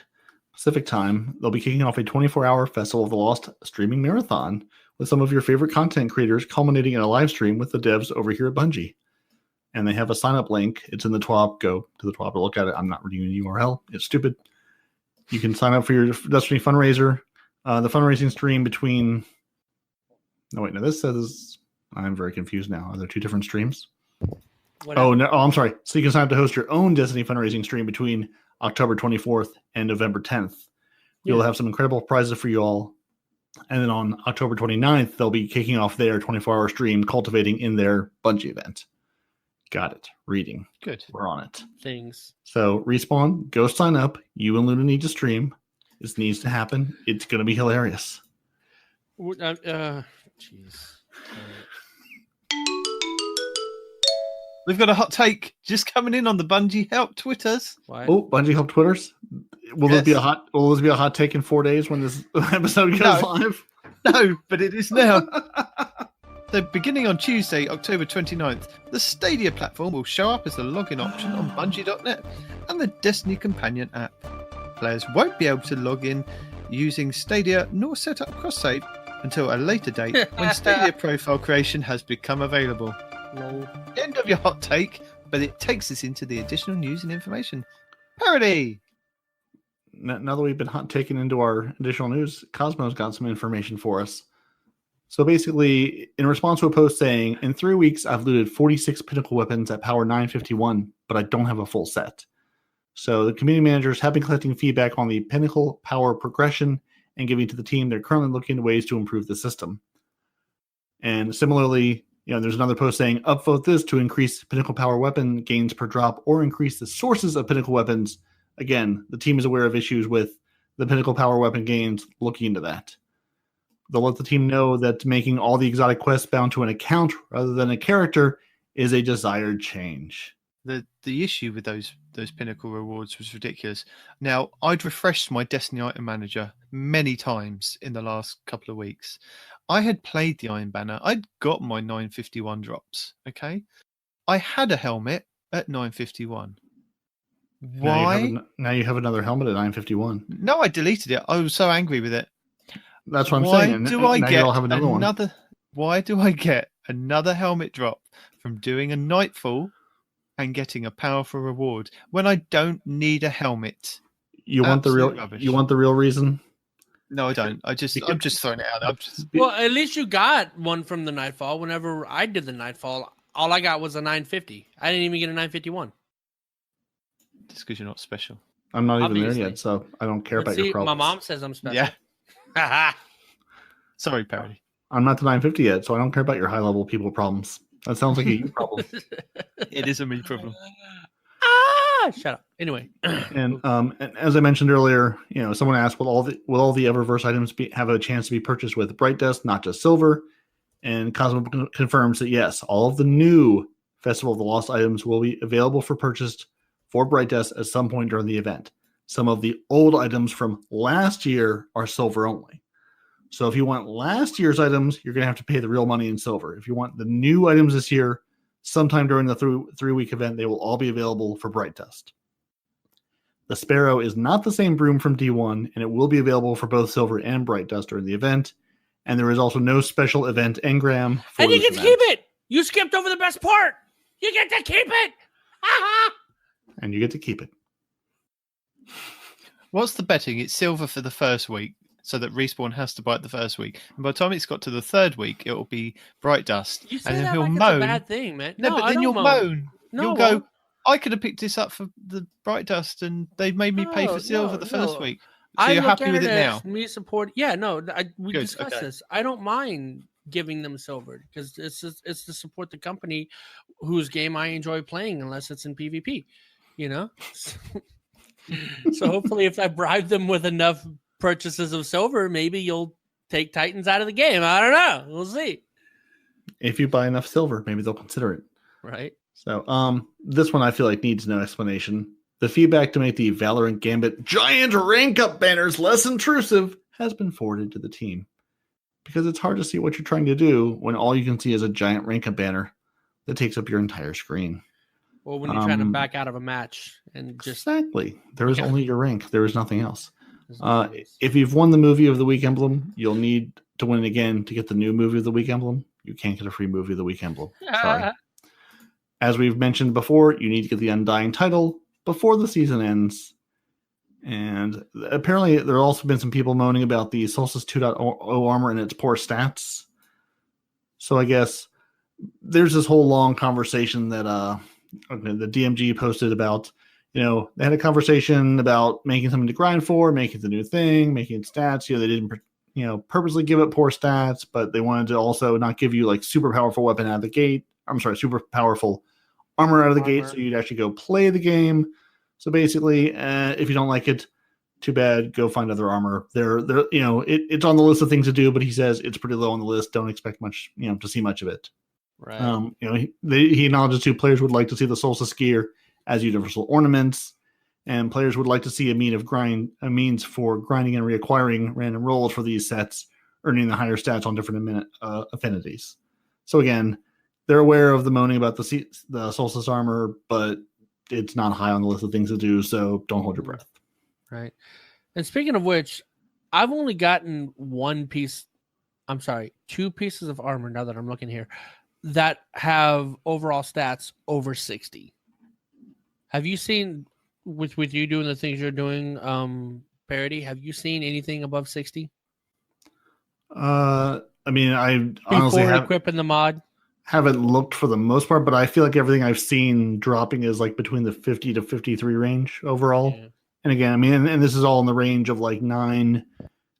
Pacific time, they'll be kicking off a 24-hour Festival of the Lost streaming marathon with some of your favorite content creators, culminating in a live stream with the devs over here at Bungie. And they have a sign-up link. It's in the TWAB. Go to the TWAB to look at it. I'm not reading the URL. It's stupid. You can sign up for your Destiny fundraiser. The fundraising stream between... No, wait. No, this says... I'm very confused now. Are there two different streams? Oh, no. Oh, I'm sorry. So you can sign up to host your own Destiny fundraising stream between October 24th and November 10th. You'll have some incredible prizes for you all. And then on October 29th, they'll be kicking off their 24-hour stream, cultivating in their Bungie event. Got it. Reading. Good. We're on it. Things. So, Respawn, go sign up. You and Luna need to stream. This needs to happen. It's going to be hilarious. Jeez. We've got a hot take just coming in on the Bungie Help Twitters. What? Oh, Bungie Help Twitters. Will this be a hot take in 4 days when this episode goes live? No, but it is now. So beginning on Tuesday, October 29th, the Stadia platform will show up as the login option on Bungie.net and the Destiny Companion app. Players won't be able to log in using Stadia nor set up cross-save until a later date when Stadia profile creation has become available. No. End of your hot take, but it takes us into the additional news and information. Peroty! Now that we've been hot taken into our additional news, Cosmo's got some information for us. So basically, in response to a post saying, in 3 weeks, I've looted 46 pinnacle weapons at power 951, but I don't have a full set. So the community managers have been collecting feedback on the pinnacle power progression and giving to the team. They're currently looking at ways to improve the system. And similarly, There's another post saying, upvote this to increase pinnacle power weapon gains per drop or increase the sources of pinnacle weapons. Again, the team is aware of issues with the pinnacle power weapon gains, looking into that. They'll let the team know that making all the exotic quests bound to an account rather than a character is a desired change. The issue with those pinnacle rewards was ridiculous. Now, I'd refreshed my Destiny item manager many times in the last couple of weeks. I had played the Iron Banner. I'd got my 951 drops. Okay, I had a helmet at 951. Why? Now you have another helmet at 951. No, I deleted it. I was so angry with it. That's what I'm saying. Why do I get another helmet drop from doing a Nightfall and getting a powerful reward when I don't need a helmet? You want the real reason? No, I don't. I'm just throwing it out. Well, at least you got one from the Nightfall. Whenever I did the Nightfall, all I got was a 950. I didn't even get a 951. Just because you're not special. I'm not even there yet, so I don't care about your problems. My mom says I'm special. Yeah. Sorry, Peroty. I'm not to 950 yet, so I don't care about your high-level people problems. That sounds like a you problem. It is a me problem. Shut up. Anyway, and as I mentioned earlier, someone asked, will all the Eververse items have a chance to be purchased with Bright Dust, not just silver? And Cosmo confirms that yes, all of the new Festival of the Lost items will be available for purchase for Bright Dust at some point during the event. Some of the old items from last year are silver only. So if you want last year's items, you're going to have to pay the real money in silver. If you want the new items this year, sometime during the 3-week event, they will all be available for Bright Dust. The Sparrow is not the same broom from D1, and it will be available for both silver and Bright Dust during the event. And there is also no special event engram for and you get event. to keep it. You skipped over the best part. You get to keep it. And you get to keep it. What's the betting? It's silver for the first week, so that Respawn has to buy it the first week. And by the time it's got to the third week, it will be Bright Dust. You say and then that he'll like moan. it's a bad thing, man. No, but then you'll moan. No, You'll go, I could have picked this up for the Bright Dust, and they've made me pay for silver the first week. So you're happy with it now? Me support. Yeah, no, we Good, discussed okay. this. I don't mind giving them silver because it's to support the company whose game I enjoy playing, unless it's in PvP. So hopefully, if I bribe them with enough purchases of silver, maybe you'll take Titans out of the game. I don't know. We'll see. If you buy enough silver, maybe they'll consider it. Right. So, this one I feel like needs no explanation. The feedback to make the Valorant Gambit giant rank up banners less intrusive has been forwarded to the team. Because it's hard to see what you're trying to do when all you can see is a giant rank up banner that takes up your entire screen. Well, when you're trying to back out of a match and just... Exactly. There is only your rank. There is nothing else. If you've won the Movie of the Week emblem, you'll need to win it again to get the new Movie of the Week emblem. You can't get a free Movie of the Week emblem. Sorry. As we've mentioned before, you need to get the Undying title before the season ends. And apparently there have also been some people moaning about the Solstice 2.0 armor and its poor stats. So I guess there's this whole long conversation that the DMG posted about, they had a conversation about making something to grind for, making the new thing, making stats. They didn't, purposely give it poor stats, but they wanted to also not give you like super powerful weapon out of the gate. Super powerful armor out of the gate, so you'd actually go play the game. So basically, if you don't like it, too bad. Go find other armor. It's on the list of things to do, but he says it's pretty low on the list. Don't expect much, to see much of it. Right. He acknowledges too players would like to see the Solstice gear as universal ornaments, and players would like to see a means for grinding and reacquiring random rolls for these sets, earning the higher stats on different affinities. So again, they're aware of the moaning about the Solstice armor, but it's not high on the list of things to do, so don't hold your breath. Right. And speaking of which, I've only gotten 2 pieces of armor, now that I'm looking here, that have overall stats over 60. Have you seen, with you doing the things you're doing, Peroty, have you seen anything above 60? I honestly equipping the mod. Haven't looked for the most part, but I feel like everything I've seen dropping is like between the 50 to 53 range overall. Yeah. And again, and this is all in the range of like 9.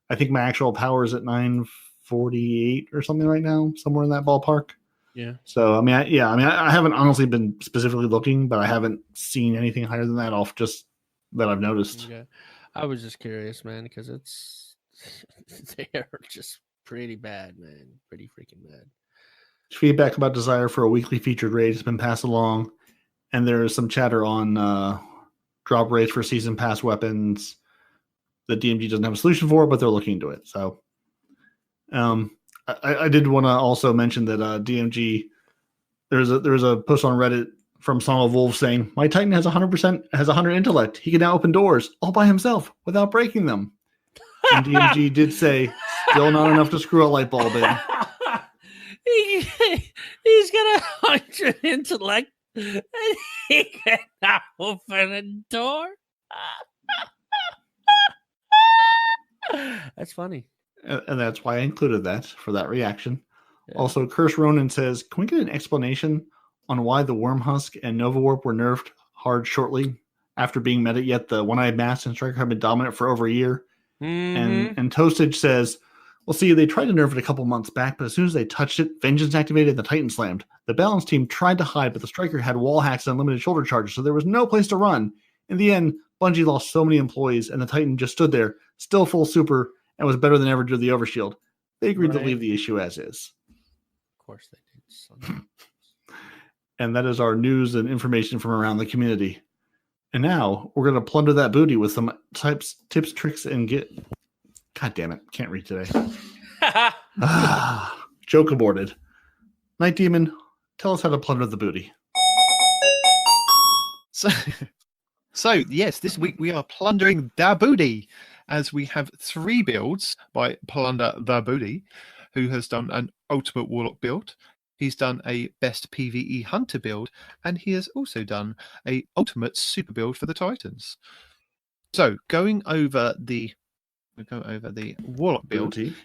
I think my actual power is at 948 or something right now, somewhere in that ballpark. Yeah. So, I mean, I haven't honestly been specifically looking, but I haven't seen anything higher than that off just that I've noticed. Okay. I was just curious, man, because it's they're just pretty bad, man. Pretty freaking bad. Feedback about desire for a weekly featured raid has been passed along, and there is some chatter on drop rates for season pass weapons that DMG doesn't have a solution for, but they're looking into it. So, I did want to also mention that DMG there's a post on Reddit from Song of Wolves saying my Titan has 100 intellect. He can now open doors all by himself without breaking them. And DMG did say still not enough to screw a light bulb in. He's got 100 intellect and he cannot open a door. That's funny. And that's why I included that for that reaction. Yeah. Also, Curse Ronan says, can we get an explanation on why the Worm Husk and Nova Warp were nerfed hard shortly after being meta, yet the One-Eyed Mask and Striker have been dominant for over a year? Mm-hmm. And Toastage says, well, see, they tried to nerf it a couple months back, but as soon as they touched it, Vengeance activated and the Titan slammed. The balance team tried to hide, but the Striker had wall hacks and unlimited shoulder charges, so there was no place to run. In the end, Bungie lost so many employees, and the Titan just stood there, still full super, and was better than ever due to the Overshield. They agreed to leave the issue as is. Of course they did. Son. And that is our news and information from around the community. And now we're going to plunder that booty with some tips, tricks, and get. God damn it. Can't read today. Joke aborted. Night Demon, tell us how to plunder the booty. So yes, this week we are plundering the booty, as we have 3 builds by Plunder the Booty, who has done an Ultimate Warlock build. He's done a Best PvE Hunter build, and he has also done a Ultimate Super build for the Titans. So going over the Warlock build. Booty.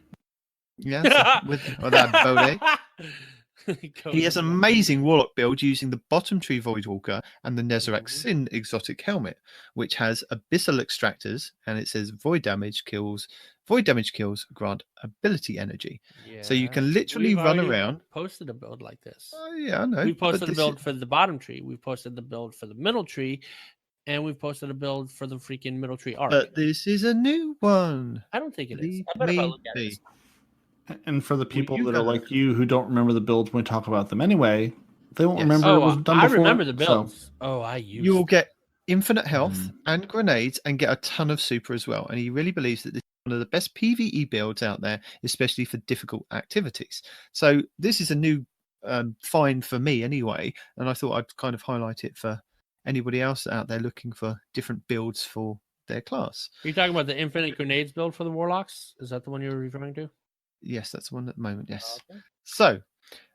Yes, with that booty. He has an amazing Warlock build using the Bottom Tree Voidwalker and the Nezarec Sin exotic helmet, which has Abyssal Extractors, and it says Void damage kills grant ability energy. Yeah. So you can literally run around. Posted a build like this. Yeah, I know. We posted a build for the bottom tree. We posted the build for the middle tree, and we've posted a build for the freaking middle tree arc. But this is a new one. I don't think it is. Leave I bet if I me look at it. And for the people you that are go. like you who don't remember the builds when we talk about them anyway, they won't Yes. remember it was done I before. remember the so- builds. I used. You will get infinite health and grenades and get a ton of super as well. And he really believes that this is one of the best PvE builds out there, especially for difficult activities. So this is a new find for me anyway. And I thought I'd kind of highlight it for anybody else out there looking for different builds for their class. Are you talking about the infinite grenades build for the warlocks? Is that the one you were referring to? Yes, that's the one at the moment. Yes. Okay. So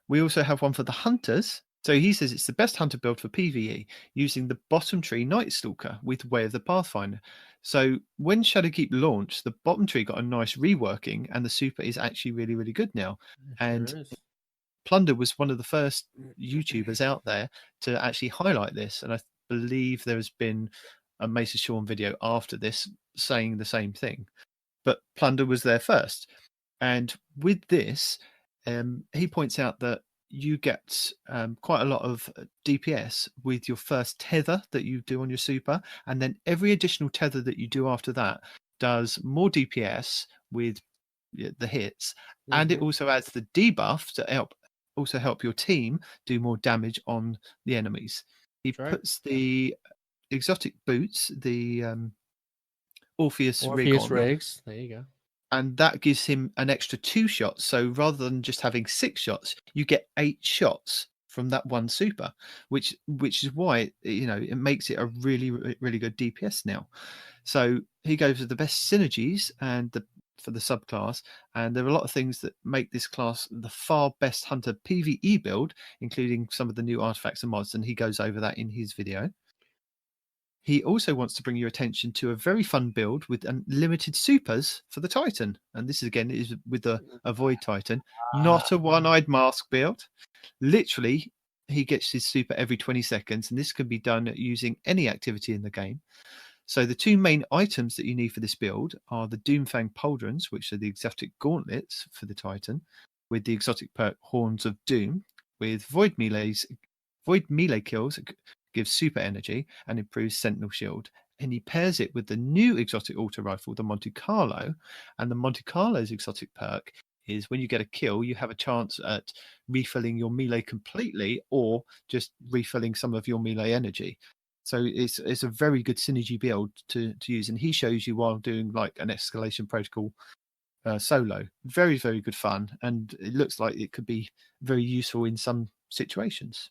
we also have one for the hunters. So he says it's the best hunter build for PvE using the Bottom Tree Night Stalker with Way of the Pathfinder. So when Shadowkeep launched, the Bottom Tree got a nice reworking, and the super is actually really, really good now. And Sure is. Plunder was one of the first YouTubers out there to actually highlight this, and I believe there has been a Mesa Sean video after this saying the same thing. But Plunder was there first. And with this, he points out that you get quite a lot of DPS with your first tether that you do on your super, and then every additional tether that you do after that does more DPS with the hits, and it also adds the debuff to help your team do more damage on the enemies. He puts the exotic boots, the Orpheus rig on, rigs. There you go. and that gives him an extra 2 shots. So rather than just having 6 shots, you get 8 shots from that one super, which is why it makes it a really, really good DPS now. So he goes with the best synergies and for the subclass, and there are a lot of things that make this class the far best hunter PvE build, including some of the new artifacts and mods, and he goes over that in his video. He also wants to bring your attention to a very fun build with unlimited supers for the Titan. And this again is with a Void Titan, not a One-Eyed Mask build. Literally, he gets his super every 20 seconds, and this can be done using any activity in the game. So the 2 main items that you need for this build are the Doomfang Pauldrons, which are the exotic gauntlets for the Titan, with the exotic perk Horns of Doom, with void melee kills, gives super energy and improves Sentinel Shield. And he pairs it with the new exotic auto rifle, the Monte Carlo. And the Monte Carlo's exotic perk is when you get a kill, you have a chance at refilling your melee completely or just refilling some of your melee energy. So it's a very good synergy build to use. And he shows you while doing like an escalation protocol solo. Very, very good fun. And it looks like it could be very useful in some situations.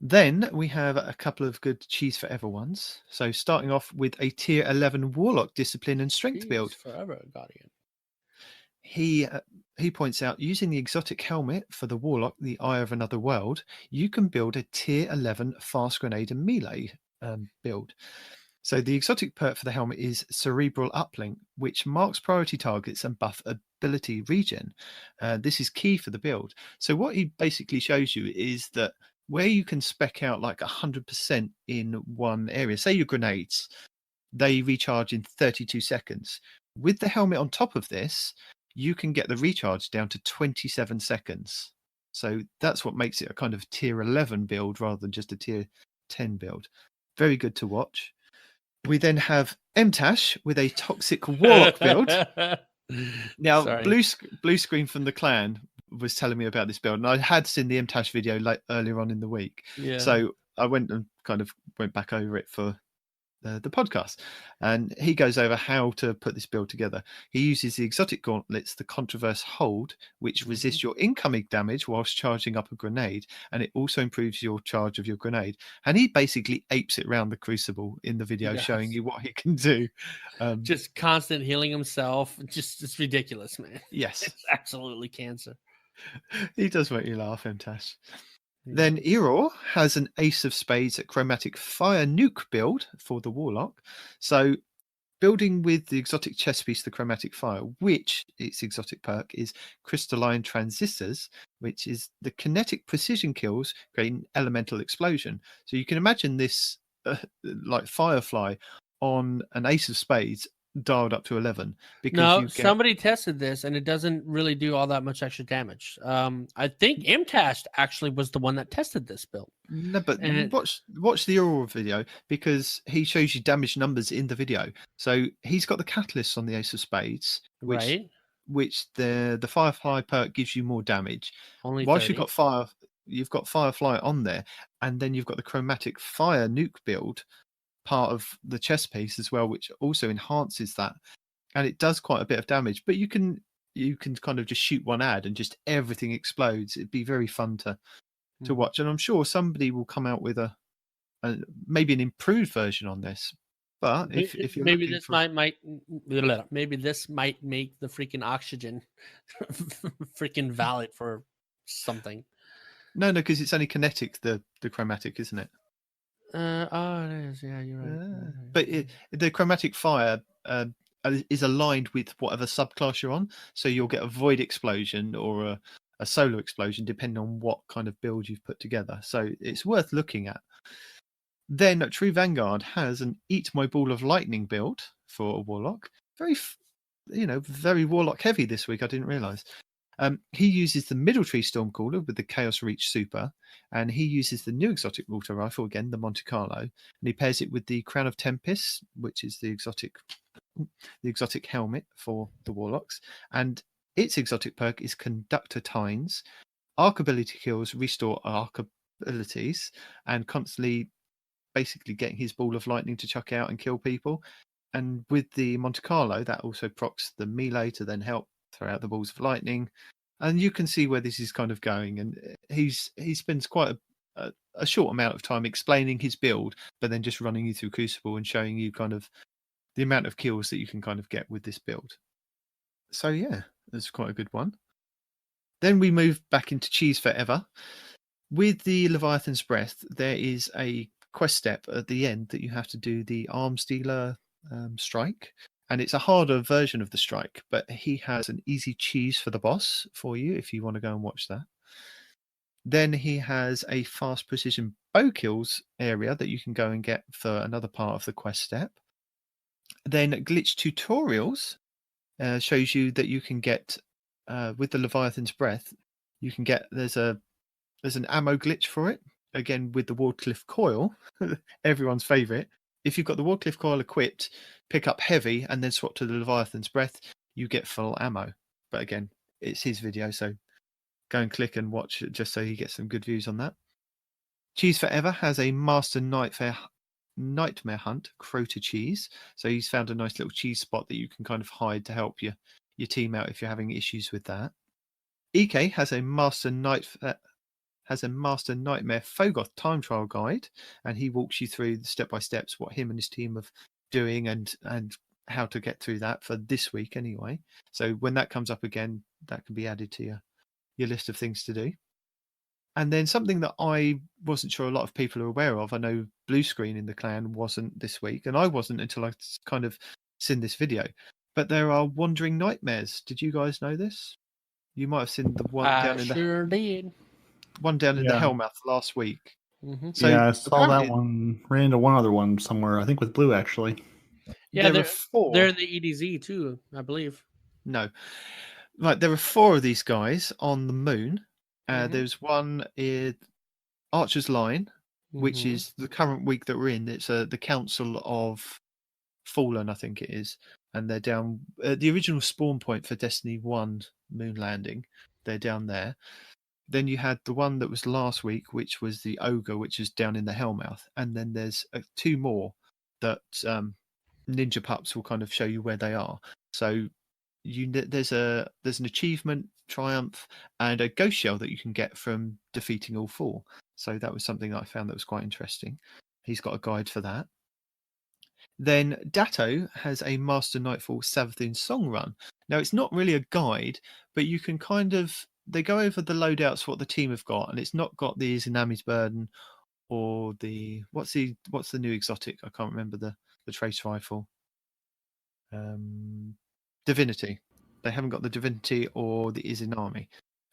Then we have a couple of good Cheese Forever ones. So starting off with a tier 11 Warlock Discipline and Strength build. Forever, Guardian. He points out, using the exotic helmet for the Warlock, the Eye of Another World, you can build a tier 11 Fast Grenade and Melee build. So the exotic perk for the helmet is Cerebral Uplink, which marks priority targets and buff ability regen. This is key for the build. So what he basically shows you is that where you can spec out like 100% in one area, say your grenades, they recharge in 32 seconds. With the helmet on top of this, you can get the recharge down to 27 seconds. So that's what makes it a kind of tier 11 build rather than just a tier 10 build. Very good to watch. We then have MTash with a Toxic Warlock build. Now, blue screen from the clan was telling me about this build, and I had seen the MTash video earlier on in the week. Yeah. So I went back over it for the podcast, and he goes over how to put this build together. He uses the exotic gauntlets, the Controverse Hold, which resists your incoming damage whilst charging up a grenade, and it also improves your charge of your grenade. And he basically apes it around the Crucible in the video, showing you what he can do. Just constant healing himself. It's ridiculous, man. Yes. It's absolutely cancer. He does make you laugh, MTash. Then Error has an Ace of Spades at Chromatic Fire Nuke build for the Warlock. So building with the exotic chess piece, the Chromatic Fire, which its exotic perk is Crystalline Transistors, which is the kinetic precision kills creating elemental explosion. So you can imagine this like Firefly on an Ace of Spades dialed up to 11. Because somebody tested this and it doesn't really do all that much extra damage. I think MTash actually was the one that tested this build. No, but watch the Aurora video, because he shows you damage numbers in the video. So he's got the catalysts on the Ace of Spades, which the Firefly perk gives you more damage. Only whilst 30. you've got Firefly on there, and then you've got the Chromatic Fire Nuke build, part of the chess piece as well, which also enhances that, and it does quite a bit of damage. But you can kind of just shoot one ad and just everything explodes. It'd be very fun to watch, and I'm sure somebody will come out with a maybe an improved version on this. But if you're maybe this might maybe this might make the freaking oxygen freaking valid for something. No, because it's only kinetic, the chromatic, isn't it? It is. Yeah, you're right. But the Chromatic Fire is aligned with whatever subclass you're on, so you'll get a void explosion or a solar explosion depending on what kind of build you've put together. So it's worth looking at. Then True Vanguard has an Eat My Ball of Lightning build for a Warlock. Very Warlock heavy this week. I didn't realise. He uses the Middle Tree Stormcaller with the Chaos Reach Super, and he uses the new exotic auto rifle, again, the Monte Carlo, and he pairs it with the Crown of Tempest, which is the exotic helmet for the Warlocks, and its exotic perk is Conductor Tines. Arc ability kills restore arc abilities, and constantly basically getting his ball of lightning to chuck out and kill people. And with the Monte Carlo, that also procs the melee to then help throw out the balls of lightning. And you can see where this is kind of going. And he spends quite a short amount of time explaining his build, but then just running you through Crucible and showing you kind of the amount of kills that you can kind of get with this build. So yeah, that's quite a good one. Then we move back into Cheese Forever. With the Leviathan's Breath, there is a quest step at the end that you have to do the Arms Dealer strike. And it's a harder version of the strike, but he has an easy cheese for the boss for you if you want to go and watch that. Then he has a fast precision bow kills area that you can go and get for another part of the quest step. Then Glitch Tutorials shows you that you can get, with the Leviathan's Breath, you can get, there's a there's an ammo glitch for it. Again, with the Wardcliffe coil, everyone's favourite. If you've got the Wardcliffe coil equipped, pick up heavy and then swap to the Leviathan's Breath, you get full ammo. But again, it's his video, so go and click and watch it just so you get some good views on that. Cheese Forever has a Master Nightmare Hunt Crota cheese. So he's found a nice little cheese spot that you can kind of hide to help your team out if you're having issues with that. EK has a Master Nightmare Fogoth time trial guide, and he walks you through the step-by-steps what him and his team are doing and how to get through that for this week anyway. So when that comes up again, that can be added to your list of things to do. And then something that I wasn't sure a lot of people are aware of, I know Blue Screen in the clan wasn't this week, and I wasn't until I kind of seen this video, but there are Wandering Nightmares. Did you guys know this? You might have seen the one down in did. One down in the Hellmouth last week. Mm-hmm. So yeah, I saw that one. Ran into one other one somewhere, I think with Blue actually. Yeah, there are 4. They're in the EDZ too, I believe. No. Right, there are 4 of these guys on the moon. There's one in Archer's Line, which is the current week that we're in. It's the Council of Fallen, I think it is. And they're down the original spawn point for Destiny 1 moon landing. They're down there. Then you had the one that was last week, which was the Ogre, which is down in the Hellmouth. And then there's 2 more that Ninja Pups will kind of show you where they are. So there's an achievement, triumph, and a ghost shell that you can get from defeating all 4. So that was something that I found that was quite interesting. He's got a guide for that. Then Datto has a Master Nightfall Savathun song run. Now it's not really a guide, but you can kind of, they go over the loadouts what the team have got, and it's not got the Izanami's Burden or the what's the new exotic? I can't remember the trace rifle. Divinity. They haven't got the Divinity or the Izanami.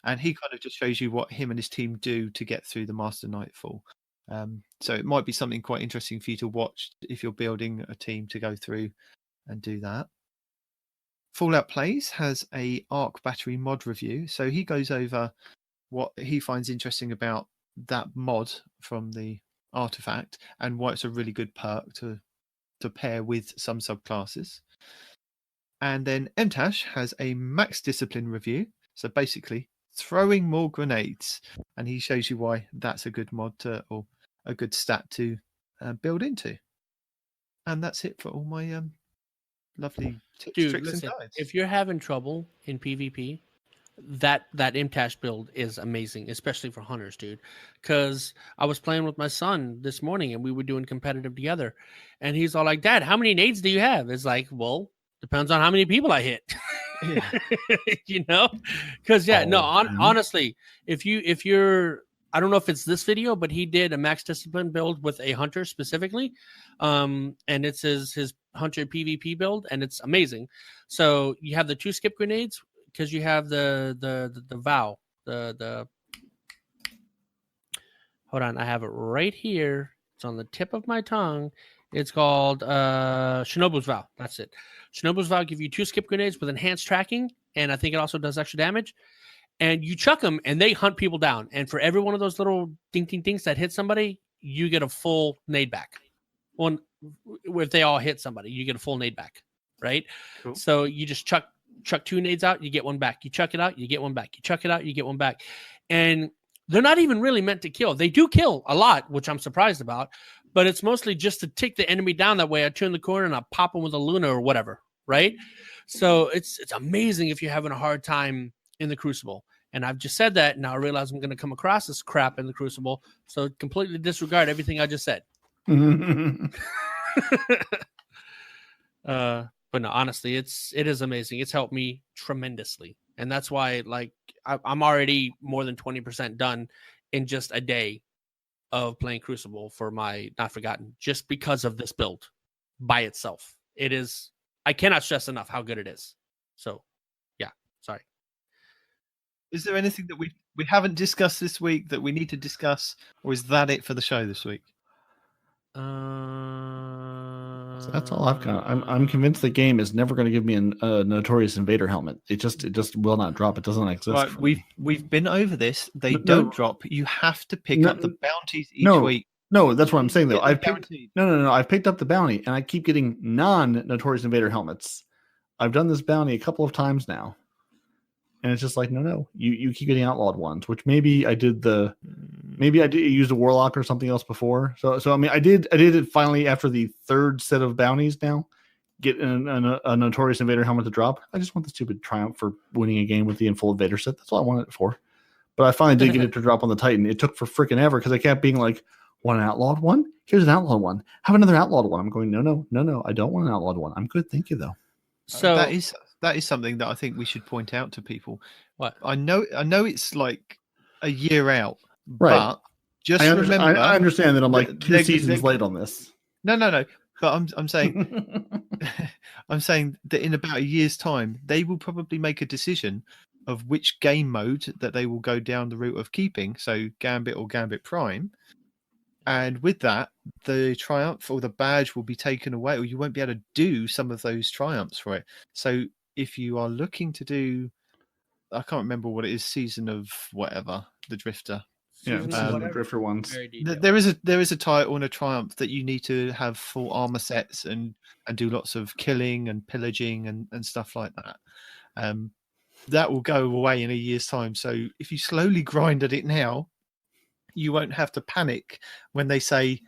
And he kind of just shows you what him and his team do to get through the Master Nightfall. So it might be something quite interesting for you to watch if you're building a team to go through and do that. Fallout Plays has a Arc Battery mod review. So he goes over what he finds interesting about that mod from the artifact and why it's a really good perk to pair with some subclasses. And then MTash has a Max Discipline review. So basically, throwing more grenades. And he shows you why that's a good mod or a good stat to build into. And that's it for all my lovely tips, tricks, and guides. If you're having trouble in PvP, that MTash build is amazing, especially for hunters, dude. Because I was playing with my son this morning and we were doing competitive together. And he's all like, "Dad, how many nades do you have?" It's like, well, depends on how many people I hit. Yeah. You know? Because honestly, if you're I don't know if it's this video, but he did a Max Discipline build with a hunter specifically. And it's his hunter PvP build, and it's amazing. So you have the 2 skip grenades because you have the vow. The hold on, I have it right here. It's on the tip of my tongue. It's called Shinobu's Vow. That's it. Shinobu's Vow give you 2 skip grenades with enhanced tracking, and I think it also does extra damage. And you chuck them, and they hunt people down. And for every one of those little ding-ding-dings that hit somebody, you get a full nade back. Well, if they all hit somebody, you get a full nade back, right? Cool. So you just chuck 2 nades out, you get 1 back. You chuck it out, you get 1 back. You chuck it out, you get 1 back. And they're not even really meant to kill. They do kill a lot, which I'm surprised about. But it's mostly just to take the enemy down. That way I turn the corner and I pop them with a Luna or whatever, right? So it's amazing if you're having a hard time in the Crucible. And I've just said that, and now I realize I'm going to come across this crap in the Crucible. So completely disregard everything I just said. But no, honestly, it is amazing. It's helped me tremendously. And that's why, like, I'm already more than 20% done in just a day of playing Crucible for my Not Forgotten, just because of this build by itself. It is, I cannot stress enough how good it is. So, yeah, sorry. Is there anything that we haven't discussed this week that we need to discuss, or is that it for the show this week? So that's all I've got. I'm convinced the game is never going to give me a Notorious Invader helmet. It just will not drop. It doesn't exist. Right, for me. we've been over this. They No, don't drop. You have to pick No, up the bounties each no, week. No, that's what I'm saying though. Get the I've picked bounty. no. I've picked up the bounty, and I keep getting non-Notorious Invader helmets. I've done this bounty a couple of times now, and it's just like no. You keep getting outlawed ones, which maybe I used a warlock or something else before. So I mean I did it finally after the third set of bounties now. Get a Notorious Invader helmet to drop. I just want the stupid triumph for winning a game with the full Invader set. That's all I wanted it for. But I finally did get it to drop on the Titan. It took for freaking ever because I kept being like, want an outlawed one? Here's an outlawed one. Have another outlawed one. I'm going, no. I don't want an outlawed one. I'm good. Thank you, though. So that is something that I think we should point out to people. What? I know it's like a year out, Right. But just remember. I understand that I'm like two they're- seasons late on this. No. But I'm saying I'm saying that in about a year's time, they will probably make a decision of which game mode that they will go down the route of keeping. So Gambit or Gambit Prime. And with that, the triumph or the badge will be taken away, or you won't be able to do some of those triumphs for it. So if you are looking to do, I can't remember what it is, season of whatever, the Drifter. season Season of whatever, Drifter ones. very detailed. There is a title and a triumph that you need to have full armor sets and do lots of killing and pillaging and stuff like that. That will go away in a year's time. So if you slowly grind at it now, you won't have to panic when they say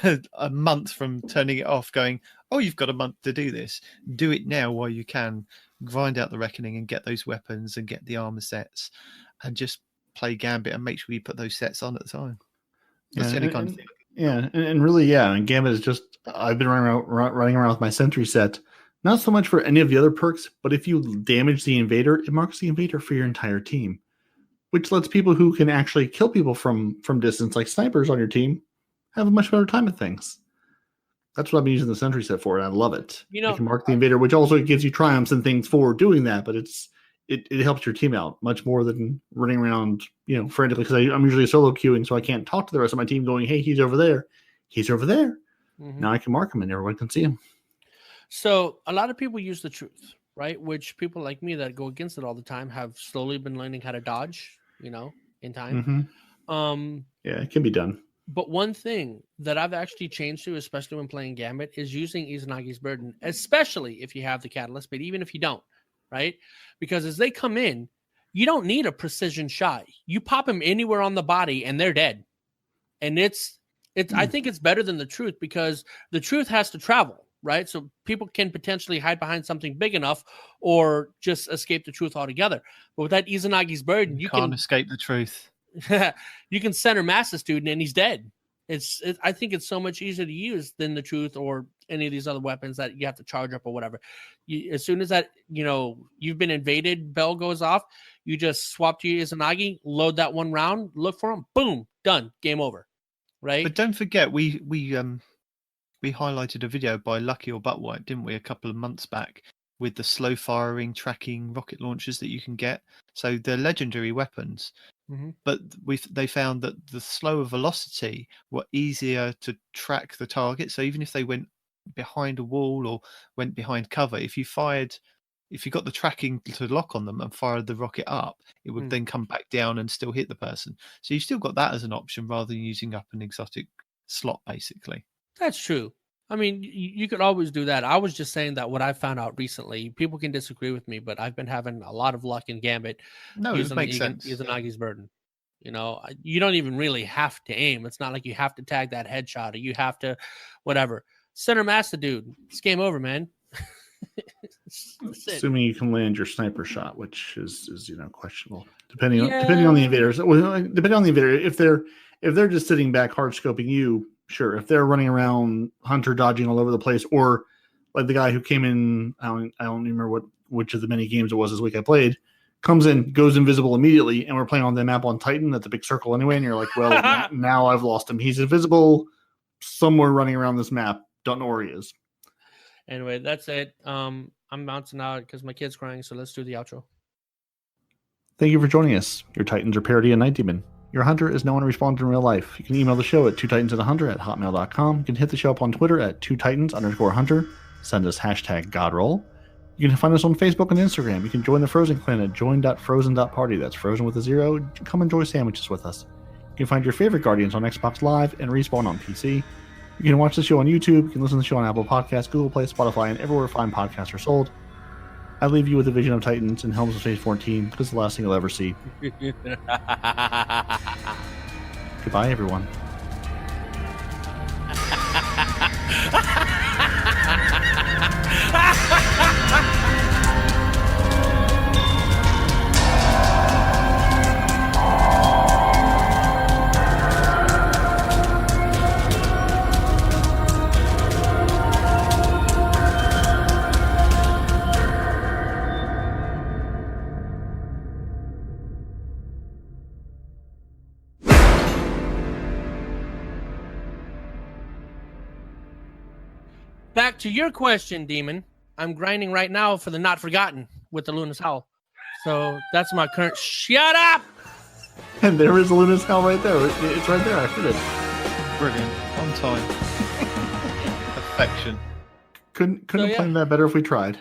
a month from turning it off, going, oh, you've got a month to do this. Do it now while you can. Grind out the reckoning and get those weapons and get the armor sets and just play Gambit and make sure you put those sets on at the time. That's the only kind of thing. Yeah, and really, yeah. And Gambit is just, I've been running around with my Sentry set, not so much for any of the other perks, but if you damage the Invader, it marks the Invader for your entire team, which lets people who can actually kill people from distance, like snipers on your team, have a much better time at things. That's what I've been using the Sentry set for, and I love it. You can mark the Invader, which also gives you triumphs and things for doing that, but it helps your team out much more than running around, frantically, because I'm usually solo queuing, so I can't talk to the rest of my team going, hey, he's over there. He's over there. Mm-hmm. Now I can mark him and everyone can see him. So a lot of people use the truth, right? Which people like me that go against it all the time have slowly been learning how to dodge, in time. Mm-hmm. Yeah, it can be done. But one thing that I've actually changed to, especially when playing Gambit, is using Izanagi's Burden, especially if you have the Catalyst, but even if you don't, right? Because as they come in, you don't need a precision shot. You pop them anywhere on the body and they're dead. And I think it's better than the truth because the truth has to travel, right? So people can potentially hide behind something big enough or just escape the truth altogether. But with that Izanagi's Burden, you can't escape the truth. You can center mass a student and he's dead. I think it's so much easier to use than the truth or any of these other weapons that you have to charge up or whatever. As soon as that, you've been invaded, bell goes off, you just swap to your Izanagi, load that one round, look for him, boom, done, game over, right? But don't forget, we highlighted a video by Lucky or Buttwipe, didn't we, a couple of months back, with the slow firing tracking rocket launchers that you can get. So they're legendary weapons. Mm-hmm. But they found that the slower velocity were easier to track the target. So even if they went behind a wall or went behind cover, if you got the tracking to lock on them and fired the rocket up, it would then come back down and still hit the person. So you still got that as an option rather than using up an exotic slot, basically. That's true. I mean, you could always do that. I was just saying that what I found out recently, people can disagree with me, but I've been having a lot of luck in Gambit. No, it makes sense. Izanagi's Burden. You don't even really have to aim. It's not like you have to tag that headshot or you have to whatever. Center mass the dude. It's game over, man. Assuming you can land your sniper shot, which is questionable. Depending on the invaders. Depending on the invader, if they're just sitting back hard scoping you, sure. If they're running around hunter dodging all over the place, or like the guy who came in, I don't remember which of the many games it was this week I played, comes in, goes invisible immediately, and we're playing on the map on Titan. That's a big circle anyway, and you're like, well, now I've lost him. He's invisible somewhere running around this map. Don't know where he is. Anyway, that's it. I'm bouncing out because my kid's crying, so let's do the outro. Thank you for joining us. Your Titans are Peroty and Night Demon. Your hunter is no one responded in real life. You can email the show at twotitansandahunter@hotmail.com. You can hit the show up on Twitter at twotitans_hunter. Send us hashtag Godroll. You can find us on Facebook and Instagram. You can join the Frozen Clan at join.frozen.party. That's Frozen with a 0. Come enjoy sandwiches with us. You can find your favorite Guardians on Xbox Live and Respawn on PC. You can watch the show on YouTube. You can listen to the show on Apple Podcasts, Google Play, Spotify, and everywhere fine podcasts are sold. I leave you with a vision of Titans and Helms of Space 14 because it's the last thing you'll ever see. Goodbye, everyone. Back to your question, Demon. I'm grinding right now for the Not Forgotten with the Luna's Howl. So that's my current. Shut up! And there is Luna's Howl right there. It's right there. I heard it. Brilliant. On time. Perfection. Couldn't have planned that better if we tried.